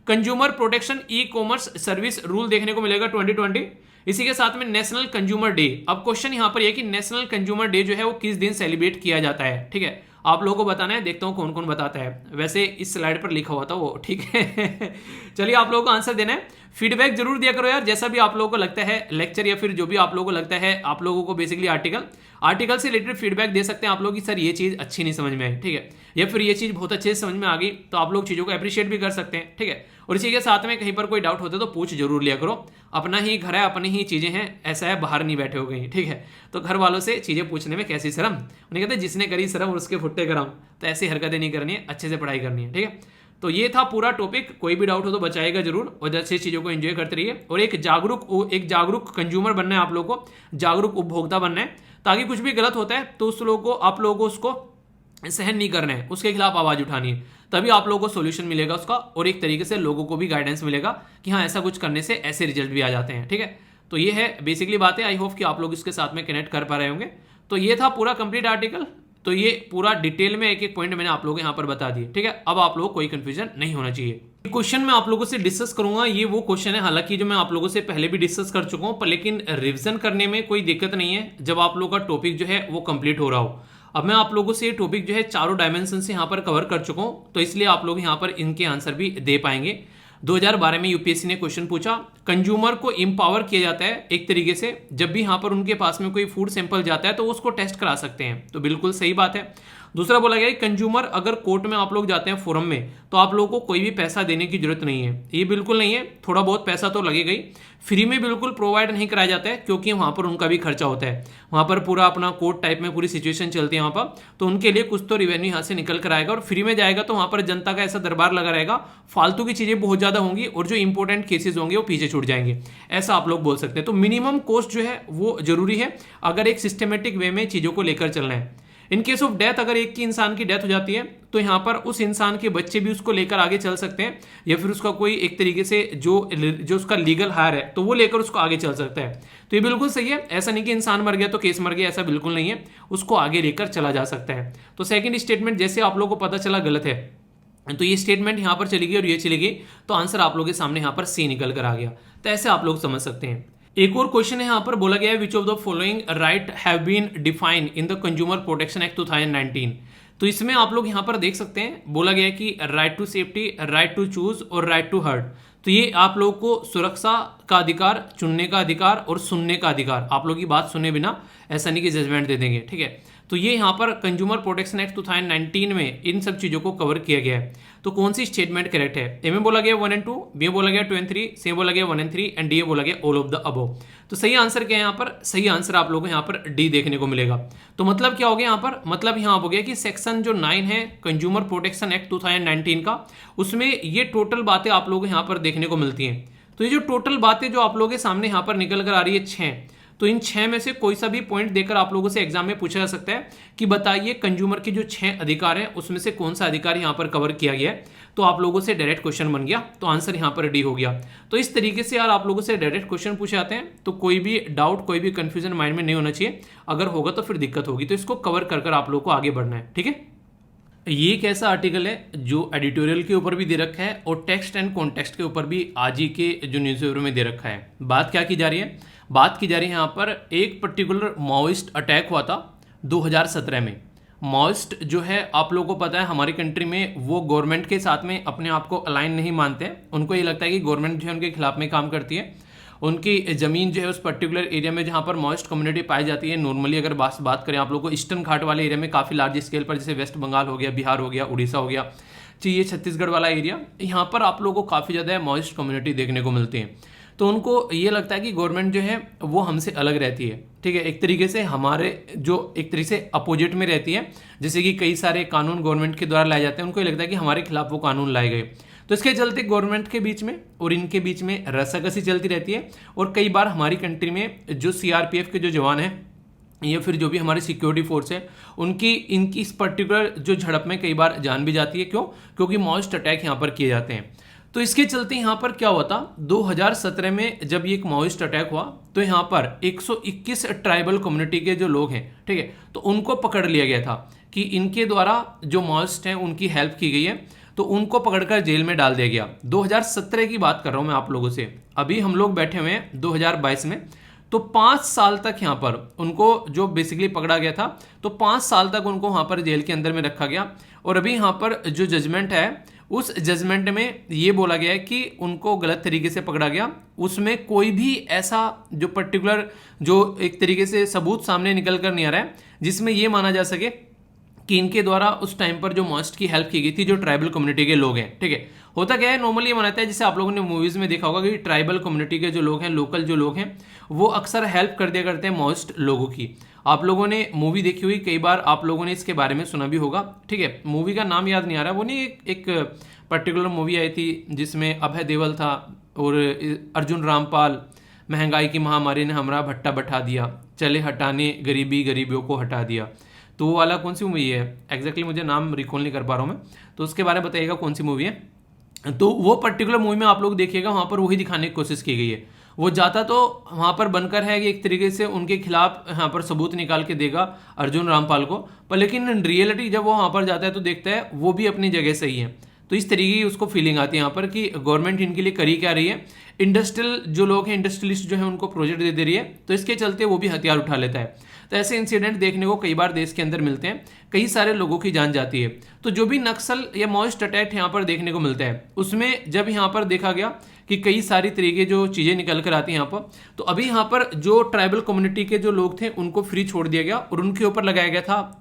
consumer protection e commerce service rule देखने को मिलेगा 2020। इसी के साथ में नेशनल कंज्यूमर डे। अब क्वेश्चन यहां पर यह कि नेशनल कंज्यूमर डे जो है वो किस दिन सेलिब्रेट किया जाता है। ठीक है, आप लोगों को बताना है, देखता हूं कौन कौन बताता है। वैसे इस स्लाइड पर लिखा हुआ था वो, ठीक है। चलिए, आप लोगों को आंसर देना है, फीडबैक जरूर दिया करो यार, जैसा भी आप लोगों को लगता है, लेक्चर या फिर जो भी आप लोगों को लगता है, आप लोगों को बेसिकली आर्टिकल से रिलेटेड फीडबैक दे सकते हैं आप लोग कि सर ये चीज अच्छी नहीं समझ में आई, ठीक है, या फिर ये चीज बहुत अच्छे से समझ में आ गई, तो आप लोग चीजों को अप्रिशिएट भी कर सकते हैं। ठीक है, और इसी के साथ में कहीं पर कोई डाउट होता है तो पूछ जरूर लिया करो, अपना ही घर है, अपनी ही चीजें हैं, ऐसा है बाहर नहीं बैठे हो गई। ठीक है, तो घर वालों से चीजें पूछने में कैसी शर्म, उन्हें कहते हैं जिसने करी शर्म उसके फुट्टे कराम, तो ऐसी हरकतें नहीं करनी है, अच्छे से पढ़ाई करनी है। ठीक है, तो ये था पूरा टॉपिक, कोई भी डाउट हो तो बचाएगा जरूर, और जैसे चीजों को एंजॉय करते रहिए, और एक जागरूक कंज्यूमर बनना है आप लोगों को, जागरूक उपभोक्ता बनना है, ताकि कुछ भी गलत होता है तो आप लोगों को उसको सहन नहीं करना है, उसके खिलाफ आवाज उठानी है, तभी आप लोगों को सोल्यूशन मिलेगा उसका, और एक तरीके से लोगों को भी गाइडेंस मिलेगा कि हाँ ऐसा कुछ करने से ऐसे रिजल्ट भी आ जाते हैं। ठीक है, तो ये है बेसिकली बातें, आई होप कि आप लोग इसके साथ में कनेक्ट कर पा रहे होंगे। तो ये था पूरा कंप्लीट आर्टिकल, तो ये पूरा डिटेल में एक एक पॉइंट मैंने आप लोगों को यहाँ पर बता दिए। ठीक है, अब आप लोगों को कोई कंफ्यूजन नहीं होना चाहिए। क्वेश्चन मैं आप लोगों से डिस्कस करूंगा, ये वो क्वेश्चन है हालांकि जो मैं आप लोगों से पहले भी डिस्कस कर चुका हूं, पर लेकिन रिवीजन करने में कोई दिक्कत नहीं है जब आप लोगों का टॉपिक जो है वो कंप्लीट हो रहा हो। अब मैं आप लोगों से ये टॉपिक जो है चारों डायमेंशन से यहाँ पर कवर कर चुका हूं, तो इसलिए आप लोग यहाँ पर इनके आंसर भी दे पाएंगे। 2012 में यूपीएससी ने क्वेश्चन पूछा, कंज्यूमर को एम्पावर किया जाता है एक तरीके से, जब भी यहाँ पर उनके पास में कोई फूड सैंपल जाता है तो उसको टेस्ट करा सकते हैं, तो बिल्कुल सही बात है। दूसरा बोला गया कंज्यूमर अगर कोर्ट में आप लोग जाते हैं फोरम में, तो आप लोगों को कोई भी पैसा देने की जरूरत नहीं है, ये बिल्कुल नहीं है, थोड़ा बहुत पैसा तो लगेगा ही, फ्री में बिल्कुल प्रोवाइड नहीं कराया जाता है, क्योंकि वहां पर उनका भी खर्चा होता है, वहां पर पूरा अपना कोर्ट टाइप में पूरी सिचुएशन चलती है वहां पर, तो उनके लिए कुछ तो रिवेन्यू यहाँ से निकल कर आएगा, और फ्री में जाएगा तो वहां पर जनता का ऐसा दरबार लगा रहेगा, फालतू की चीजें बहुत ज्यादा होंगी, और जो इंपॉर्टेंट केसेस होंगे वो पीछे छूट जाएंगे, ऐसा आप लोग बोल सकते हैं। तो मिनिमम कॉस्ट जो है वो जरूरी है अगर एक सिस्टमेटिक वे में चीजों को लेकर चलना है। इन केस ऑफ डेथ, अगर एक की इंसान की डेथ हो जाती है तो यहाँ पर उस इंसान के बच्चे भी उसको लेकर आगे चल सकते हैं, या फिर उसका कोई एक तरीके से जो उसका लीगल हायर है तो वो लेकर उसको आगे चल सकता है। तो ये बिल्कुल सही है, ऐसा नहीं कि इंसान मर गया तो केस मर गया, ऐसा बिल्कुल नहीं है, उसको आगे लेकर चला जा सकता है। तो सेकंड स्टेटमेंट जैसे आप लोगों को पता चला गलत है, तो ये स्टेटमेंट यहाँ पर चली गई और ये चली गई, तो आंसर आप लोगों के सामने यहाँ पर सी निकल कर आ गया। तो ऐसे आप लोग समझ सकते हैं। एक और क्वेश्चन है यहाँ पर, बोला गया है which of the following right have been defined in the consumer protection act 2019। तो इसमें आप लोग यहाँ पर देख सकते हैं, बोला गया है कि right to safety, right to choose और राइट टू हर्ट। तो ये आप लोग को सुरक्षा का अधिकार, चुनने का अधिकार और सुनने का अधिकार, आप लोग की बात सुने बिना ऐसा नहीं कि जजमेंट दे देंगे। ठीक है, तो ये यहाँ पर कंज्यूमर प्रोटेक्शन एक्ट 2019 में इन सब चीजों को कवर किया गया है। तो कौन सी स्टेटमेंट करेक्ट है? ए में बोला गया 1 and 2, बी में बोला गया 2 and 3, सी में बोला गया 1 and 3 एंड डी में बोला गया ऑल ऑफ द अबव। तो सही आंसर क्या है यहाँ पर? सही आंसर आप लोगों को यहाँ पर डी देखने को मिलेगा। तो मतलब क्या हो गया यहाँ पर? मतलब यहाँ हो गया कि सेक्शन जो 9 है कंज्यूमर प्रोटेक्शन एक्ट 2019 का, उसमें ये टोटल बातें आप लोगों को यहाँ पर देखने को मिलती हैं। तो ये जो टोटल बातें जो आप लोगों के सामने यहाँ पर निकल कर आ रही है 6, तो इन 6 में से कोई सा भी पॉइंट देकर आप लोगों से एग्जाम में पूछा जा सकता है कि बताइए कंज्यूमर के जो 6 अधिकार हैं उसमें से कौन सा अधिकार यहाँ पर कवर किया गया है। तो आप लोगों से डायरेक्ट क्वेश्चन बन गया, तो आंसर यहाँ पर डी हो गया। तो इस तरीके से यार आप लोगों से डायरेक्ट क्वेश्चन पूछे जाते हैं, तो कोई भी डाउट, कोई भी कंफ्यूजन माइंड में नहीं होना चाहिए, अगर होगा तो फिर दिक्कत होगी। तो इसको कवर कर आप लोगों को आगे बढ़ना है, ठीक है। ये एक ऐसा आर्टिकल है जो एडिटोरियल के ऊपर भी दे रखा है और टेक्स्ट एंड कॉन्टेक्स्ट के ऊपर भी आज ही के जो न्यूज़पेपर में दे रखा है। बात क्या की जा रही है? बात की जा रही है यहाँ पर एक पर्टिकुलर माओइस्ट अटैक हुआ था 2017 में। माओइस्ट जो है आप लोगों को पता है हमारी कंट्री में वो गवर्नमेंट के साथ में अपने आप को अलाइन नहीं मानते। उनको ये लगता है कि गवर्नमेंट जो है उनके खिलाफ में काम करती है। उनकी ज़मीन जो है उस पर्टिकुलर एरिया में जहाँ पर माओइस्ट कम्युनिटी पाई जाती है, नॉर्मली अगर बात करें आप लोग को ईस्टर्न घाट वाले एरिया में काफ़ी लार्ज स्केल पर, जैसे वेस्ट बंगाल हो गया, बिहार हो गया, उड़ीसा हो गया, ये छत्तीसगढ़ वाला एरिया, यहाँ पर आप लोगों को काफ़ी ज़्यादा माओइस्ट कम्युनिटी देखने को मिलती है। तो उनको ये लगता है कि गवर्नमेंट जो है वो हमसे अलग रहती है, ठीक है, एक तरीके से हमारे जो एक तरीके से अपोजिट में रहती है। जैसे कि कई सारे कानून गवर्नमेंट के द्वारा लाए जाते हैं, उनको ये लगता है कि हमारे खिलाफ वो कानून लाए गए। तो इसके चलते गवर्नमेंट के बीच में और इनके बीच में रस्साकसी चलती रहती है। और कई बार हमारी कंट्री में जो सीआरपीएफ के जो जवान हैं या फिर जो भी हमारी सिक्योरिटी फोर्स है उनकी इनकी इस पर्टिकुलर जो झड़प में कई बार जान भी जाती है। क्यों? क्योंकि माओइस्ट अटैक यहाँ पर किए जाते हैं। तो इसके चलते यहाँ पर क्या हुआ था, 2017 में जब ये एक माओइस्ट अटैक हुआ तो यहाँ पर 121 ट्राइबल कम्युनिटी के जो लोग हैं, ठीक है, तो उनको पकड़ लिया गया था कि इनके द्वारा जो माओइस्ट हैं उनकी हेल्प की गई है, तो उनको पकड़कर जेल में डाल दिया गया। 2017 की बात कर रहा हूँ मैं आप लोगों से, अभी हम लोग बैठे हुए हैं 2022 में। तो 5 साल तक यहाँ पर उनको जो बेसिकली पकड़ा गया था, तो 5 साल तक उनको वहाँ पर जेल के अंदर में रखा गया। और अभी यहाँ पर जो जजमेंट है उस जजमेंट में ये बोला गया है कि उनको गलत तरीके से पकड़ा गया, उसमें कोई भी ऐसा जो पर्टिकुलर जो एक तरीके से सबूत सामने निकल कर नहीं आ रहा है जिसमें ये माना जा सके कि इनके द्वारा उस टाइम पर जो माओइस्ट की हेल्प की गई थी जो ट्राइबल कम्युनिटी के लोग हैं। ठीक है, होता क्या है, नॉर्मली ये मानता है, जैसे आप लोगों ने मूवीज में देखा होगा कि ट्राइबल कम्युनिटी के जो लोग हैं, लोकल जो लोग हैं, वो अक्सर हेल्प कर दिया करते हैं माओइस्ट लोगों की। आप लोगों ने मूवी देखी हुई, कई बार आप लोगों ने इसके बारे में सुना भी होगा। ठीक है, मूवी का नाम याद नहीं आ रहा, वो नहीं एक पर्टिकुलर मूवी आई थी जिसमें अभय देओल था और अर्जुन रामपाल, महंगाई की महामारी ने हमारा भट्टा बैठा दिया, चले हटाने गरीबी गरीबियों को हटा दिया। तो वो वाला कौन सी मूवी है एग्जैक्टली मुझे नाम रिकॉल नहीं कर पा रहा हूँ मैं, तो उसके बारे में बताइएगा कौन सी मूवी है। तो वो पर्टिकुलर मूवी में आप लोग देखिएगा, वहाँ पर वही दिखाने की कोशिश की गई है। वो जाता तो वहाँ पर बनकर है कि एक तरीके से उनके खिलाफ यहाँ पर सबूत निकाल के देगा अर्जुन रामपाल को, पर लेकिन इन रियलिटी जब वो वहाँ पर जाता है तो देखता है वो भी अपनी जगह सही है। तो इस तरीके की उसको फीलिंग आती है यहाँ पर कि गवर्नमेंट इनके लिए करी क्या रही है, इंडस्ट्रियल जो लोग हैं, इंडस्ट्रियलिस्ट जो है उनको प्रोजेक्ट दे रही है, तो इसके चलते वो भी हथियार उठा लेता है। तो ऐसे इंसिडेंट देखने को कई बार देश के अंदर मिलते हैं, कई सारे लोगों की जान जाती है। तो जो भी नक्सल या माओइस्ट अटैक यहाँ पर देखने को मिलता है, उसमें जब यहाँ पर देखा गया कि कई सारी तरीके जो चीज़ें निकल कर आती हैं यहाँ पर, तो अभी यहाँ पर जो ट्राइबल कम्युनिटी के जो लोग थे उनको फ्री छोड़ दिया गया और उनके ऊपर लगाया गया था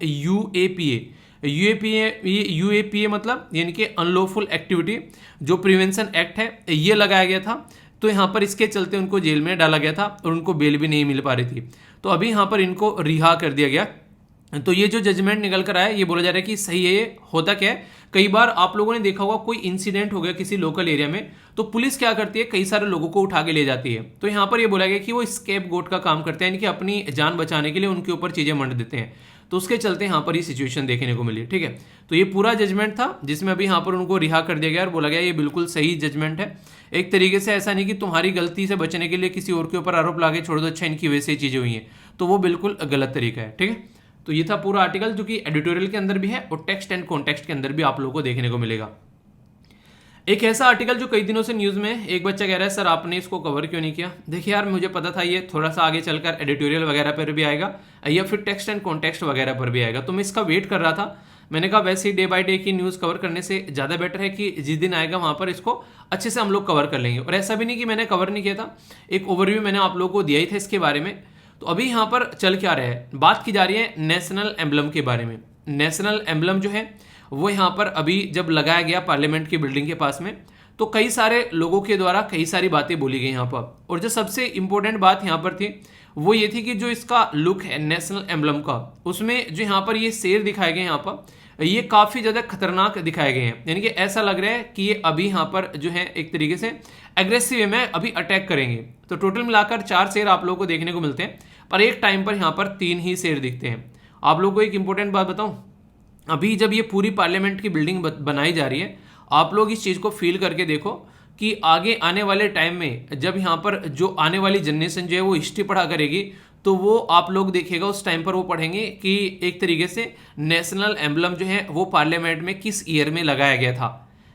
यूएपीए मतलब यानी कि अनलॉफुल एक्टिविटी जो प्रिवेंशन एक्ट है, ये लगाया गया था। तो यहाँ पर इसके चलते उनको जेल में डाला गया था और उनको बेल भी नहीं मिल पा रही थी। तो अभी यहाँ पर इनको रिहा कर दिया गया। तो ये जो जजमेंट निकल कर आया, ये बोला जा रहा है कि सही है। ये होता क्या है, कई बार आप लोगों ने देखा होगा कोई इंसिडेंट हो गया किसी लोकल एरिया में, तो पुलिस क्या करती है, कई सारे लोगों को उठा के ले जाती है। तो यहाँ पर ये बोला गया कि वो स्केप गोट का काम करते हैं, यानी कि अपनी जान बचाने के लिए उनके ऊपर चीजें मंड देते हैं। तो उसके चलते यहाँ पर ये सिचुएशन देखने को मिली। ठीक है, तो ये पूरा जजमेंट था जिसमें अभी यहाँ पर उनको रिहा कर दिया गया और बोला गया ये बिल्कुल सही जजमेंट है। एक तरीके से ऐसा नहीं कि तुम्हारी गलती से बचने के लिए किसी और के ऊपर आरोप लाके छोड़ दो, अच्छा इनकी वजह से चीजें हुई हैं, तो वो बिल्कुल गलत तरीका है। ठीक है, तो ये था पूरा आर्टिकल जो कि एडिटोरियल के अंदर भी है और टेक्स्ट एंड कॉन्टेक्स्ट के अंदर भी आप लोगों को देखने को मिलेगा। एक ऐसा आर्टिकल जो कई दिनों से न्यूज में, एक बच्चा कह रहा है सर आपने इसको कवर क्यों नहीं किया। देखिए यार, मुझे पता था ये थोड़ा सा आगे चलकर एडिटोरियल वगैरह पर भी आएगा या फिर टेक्स्ट एंड कॉन्टेक्स्ट वगैरह पर भी आएगा, तो मैं इसका वेट कर रहा था। मैंने कहा वैसे ही डे बाय डे की न्यूज़ कवर करने से ज़्यादा बेटर है कि जिस दिन आएगा वहाँ पर इसको अच्छे से हम लोग कवर कर लेंगे। और ऐसा भी नहीं कि मैंने कवर नहीं किया था, एक ओवरव्यू मैंने आप लोगों को दिया ही था इसके बारे में। तो अभी यहाँ पर चल क्या रहा है, बात की जा रही है नेशनल एम्बलम के बारे में। नेशनल एम्बलम जो है वो यहाँ पर अभी जब लगाया गया पार्लियामेंट की बिल्डिंग के पास में, तो कई सारे लोगों के द्वारा कई सारी बातें बोली गई यहाँ पर। और जो सबसे इंपॉर्टेंट बात यहाँ पर थी वो ये थी कि जो इसका लुक है नेशनल एम्बलम का, उसमें जो यहाँ पर ये शेर दिखाए गए यहाँ पर, ये काफ़ी ज़्यादा खतरनाक दिखाए गए हैं। यानी कि ऐसा लग रहा है कि ये अभी यहाँ पर जो है एक तरीके से एग्रेसिव वे में अभी अटैक करेंगे। तो टोटल मिलाकर 4 शेर आप लोगों को देखने को मिलते हैं, पर एक टाइम पर यहाँ पर 3 ही शेर दिखते हैं। आप लोगों को एक इंपॉर्टेंट बात बताऊँ, अभी जब ये पूरी पार्लियामेंट की बिल्डिंग बनाई जा रही है, आप लोग इस चीज़ को फील करके देखो कि आगे आने वाले टाइम में जब यहाँ पर जो आने वाली जनरेशन जो है वो हिस्ट्री पढ़ा करेगी, तो वो आप लोग देखिएगा उस टाइम पर वो पढ़ेंगे कि एक तरीके से नेशनल एम्बलम जो है वो पार्लियामेंट में किस ईयर में लगाया गया था,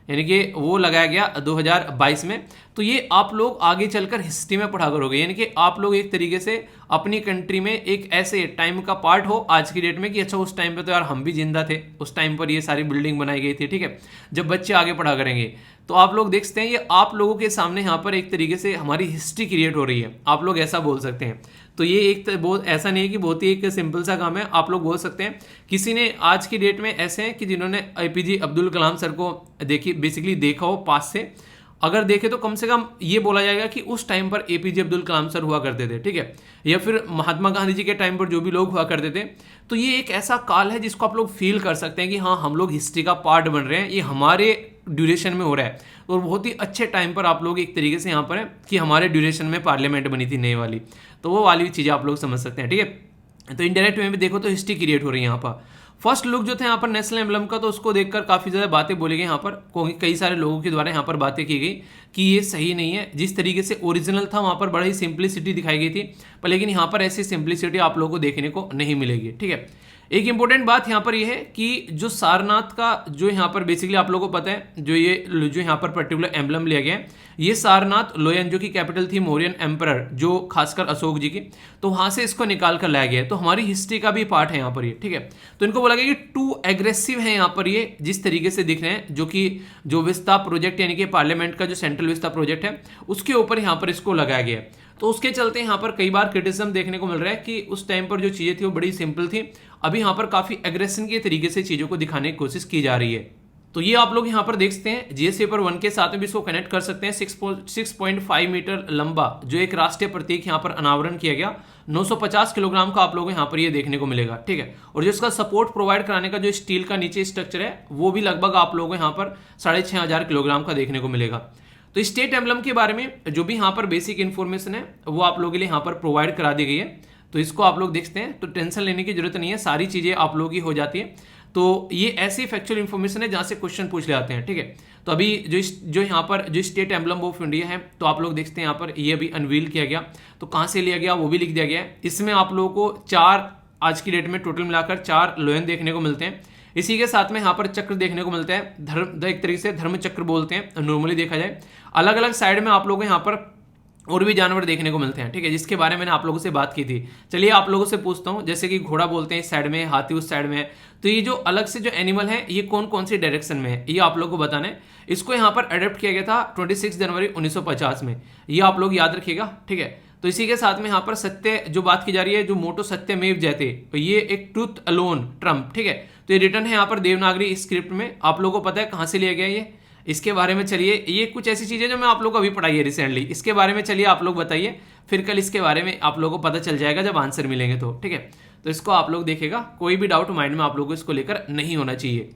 यानी कि वो लगाया गया 2022 में। तो ये आप लोग आगे चलकर हिस्ट्री में पढ़ा करोगे, यानी कि आप लोग एक तरीके से अपनी कंट्री में एक ऐसे टाइम का पार्ट हो आज की डेट में कि अच्छा उस टाइम पे तो यार हम भी जिंदा थे, उस टाइम पर ये सारी बिल्डिंग बनाई गई थी। ठीक है, जब बच्चे आगे पढ़ा करेंगे तो आप लोग देख सकते हैं ये आप लोगों के सामने यहाँ पर एक तरीके से हमारी हिस्ट्री क्रिएट हो रही है, आप लोग ऐसा बोल सकते हैं। तो ये एक बहुत ऐसा नहीं है कि बहुत ही एक सिंपल सा काम है, आप लोग बोल सकते हैं। किसी ने आज की डेट में ऐसे हैं कि जिन्होंने एपीजे अब्दुल कलाम सर को बेसिकली देखा हो पास से, अगर देखे तो कम से कम ये बोला जाएगा कि उस टाइम पर एपीजे अब्दुल कलाम सर हुआ करते थे। ठीक है, या फिर महात्मा गांधी जी के टाइम पर जो भी लोग हुआ करते थे। तो ये एक ऐसा काल है जिसको आप लोग फील कर सकते हैं कि हाँ हम लोग हिस्ट्री का पार्ट बन रहे हैं, ये हमारे ड्यूरेशन में हो रहा है। और बहुत ही अच्छे टाइम पर आप लोग एक तरीके से यहाँ पर है कि हमारे ड्यूरेशन में पार्लियामेंट बनी थी नई वाली, तो वो वाली चीज़ें आप लोग समझ सकते हैं। ठीक है, तो इनडायरेक्ट वे में देखो तो हिस्ट्री क्रिएट हो रही है यहाँ पर। फर्स्ट लुक जो था यहाँ पर नेशनल एम्बलम का, तो उसको देखकर काफ़ी ज़्यादा बातें बोली गई यहाँ पर, कई सारे लोगों के द्वारा यहाँ पर बातें की गई कि ये सही नहीं है। जिस तरीके से ओरिजिनल था वहाँ पर बड़ा ही सिंप्लिसिटी दिखाई गई थी, पर लेकिन यहाँ पर ऐसी सिंप्लिसिटी आप लोगों को देखने को नहीं मिलेगी। ठीक है, एक इंपॉर्टेंट बात यहाँ पर यह है कि जो सारनाथ का जो यहाँ पर बेसिकली आप लोगों को पता है, जो यहाँ पर पर्टिकुलर एम्बलम लिया गया है, ये सारनाथ लोयन जो की कैपिटल थी मौर्यन एम्परर, जो खासकर अशोक जी की, तो वहां से इसको निकाल कर लाया गया है। तो हमारी हिस्ट्री का भी पार्ट है यहाँ पर ये। ठीक है, तो इनको बोला गया कि टू एग्रेसिव है यहाँ पर ये, जिस तरीके से दिख रहे हैं, जो कि जो विस्ता प्रोजेक्ट यानी कि पार्लियामेंट का जो सेंट्रल विस्ता प्रोजेक्ट है उसके ऊपर यहाँ पर इसको लगाया गया है। तो उसके चलते यहाँ पर कई बार क्रिटिसिज्म देखने को मिल रहा है कि उस टाइम पर जो चीजें थी वो बड़ी सिंपल थी, अभी यहाँ पर काफी एग्रेशन के तरीके से चीजों को दिखाने की कोशिश की जा रही है। तो ये आप लोग यहाँ पर देख सकते हैं, जीएस पेपर 1 के साथ में भी इसको कनेक्ट कर सकते हैं। 6.5 मीटर लंबा जो एक राष्ट्रीय प्रतीक यहाँ पर अनावरण किया गया, 950 किलोग्राम का आप लोगों को यहाँ पर ये देखने को मिलेगा। ठीक है, और जो इसका सपोर्ट प्रोवाइड कराने का जो स्टील का नीचे स्ट्रक्चर है वो भी लगभग आप लोगों को यहाँ पर 6500 किलोग्राम का देखने को मिलेगा। तो स्टेट एम्बलम के बारे में जो भी यहाँ पर बेसिक इन्फॉर्मेशन है वो आप लोगों के लिए यहाँ पर प्रोवाइड करा दी गई है। तो इसको आप लोग देखते हैं, तो टेंशन लेने की जरूरत नहीं है, सारी चीजें आप लोगों की हो जाती है। तो ये ऐसी फैक्चुअल इन्फॉर्मेशन है जहां से क्वेश्चन पूछ ले आते हैं। ठीक है, तो अभी जो यहाँ पर जो स्टेट एम्बलम ऑफ इंडिया है, तो आप लोग देखते हैं यहाँ पर ये अभी अनवील किया गया, तो कहाँ से लिया गया वो भी लिख दिया गया है। इसमें आप लोगों को 4 आज की डेट में टोटल मिलाकर 4 लोयन देखने को मिलते हैं। इसी के साथ में यहाँ पर चक्र देखने को मिलता है, धर्म एक तरीके से धर्म चक्र बोलते हैं नॉर्मली देखा जाए। अलग अलग साइड में आप लोगों को यहाँ पर और भी जानवर देखने को मिलते हैं। ठीक है, जिसके बारे में मैंने आप लोगों से बात की थी। चलिए आप लोगों से पूछता हूं, जैसे कि घोड़ा बोलते हैं इस साइड में, हाथी उस साइड में है, तो ये जो अलग से जो एनिमल है ये कौन कौन सी डायरेक्शन में है ये आप लोगों को बताना है। इसको यहाँ पर अडॉप्ट किया गया था 26 जनवरी 1950 में, ये आप लोग याद रखिएगा। ठीक है, तो इसी के साथ में यहाँ पर सत्य जो बात की जा रही है, जो मोटो सत्यमेव जयते, तो ये एक ट्रूथ अलोन ट्रम्प। ठीक है, तो ये रिटर्न है यहाँ पर देवनागरी स्क्रिप्ट में। आप लोगों को पता है कहाँ से लिया गया ये, इसके बारे में चलिए, ये कुछ ऐसी चीजें जो मैं आप लोग को अभी पढ़ाई है रिसेंटली, इसके बारे में चलिए आप लोग बताइए, फिर कल इसके बारे में आप लोगों को पता चल जाएगा जब आंसर मिलेंगे तो। ठीक है, तो इसको आप लोग देखेगा, कोई भी डाउट माइंड में आप लोगों को इसको लेकर नहीं होना चाहिए।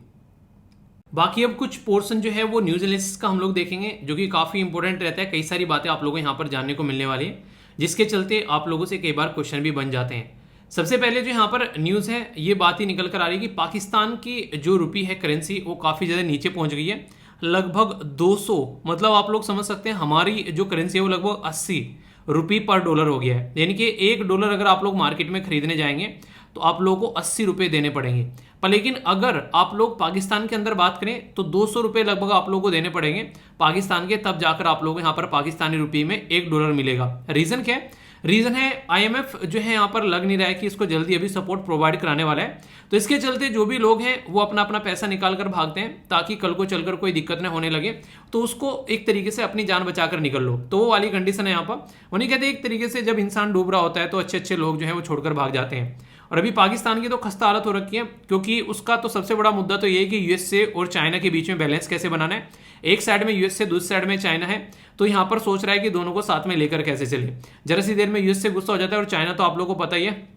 बाकी अब कुछ पोर्शन जो है वो न्यूज एनालिसिस का हम लोग देखेंगे, जो कि काफी इंपॉर्टेंट रहता है। कई सारी बातें आप लोगों को यहाँ पर जानने को मिलने वाली है, जिसके चलते आप लोगों से कई बार क्वेश्चन भी बन जाते हैं। सबसे पहले जो यहाँ पर न्यूज है ये बात ही निकल कर आ रही है कि पाकिस्तान की जो रुपी है करेंसी, वो काफी ज्यादा नीचे पहुंच गई है, लगभग 200, मतलब आप लोग समझ सकते हैं हमारी जो करेंसी है वो लगभग 80 रुपये पर डॉलर हो गया है। यानी कि $1 अगर आप लोग मार्केट में खरीदने जाएंगे तो आप लोगों को 80 रुपये देने पड़ेंगे। पर लेकिन अगर आप लोग पाकिस्तान के अंदर बात करें तो 200 रुपये लगभग आप लोगों को देने पड़ेंगे पाकिस्तान के, तब जाकर आप लोगों को यहाँ पर पाकिस्तानी रुपये में $1 मिलेगा। रीजन क्या है? रीजन है IMF जो है यहाँ पर लग नहीं रहा है कि इसको जल्दी अभी सपोर्ट प्रोवाइड कराने वाला है। तो इसके चलते जो भी लोग हैं वो अपना अपना पैसा निकाल कर भागते हैं, ताकि कल को चलकर कोई दिक्कत न होने लगे, तो उसको एक तरीके से अपनी जान बचाकर निकल लो। तो वो वाली कंडीशन है यहाँ पर। वो नहीं कहते एक तरीके से जब इंसान डूब रहा होता है तो अच्छे अच्छे लोग जो है वो छोड़कर भाग जाते हैं। और अभी पाकिस्तान की तो खस्ता हालत हो रखी है, क्योंकि उसका तो सबसे बड़ा मुद्दा तो ये है कि यूएसए और चाइना के बीच में बैलेंस कैसे बनाना है। एक साइड में यूएसए, दूसरी साइड में चाइना है, तो यहाँ पर सोच रहा है कि दोनों को साथ में लेकर कैसे चले। जरा सी देर में यूएसए गुस्सा हो जाता है, और चाइना तो आप लोगों को पता ही है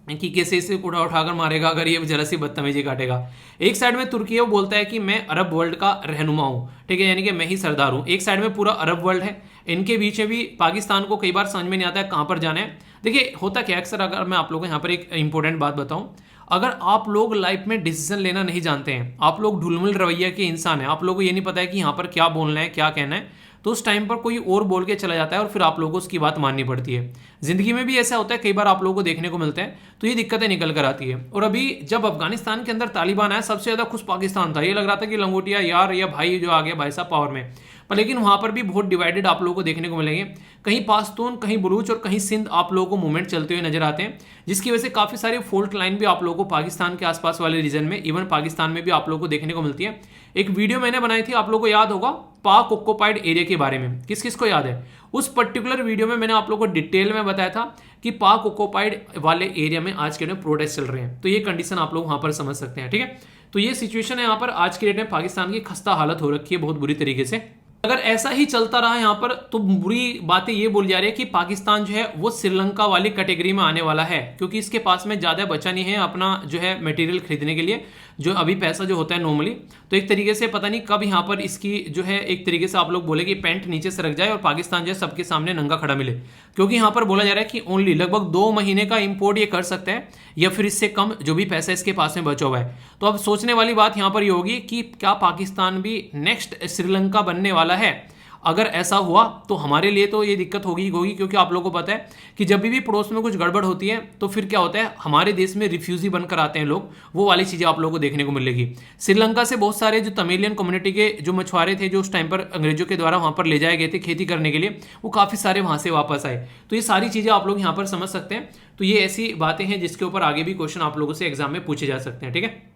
कि कैसे इसे उठाकर मारेगा अगर ये जरा सी बदतमीजी काटेगा। एक साइड में तुर्की है, वो बोलता है कि मैं अरब वर्ल्ड का रहनुमा हूँ, ठीक है, यानी कि मैं ही सरदार हूँ। एक साइड में पूरा अरब वर्ल्ड है, इनके बीच में भी पाकिस्तान को कई बार समझ में नहीं आता है कहाँ पर जाना है। देखिए होता क्या अक्सर, अगर मैं आप लोगों को यहाँ पर एक इंपॉर्टेंट बात बताऊँ, अगर आप लोग लाइफ में डिसीजन लेना नहीं जानते हैं, आप लोग ढुलमुल रवैया के इंसान हैं, आप लोगों को ये नहीं पता है कि यहाँ पर क्या बोलना है क्या कहना है, तो उस टाइम पर कोई और बोल के चला जाता है और फिर आप लोगों को उसकी बात माननी पड़ती है। जिंदगी में भी ऐसा होता है, कई बार आप लोगों को देखने को मिलता है, तो ये दिक्कतें निकल कर आती है। और अभी जब अफगानिस्तान के अंदर तालिबान आया, सबसे ज्यादा खुश पाकिस्तान था, ये लग रहा था कि लंगोटिया यार या भाई जो आ गया भाई साहब पावर में। पर लेकिन वहां पर भी बहुत डिवाइडेड आप लोगों को देखने को मिलेंगे, कहीं पाश्तून, कहीं बलूच और कहीं सिंध आप लोगों को मूवमेंट चलते हुए नजर आते हैं, जिसकी वजह से काफी सारी फॉल्ट लाइन भी आप लोगों को पाकिस्तान के आसपास वाले रीजन में, इवन पाकिस्तान में भी आप लोगों को देखने को मिलती है। एक वीडियो मैंने बनाई थी, आप लोगों को याद होगा, पाक ऑक्युपाइड एरिया के बारे में, किस किस को याद है? उस पर्टिकुलर वीडियो में मैंने आप लोगों को डिटेल में बताया था कि पाक ऑक्युपाइड वाले एरिया में आज के डेट में प्रोटेस्ट चल रहे हैं। तो ये कंडीशन आप लोग वहां पर समझ सकते हैं, ठीक है। तो ये सिचुएशन है यहाँ पर आज के डेट में, पाकिस्तान की खस्ता हालत हो रखी है बहुत बुरी तरीके से। अगर ऐसा ही चलता रहा यहाँ पर, तो बुरी बातें ये बोली जा रही है कि पाकिस्तान जो है वो श्रीलंका वाली कैटेगरी में आने वाला है, क्योंकि इसके पास में ज्यादा बचा नहीं है अपना जो है मटेरियल खरीदने के लिए। जो अभी पैसा जो होता है नॉर्मली, तो एक तरीके से पता नहीं कब यहाँ पर इसकी जो है एक तरीके से आप लोग बोले कि पैंट नीचे से रख जाए और पाकिस्तान जो है सबके सामने नंगा खड़ा मिले, क्योंकि यहाँ पर बोला जा रहा है कि ओनली लगभग 2 महीने का इंपोर्ट ये कर सकते हैं या फिर इससे कम जो भी पैसा इसके पास में बचा हुआ है। तो अब सोचने वाली बात यहाँ पर ये होगी कि क्या पाकिस्तान भी नेक्स्ट श्रीलंका बनने वाला है। अगर ऐसा हुआ तो हमारे लिए तो ये दिक्कत होगी क्योंकि आप लोगों को पता है कि जब भी पड़ोस में कुछ गड़बड़ होती है तो फिर क्या होता है, हमारे देश में रिफ्यूजी बनकर आते हैं लोग, वो वाली चीज़ें आप लोगों को देखने को मिलेगी। श्रीलंका से बहुत सारे जो तमिलियन कम्युनिटी के जो मछुआरे थे जो उस टाइम पर अंग्रेजों के द्वारा वहाँ पर ले जाए गए थे खेती करने के लिए, वो काफ़ी सारे वहाँ से वापस आए। तो ये सारी चीज़ें आप लोग यहाँ पर समझ सकते हैं। तो ये ऐसी बातें हैं जिसके ऊपर आगे भी क्वेश्चन आप लोगों से एग्जाम में पूछे जा सकते हैं, ठीक है।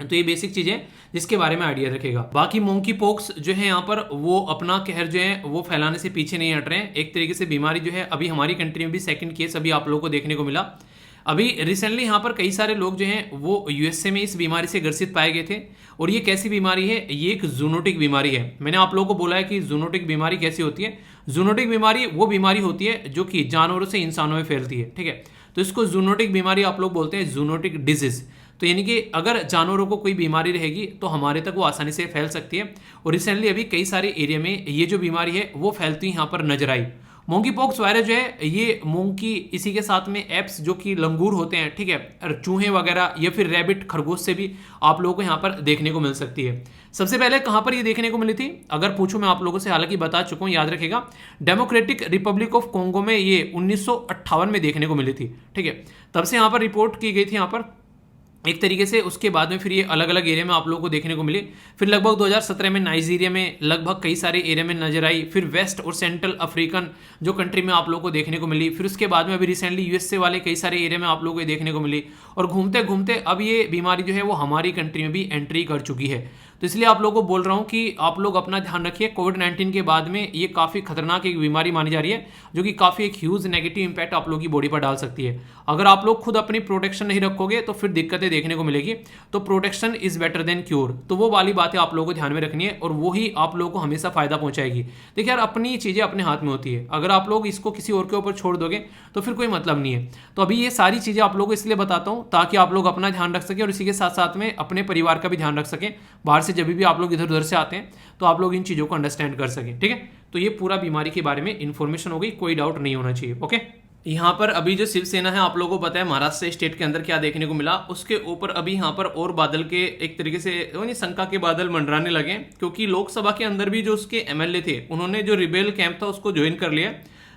तो ये बेसिक चीजें जिसके बारे में आइडिया रखेगा। बाकी मोंकी पॉक्स जो है यहाँ पर वो अपना कहर जो है वो फैलाने से पीछे नहीं हट रहे हैं। एक तरीके से बीमारी जो है अभी हमारी कंट्री में भी सेकंड केस अभी आप लोगों को देखने को मिला। अभी रिसेंटली यहाँ पर कई सारे लोग जो हैं वो यूएसए में इस बीमारी से ग्रसित पाए गए थे। और ये कैसी बीमारी है, ये एक जूनोटिक बीमारी है। मैंने आप लोगों को बोला है कि जूनोटिक बीमारी कैसी होती है। जूनोटिक बीमारी वो बीमारी होती है जो कि जानवरों से इंसानों में फैलती है, ठीक है। तो इसको जूनोटिक बीमारी आप लोग बोलते हैं, जूनोटिक डिजीज। तो यानी कि अगर जानवरों को कोई बीमारी रहेगी तो हमारे तक वो आसानी से फैल सकती है। और रिसेंटली अभी कई सारे एरिया में ये जो बीमारी है वो फैलती यहाँ पर नजर आई। मोंकी पॉक्स वायरस जो है ये मोंकी, इसी के साथ में एप्स जो कि लंगूर होते हैं, ठीक है, चूहे वगैरह या फिर रैबिट खरगोश से भी आप लोगों को यहाँ पर देखने को मिल सकती है। सबसे पहले कहाँ पर ये देखने को मिली थी अगर पूछूं मैं आप लोगों से, हालांकि बता चुका हूँ, याद रखेगा, डेमोक्रेटिक रिपब्लिक ऑफ कोंगो में ये 1958 में देखने को मिली थी, ठीक है। तब से यहाँ पर रिपोर्ट की गई थी यहाँ पर एक तरीके से। उसके बाद में फिर ये अलग अलग एरिया में आप लोगों को देखने को मिली। फिर लगभग 2017 में नाइजीरिया में लगभग कई सारे एरिया में नजर आई। फिर वेस्ट और सेंट्रल अफ्रीकन जो कंट्री में आप लोगों को देखने को मिली। फिर उसके बाद में अभी रिसेंटली यूएसए वाले कई सारे एरिया में आप लोगों को देखने को मिली। और घूमते घूमते अब ये बीमारी जो है वो हमारी कंट्री में भी एंट्री कर चुकी है। तो इसलिए आप लोगों को बोल रहा हूँ कि आप लोग अपना ध्यान रखिए। कोविड-19 के बाद में ये काफ़ी खतरनाक एक बीमारी मानी जा रही है जो कि काफ़ी एक ह्यूज नेगेटिव इंपैक्ट आप लोगों की बॉडी पर डाल सकती है। अगर आप लोग खुद अपनी प्रोटेक्शन नहीं रखोगे तो फिर दिक्कतें देखने को मिलेगी। तो protection is better than cure, तो वो वाली बातें आप लोगों को ध्यान में रखनी है और वो ही आप लोगों को हमेशा फायदा पहुंचाएगी। देखिए यार, अपनी चीज़ें अपने हाथ में होती है। अगर आप लोग इसको किसी और के ऊपर छोड़ दोगे तो फिर कोई मतलब नहीं है। तो अभी ये सारी चीज़ें आप लोगों को इसलिए बताता हूँ ताकि आप लोग अपना ध्यान रख सकें और इसी के साथ साथ में अपने परिवार का भी ध्यान रख सकें। बाहर से जब भी आप लोग इधर उधर से आते हैं तो आप लोग इन चीज़ों को अंडरस्टैंड कर सकें, ठीक है। तो ये पूरा बीमारी के बारे में इंफॉर्मेशन हो गई, कोई डाउट नहीं होना चाहिए, ओके। यहाँ पर अभी जो शिवसेना है आप लोगों को पता है महाराष्ट्र स्टेट के अंदर क्या देखने को मिला। उसके ऊपर अभी यहाँ पर और बादल के एक तरीके से शंका के बादल मंडराने लगे, क्योंकि लोकसभा के अंदर भी जो उसके एमएलए थे उन्होंने जो रिबेल कैंप था उसको ज्वाइन कर लिया।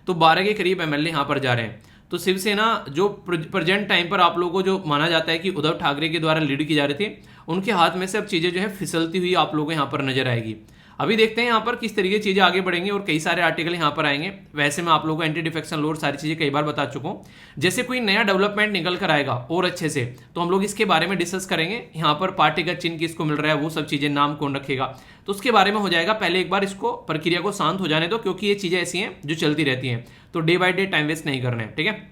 तो 12 के करीब एमएलए यहाँ पर जा रहे हैं। तो शिवसेना जो प्रेजेंट टाइम पर आप लोगों को जो माना जाता है कि उद्धव ठाकरे के द्वारा लीड की जा रही थी, उनके हाथ में से अब चीज़ें जो है फिसलती हुई आप लोगों को यहाँ पर नजर आएगी। अभी देखते हैं यहाँ पर किस तरीके चीज़ें आगे बढ़ेंगी और कई सारे आर्टिकल यहाँ पर आएंगे। वैसे मैं आप लोगों को एंटी डिफेक्शन लॉ सारी चीज़ें कई बार बता चुका हूँ। जैसे कोई नया डेवलपमेंट निकल कर आएगा और अच्छे से, तो हम लोग इसके बारे में डिस्कस करेंगे। यहाँ पर पार्टी का चिन्ह किसको मिल रहा है, वो सब चीज़ें, नाम कौन रखेगा, तो उसके बारे में हो जाएगा। पहले एक बार इसको प्रक्रिया को शांत हो जाने दो, क्योंकि ये चीज़ें ऐसी हैं जो चलती रहती हैं। तो day by day time waste नहीं करना है, ठीक है।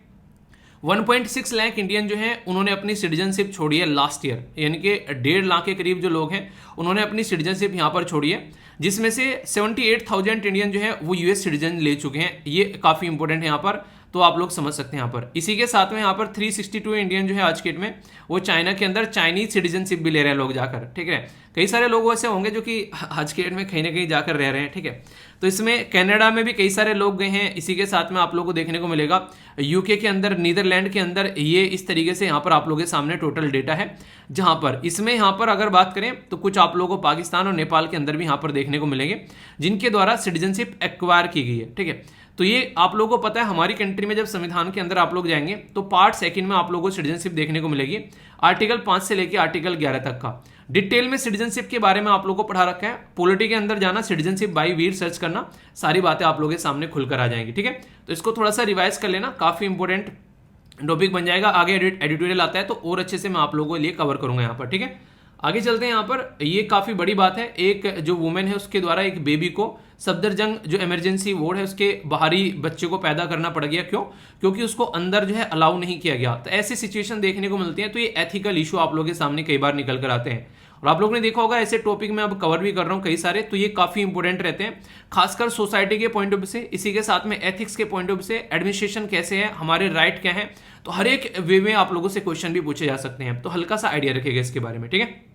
1.6 लाख इंडियन जो हैं उन्होंने अपनी सिटीजनशिप छोड़ी है लास्ट ईयर, यानी कि 1.5 लाख के करीब जो लोग हैं उन्होंने अपनी सिटीजनशिप यहाँ पर छोड़ी है, जिसमें से 78,000 इंडियन जो है वो यूएस सिटीजन ले चुके हैं। ये काफ़ी इंपॉर्टेंट है यहाँ पर, तो आप लोग समझ सकते हैं यहाँ पर। इसी के साथ में यहाँ पर 362 इंडियन जो है आज के डेट में वो चाइना के अंदर चाइनीज सिटीजनशिप भी ले रहे हैं लोग जाकर, ठीक है। कई सारे लोग ऐसे होंगे जो कि आज के डेट में कहीं ना कहीं जाकर रह रहे हैं, ठीक है। तो इसमें कनाडा में भी कई सारे लोग गए हैं। इसी के साथ में आप लोगों को देखने को मिलेगा यूके के अंदर, नीदरलैंड के अंदर, ये इस तरीके से यहाँ पर आप लोगों के सामने टोटल डेटा है। जहाँ पर इसमें यहाँ पर अगर बात करें तो कुछ आप लोगों को पाकिस्तान और नेपाल के अंदर भी यहाँ पर देखने को मिलेंगे जिनके द्वारा सिटीजनशिप एक्वायर की गई है, ठीक है। तो ये आप लोगों को पता है हमारी कंट्री में जब संविधान के अंदर आप लोग जाएंगे तो पार्ट सेकंड में आप लोगों को सिटीजनशिप देखने को मिलेगी, आर्टिकल 5 से लेकर आर्टिकल 11 तक का डिटेल में सिटीजनशिप के बारे में आप लोगों को पढ़ा रखा है। पॉलिटी के अंदर जाना, सिटीजनशिप बाय वीर सर्च करना, सारी बातें आप लोगों के सामने खुलकर आ जाएंगी, ठीक है। तो इसको थोड़ा सा रिवाइज कर लेना, काफी इंपॉर्टेंट टॉपिक बन जाएगा। आगे एडिटोरियल आता है तो और अच्छे से मैं आप लोगों के लिए कवर करूंगा यहाँ पर, ठीक है। आगे चलते हैं। यहाँ पर ये काफी बड़ी बात है, एक जो वुमेन है उसके द्वारा एक बेबी को सफदरजंग जो इमरजेंसी वार्ड है उसके बाहरी बच्चे को पैदा करना पड़ गया। क्यों? क्योंकि उसको अंदर जो है अलाउ नहीं किया गया। तो ऐसी सिचुएशन देखने को मिलती है। तो ये एथिकल इशू आप लोगों के सामने कई बार निकल कर आते हैं और आप लोगों ने देखा होगा ऐसे टॉपिक मैं अब कवर भी कर रहा हूँ कई सारे, तो ये काफी इंपॉर्टेंट रहते हैं, खासकर सोसाइटी के पॉइंट ऑफ व्यू से, इसी के साथ में एथिक्स के पॉइंट ऑफ व्यू से, एडमिनिस्ट्रेशन कैसे है, हमारे राइट क्या है, तो हर एक वे में आप लोगों से क्वेश्चन भी पूछे जा सकते हैं, तो हल्का सा आइडिया रखिएगा इसके बारे में, ठीक है।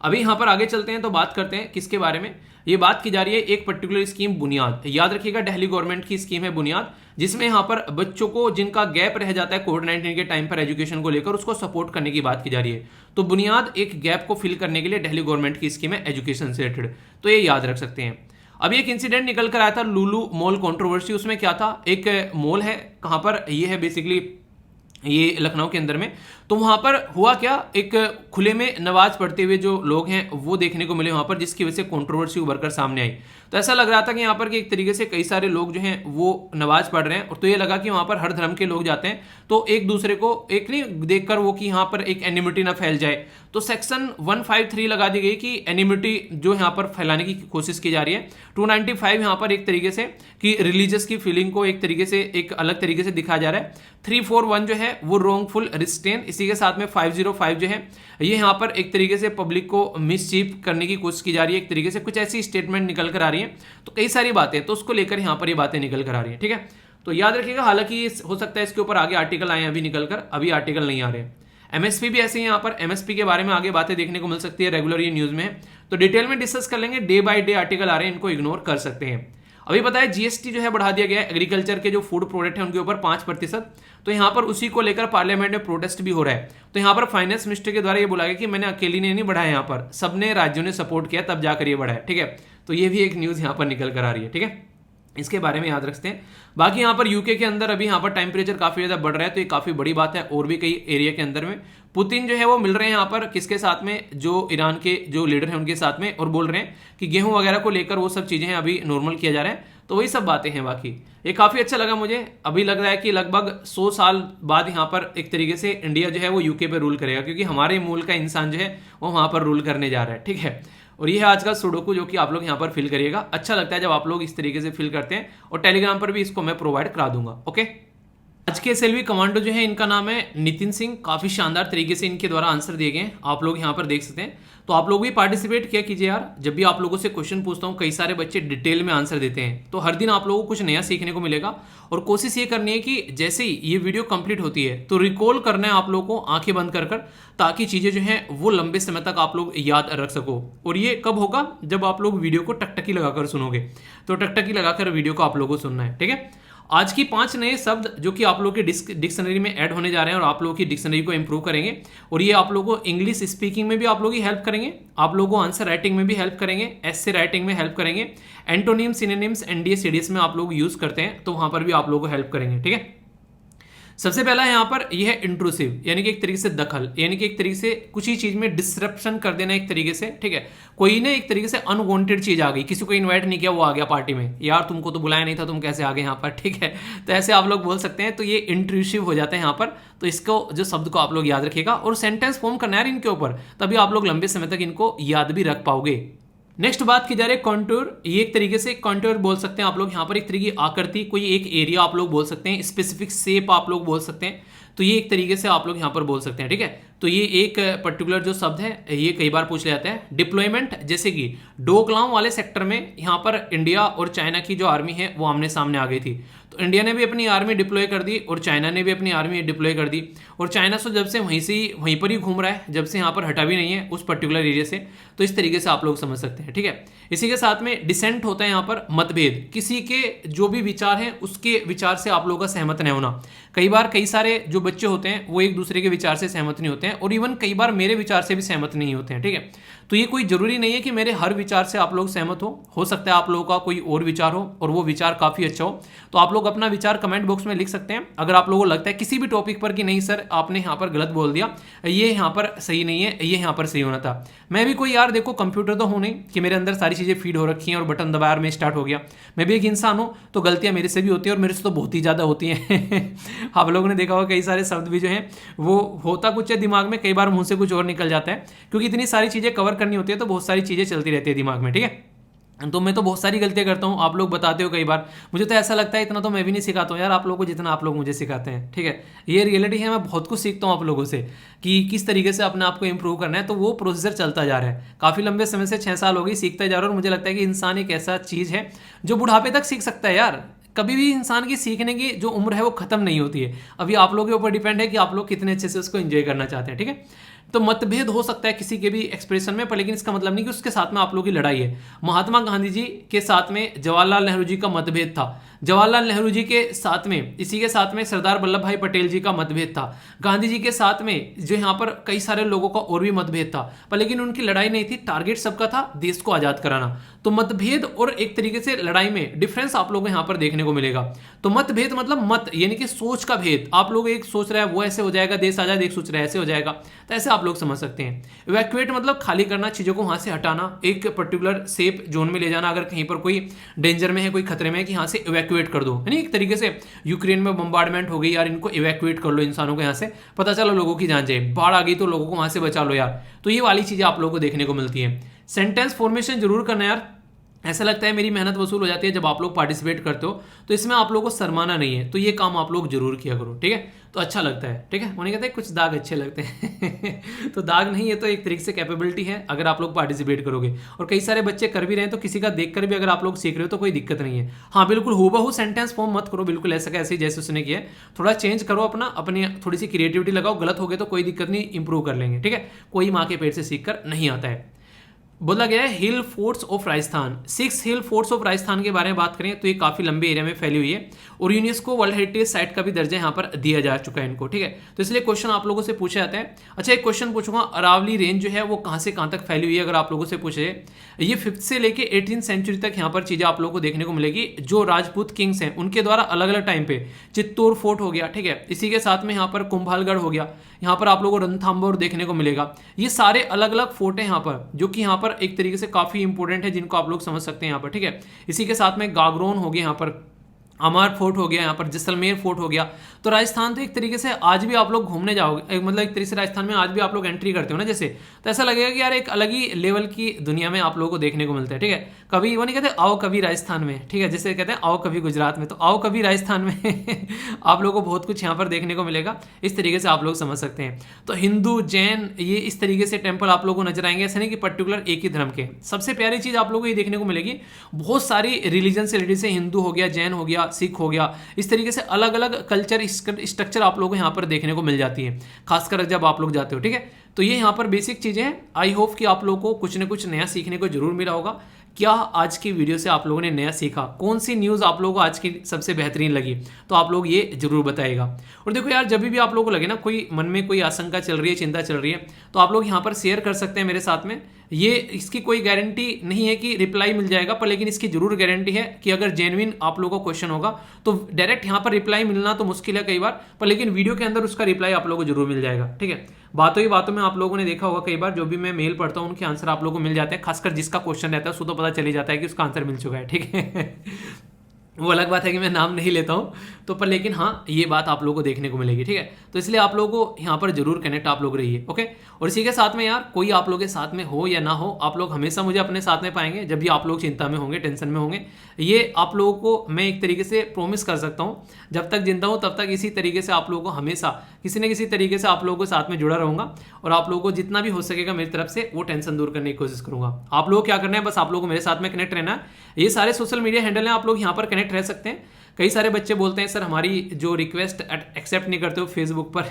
अभी यहां पर आगे चलते हैं तो बात करते हैं किसके बारे में, ये बात की जा रही है एक पर्टिकुलर स्कीम बुनियाद, याद रखिएगा दिल्ली गवर्नमेंट की स्कीम है बुनियाद, जिसमें यहां पर बच्चों को जिनका गैप रह जाता है कोविड-19 के टाइम पर एजुकेशन को लेकर, उसको सपोर्ट करने की बात की जा रही है। तो बुनियाद एक गैप को फिल करने के लिए दिल्ली गवर्नमेंट की स्कीम है एजुकेशन से रिलेटेड, तो ये याद रख सकते हैं। अभी एक इंसिडेंट निकल कर आया था लुलु मॉल कंट्रोवर्सी, उसमें क्या था, एक मॉल है, कहां पर ये है बेसिकली ये लखनऊ के अंदर में, तो वहां पर हुआ क्या, एक खुले में नमाज पढ़ते हुए जो लोग हैं वो देखने को मिले वहां पर, जिसकी वजह से कंट्रोवर्सी उभर कर सामने आई। तो ऐसा लग रहा था कि यहाँ पर कि एक तरीके से कई सारे लोग जो हैं वो नमाज पढ़ रहे हैं, और तो ये लगा कि वहां पर हर धर्म के लोग जाते हैं, तो एक दूसरे को एक नहीं देखकर वो कि यहाँ पर एक एनिमिटी ना फैल जाए, तो सेक्शन 153 लगा दी गई कि एनिमिटी जो यहाँ पर फैलाने की कोशिश की जा रही है। 295 यहाँ पर एक तरीके से कि रिलीजियस की फीलिंग को एक तरीके से एक अलग तरीके से दिखाया जा रहा है। 341 जो है वो रॉन्गफुल रिस्ट्रेन, इसी के साथ में 505 जो है ये यहाँ पर एक तरीके से पब्लिक को मिसचीफ करने की कोशिश की जा रही है, एक तरीके से कुछ ऐसी स्टेटमेंट निकल कर आ रही है, तो कई सारी बातें, तो उसको लेकर यहाँ पर ये बातें निकल कर आ रही है, ठीक है। तो याद रखिएगा, हालांकि हो सकता है इसके ऊपर आगे आर्टिकल आए अभी निकल कर, अभी आर्टिकल नहीं आ रहे। एमएसपी भी ऐसे ही, यहाँ पर एमएसपी के बारे में आगे बातें देखने को मिल सकती है, रेगुलर ये न्यूज में, तो डिटेल में डिस्कस कर लेंगे, डे बाय डे आर्टिकल आ रहे हैं, इनको इग्नोर कर सकते हैं। अभी पता है जीएसटी जो है बढ़ा दिया गया है, एग्रीकल्चर के जो फूड प्रोडक्ट है उनके ऊपर 5%, तो यहाँ पर उसी को लेकर पार्लियामेंट में प्रोटेस्ट भी हो रहा है। तो यहाँ पर फाइनेंस मिनिस्टर के द्वारा ये बोला गया कि मैंने अकेली ने नहीं बढ़ाया, यहाँ पर सबने राज्यों ने सपोर्ट किया तब जाकर ये बढ़ा है, ठीक है। तो ये भी एक न्यूज यहाँ पर निकल कर आ रही है, ठीक है, इसके बारे में याद रखते हैं। बाकी यहाँ पर यूके के अंदर अभी यहाँ पर टेम्परेचर काफी ज्यादा बढ़ रहा है, तो ये काफी बड़ी बात है, और भी कई एरिया के अंदर में पुतिन जो है वो मिल रहे हैं यहाँ पर किसके साथ में, जो ईरान के जो लीडर हैं उनके साथ में, और बोल रहे हैं कि गेहूं वगैरह को लेकर वो सब चीजें हैं अभी नॉर्मल किया जा रहा है, तो वही सब बातें हैं। बाकी ये काफी अच्छा लगा मुझे, अभी लग रहा है कि लगभग 100 साल बाद यहाँ पर एक तरीके से इंडिया जो है वो यूके पे रूल करेगा, क्योंकि हमारे मूल का इंसान जो है वो वहां पर रूल करने जा रहा है, ठीक है। और ये है आज का सुडोकू, जो कि आप लोग यहाँ पर फिल करिएगा, अच्छा लगता है जब आप लोग इस तरीके से फिल करते हैं, और टेलीग्राम पर भी इसको मैं प्रोवाइड करा दूंगा, ओके। आज के एसएलवी कमांडो जो है इनका नाम है नितिन सिंह, काफी शानदार तरीके से इनके द्वारा आंसर दिए गए, आप लोग यहाँ पर देख सकते हैं। तो आप लोग भी पार्टिसिपेट किया कीजिए यार, जब भी आप लोगों से क्वेश्चन पूछता हूँ कई सारे बच्चे डिटेल में आंसर देते हैं, तो हर दिन आप लोगों को कुछ नया सीखने को मिलेगा, और कोशिश ये करनी है कि जैसे ही ये वीडियो कंप्लीट होती है तो रिकॉल करना है आप लोगों को आंखें बंद कर कर, ताकि चीजें जो हैं वो लंबे समय तक आप लोग याद रख सको। और ये कब होगा, जब आप लोग वीडियो को टकटकी लगाकर सुनोगे, तो टकटकी लगाकर वीडियो को आप लोगों को सुनना है, ठीक है। आज की 5 नए शब्द जो कि आप लोगों के डिक्शनरी में ऐड होने जा रहे हैं, और आप लोगों की डिक्शनरी को इंप्रूव करेंगे, और ये आप लोगों को इंग्लिश स्पीकिंग में भी आप लोगों की हेल्प करेंगे, आप लोगों को आंसर राइटिंग में भी हेल्प करेंगे, एस्से राइटिंग में हेल्प करेंगे, एंटोनिम्स सिनोनिम्स एनडीएस सीडीएस में आप लोग यूज करते हैं, तो वहां पर भी आप लोगों को हेल्प करेंगे, ठीक है। सबसे पहला यहाँ पर यह है इंट्रूसिव, यानी कि एक तरीके से दखल, यानी कि एक तरीके से कुछ ही चीज में डिसरप्शन कर देना एक तरीके से, ठीक है। कोई ने एक तरीके से अनवांटेड चीज आ गई, किसी को इनवाइट नहीं किया, वो आ गया पार्टी में, यार तुमको तो बुलाया नहीं था, तुम कैसे आ गए यहाँ पर, ठीक है। तो ऐसे आप लोग बोल सकते हैं, तो ये इंट्रूसिव हो जाता है यहाँ पर, तो इसको जो शब्द को आप लोग याद रखिएगा, और सेंटेंस फॉर्म करना है इनके ऊपर, तभी आप लोग लंबे समय तक इनको याद भी रख पाओगे। नेक्स्ट बात की जा रही है कॉन्टूर, ये एक तरीके से कॉन्टूर बोल सकते हैं आप लोग यहाँ पर, एक तरीके की आकृति, कोई एक एरिया आप लोग बोल सकते हैं, स्पेसिफिक शेप आप लोग बोल सकते हैं, तो ये एक तरीके से आप लोग यहाँ पर बोल सकते हैं, ठीक है। तो ये एक पर्टिकुलर जो शब्द है ये कई बार पूछ ले जाते हैं। डिप्लॉयमेंट, जैसे कि डोकलाम वाले सेक्टर में यहाँ पर इंडिया और चाइना की जो आर्मी है वो आमने सामने आ गई थी, तो इंडिया ने भी अपनी आर्मी डिप्लॉय कर दी और चाइना ने भी अपनी आर्मी डिप्लॉय कर दी, और चाइना से जब से वहीं पर ही घूम रहा है, जब से यहाँ पर हटा भी नहीं है उस पर्टिकुलर एरिया से, तो इस तरीके से आप लोग समझ सकते हैं, ठीक है। इसी के साथ में डिसेंट होता है यहाँ पर मतभेद, किसी के जो भी विचार हैं उसके विचार से आप लोगों का सहमत नहीं होना। कई बार कई सारे जो बच्चे होते हैं वो एक दूसरे के विचार से सहमत नहीं होते हैं, और इवन कई बार मेरे विचार से भी सहमत नहीं होते हैं, ठीक है। तो ये कोई जरूरी नहीं है कि मेरे हर विचार से आप लोग सहमत हो सकता है आप लोगों का कोई और विचार हो और वो विचार काफी अच्छा हो, तो आप लोग अपना विचार कमेंट बॉक्स में लिख सकते हैं। अगर आप लोगों को लगता है किसी भी टॉपिक पर कि नहीं सर आपने यहाँ पर गलत बोल दिया, ये यहाँ पर सही नहीं है, ये यहाँ पर सही होना था, मैं भी कोई यार देखो कंप्यूटर तो हूँ नहीं कि मेरे अंदर सारी चीजें फीड हो रखी हैं और बटन दबाया में स्टार्ट हो गया, मैं भी एक इंसान हूँ, तो गलतियां मेरे से भी होती हैं, और मेरे से तो बहुत ही ज्यादा होती हैं। आप लोगों ने देखा होगा कई सारे शब्द भी जो हैं वो होता कुछ है दिमाग में, कई बार मुंह से कुछ और निकल जाता है, क्योंकि इतनी सारी चीजें कवर करनी होती है, तो बहुत सारी चीजें चलती रहती है दिमाग में, ठीक है। तो मैं तो बहुत सारी गलतियां करता हूँ, आप लोग बताते हो कई बार, मुझे तो ऐसा लगता है इतना तो मैं भी नहीं सिखाता हूँ यार आप लोगों को जितना आप लोग मुझे सिखाते हैं, ठीक है। ये रियलिटी है, मैं बहुत कुछ सीखता हूँ आप लोगों से कि किस तरीके से अपने आप को इंप्रूव करना है। तो वो प्रोसीजर चलता जा रहा है काफ़ी लंबे समय से, 6 साल हो गई सीखता जा रहा है। और मुझे लगता है कि इंसान एक ऐसा चीज़ है जो बुढ़ापे तक सीख सकता है यार। कभी भी इंसान की सीखने की जो उम्र है वो खत्म नहीं होती है। अभी आप लोगों के ऊपर डिपेंड है कि आप लोग कितने अच्छे से उसको एंजॉय करना चाहते हैं, ठीक है। तो मतभेद हो सकता है किसी के भी एक्सप्रेशन में, पर लेकिन इसका मतलब नहीं कि उसके साथ में आप लोगों की लड़ाई है। महात्मा गांधी जी के साथ में जवाहरलाल नेहरू जी का मतभेद था, जवाहरलाल नेहरू जी के साथ में, इसी के साथ में सरदार वल्लभ भाई पटेल जी का मतभेद था, गांधी जी के साथ में जो यहाँ पर कई सारे लोगों का और भी मतभेद था, पर लेकिन उनकी लड़ाई नहीं थी, टारगेट सबका था देश को आजाद कराना। तो मतभेद और एक तरीके से लड़ाई में डिफरेंस आप लोगों को यहाँ पर देखने को मिलेगा। तो मतभेद मतलब मत यानी कि सोच का भेद, आप लोग एक सोच रहे हैं वो ऐसे हो जाएगा देश आजाद, एक सोच रहे हैं ऐसे हो जाएगा, तो ऐसे आप लोग समझ सकते हैं। इवैक्यूएट मतलब खाली करना, चीजों को वहां से हटाना, एक पर्टिकुलर सेफ जोन में ले जाना, अगर कहीं पर कोई डेंजर में है, कोई खतरे में है कि यहाँ से इवैक्यूएट कर दो, यानी एक तरीके से यूक्रेन में बम्बार्डमेंट हो गई यार, इनको इवैक्यूएट कर लो, इंसानों को यहाँ से, पता चला लोगों की जान जाए, बाढ़ आ गई तो लोगों को वहां से बचा लो यार। तो ये वाली चीजें आप लोगों को देखने को मिलती है। सेंटेंस फॉर्मेशन जरूर करना यार, ऐसा लगता है मेरी मेहनत वसूल हो जाती है जब आप लोग पार्टिसिपेट करते हो, तो इसमें आप लोगों को शर्माना नहीं है, तो ये काम आप लोग जरूर किया करो, ठीक है। तो अच्छा लगता है, ठीक है। उन्हें कहते हैं कुछ दाग अच्छे लगते हैं तो दाग नहीं है, तो एक तरीके से कैपेबिलिटी है अगर आप लोग पार्टिसिपेट करोगे। और कई सारे बच्चे कर भी रहे हैं, तो किसी का देखकर भी अगर आप लोग सीख रहे हो तो कोई दिक्कत नहीं है। हाँ बिल्कुल हूबहू सेंटेंस फॉर्म मत करो, बिल्कुल ऐसा कैसे जैसे उसने किया है, थोड़ा चेंज करो अपना, अपनी थोड़ी सी क्रिएटिविटी लगाओ, गलत हो गए तो कोई दिक्कत नहीं, इंप्रूव कर लेंगे, ठीक है। कोई माँ के पेट से सीख कर नहीं आता है। बोला गया है hill forts of Rajasthan, 6 hill forts of Rajasthan के बारे में बात करें तो ये काफी लंबे एरिया में फैली हुई है, और यूनेस्को वर्ल्ड हेरिटेज साइट का भी दर्जा यहाँ पर दिया जा चुका है इनको, ठीक है। तो इसलिए क्वेश्चन आप लोगों से पूछा जाता है। अच्छा एक क्वेश्चन पूछूंगा, अरावली रेंज जो है वो कहाँ से कहाँ तक फैली हुई है, अगर आप लोगों से पूछे, ये 5th से लेके 18th सेंचुरी तक यहाँ पर चीजें आप लोगों को देखने को मिलेगी। जो राजपूत किंग्स हैं उनके द्वारा अलग अलग टाइम पे, चित्तौड़ फोर्ट हो गया, ठीक है, इसी के साथ में यहाँ पर कुंभलगढ़ हो गया, यहाँ पर आप लोगों को रणथंभौर देखने को मिलेगा। ये सारे अलग अलग फोर्ट हैं यहाँ पर, जो कि यहाँ पर एक तरीके से काफी इंपॉर्टेंट है, जिनको आप लोग समझ सकते हैं यहाँ पर, ठीक है। इसी के साथ में गागरोन हो गया, यहाँ पर अमर फोर्ट हो गया, यहाँ पर जैसलमेर फोर्ट हो गया। तो राजस्थान तो एक तरीके से आज भी आप लोग घूमने जाओगे, मतलब एक तरीके से राजस्थान में आज भी आप लोग एंट्री करते हो ना जैसे, तो ऐसा लगेगा कि यार एक अलग ही लेवल की दुनिया में आप लोगों को देखने को मिलता है, ठीक है। कभी वो नहीं कहते आओ कभी राजस्थान में, ठीक है, जैसे कहते हैं आओ कभी गुजरात में, तो आओ कभी राजस्थान में आप लोगों को बहुत कुछ यहाँ पर देखने को मिलेगा, इस तरीके से आप लोग समझ सकते हैं। तो हिंदू जैन ये इस तरीके से टेम्पल आप लोगों को नजर आएंगे, ऐसा नहीं कि पर्टिकुलर एक ही धर्म के। सबसे प्यारी चीज आप लोगों को ये देखने को मिलेगी, बहुत सारी रिलीजन से रिलेटेड, हिंदू हो गया, जैन हो गया, सिख हो गया, इस तरीके से अलग अलग कल्चर स्ट्रक्चर आप लोगों को यहाँ पर देखने को मिल जाती है, खासकर जब आप लोग जाते हो, ठीक है। तो ये यहाँ पर बेसिक चीजें हैं। आई होप कि आप लोगों को कुछ ना कुछ नया सीखने को जरूर मिला होगा। क्या आज की वीडियो से आप लोगों ने नया सीखा, कौन सी न्यूज़ आप लोगों को आज की सबसे बेहतरीन लगी, तो आप लोग ये जरूर बताइएगा। और देखो यार जब भी आप लोगों को लगे ना कोई मन में कोई आशंका चल रही है, चिंता चल रही है, तो आप लोग यहाँ पर शेयर कर सकते हैं मेरे साथ में। ये इसकी कोई गारंटी नहीं है कि रिप्लाई मिल जाएगा, पर लेकिन इसकी जरूर गारंटी है कि अगर जेन्युइन आप लोगों को क्वेश्चन होगा तो डायरेक्ट यहाँ पर रिप्लाई मिलना तो मुश्किल है कई बार, पर लेकिन वीडियो के अंदर उसका रिप्लाई आप लोगों को जरूर मिल जाएगा, ठीक है। बातों ही बातों में आप लोगों ने देखा होगा कई बार जो भी मैं मेल पढ़ता हूँ उनके आंसर आप लोगों को मिल जाते हैं, खासकर जिसका क्वेश्चन रहता है उसको तो पता चल ही जाता है कि उसका आंसर मिल चुका है, ठीक है। वो अलग बात है कि मैं नाम नहीं लेता हूँ तो, पर लेकिन हाँ ये बात आप लोगों को देखने को मिलेगी, ठीक है। तो इसलिए आप लोगों को यहाँ पर जरूर कनेक्ट आप लोग रहिए, ओके। और इसी के साथ में यार कोई आप लोगों के साथ में हो या ना हो, आप लोग हमेशा मुझे अपने साथ में पाएंगे जब भी आप लोग चिंता में होंगे, टेंशन में होंगे। ये आप लोगों को मैं एक तरीके से प्रोमिस कर सकता हूँ, जब तक जिंदा हूँ तब तक इसी तरीके से आप लोगों को हमेशा किसी न किसी तरीके से आप लोगों के साथ में जुड़ा रहूंगा, और आप लोगों को जितना भी हो सकेगा मेरी तरफ से वो टेंशन दूर करने की कोशिश करूंगा। आप लोग क्या करना है, बस आप लोगों को मेरे साथ में कनेक्ट रहना है। ये सारे सोशल मीडिया हैंडल हैं, आप लोग यहाँ पर कनेक्ट रह सकते हैं। कई सारे बच्चे बोलते हैं सर हमारी जो रिक्वेस्ट एक्सेप्ट नहीं करते हो फेसबुक पर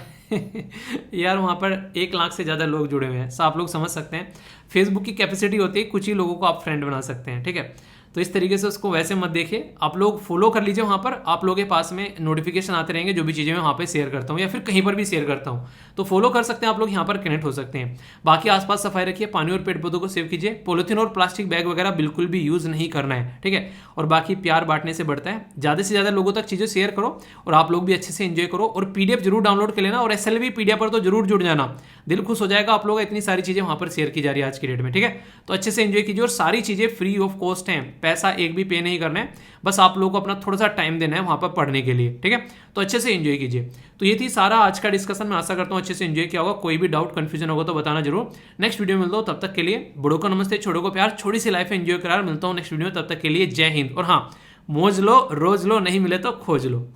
यार वहाँ पर 1 लाख से ज़्यादा लोग जुड़े हुए हैं, सब आप लोग समझ सकते हैं। फेसबुक की कैपेसिटी होती है कुछ ही लोगों को आप फ्रेंड बना सकते हैं, ठीक है। तो इस तरीके से उसको वैसे मत देखिए, आप लोग फॉलो कर लीजिए, वहाँ पर आप लोगों के पास में नोटिफिकेशन आते रहेंगे जो भी चीज़ें मैं वहाँ पे शेयर करता हूँ या फिर कहीं पर भी शेयर करता हूँ, तो फॉलो कर सकते हैं आप लोग, यहाँ पर कनेक्ट हो सकते हैं। बाकी आसपास सफाई रखिए, पानी और पेड़ पौधों को सेव कीजिए, पॉलिथीन और प्लास्टिक बैग वगैरह बिल्कुल भी यूज़ नहीं करना है, ठीक है। और बाकी प्यार बांटने से बढ़ता है, ज़्यादा से ज़्यादा लोगों तक चीज़ें शेयर करो और आप लोग भी अच्छे से एंजॉय करो। और PDF जरूर डाउनलोड कर लेना, और SLV PDF पर तो जरूर जुड़ जाना, दिल खुश हो जाएगा आप लोग, इतनी सारी चीज़ें वहाँ पर शेयर की जा रही है आज की डेट में, ठीक है। तो अच्छे से एंजॉय कीजिए, और सारी चीज़ें फ्री ऑफ कॉस्ट हैं, पैसा एक भी पे नहीं करना है, बस आप लोगों को अपना थोड़ा सा टाइम देना है वहाँ पर पढ़ने के लिए, ठीक है। तो अच्छे से एंजॉय कीजिए। तो ये थी सारा आज का डिस्कशन, मैं आशा करता हूँ अच्छे से एंजॉय किया होगा। कोई भी डाउट कन्फ्यूजन होगा तो बताना जरूर। नेक्स्ट वीडियो में मिलता हूँ, तब तक के लिए बड़ों को नमस्ते, छोटों को प्यार, छोटी सी लाइफ एंजॉय करार। मिलता हूँ नेक्स्ट वीडियो में, तब तक के लिए जय हिंद। और हाँ, मौज लो, रोज लो, नहीं मिले तो खोज लो।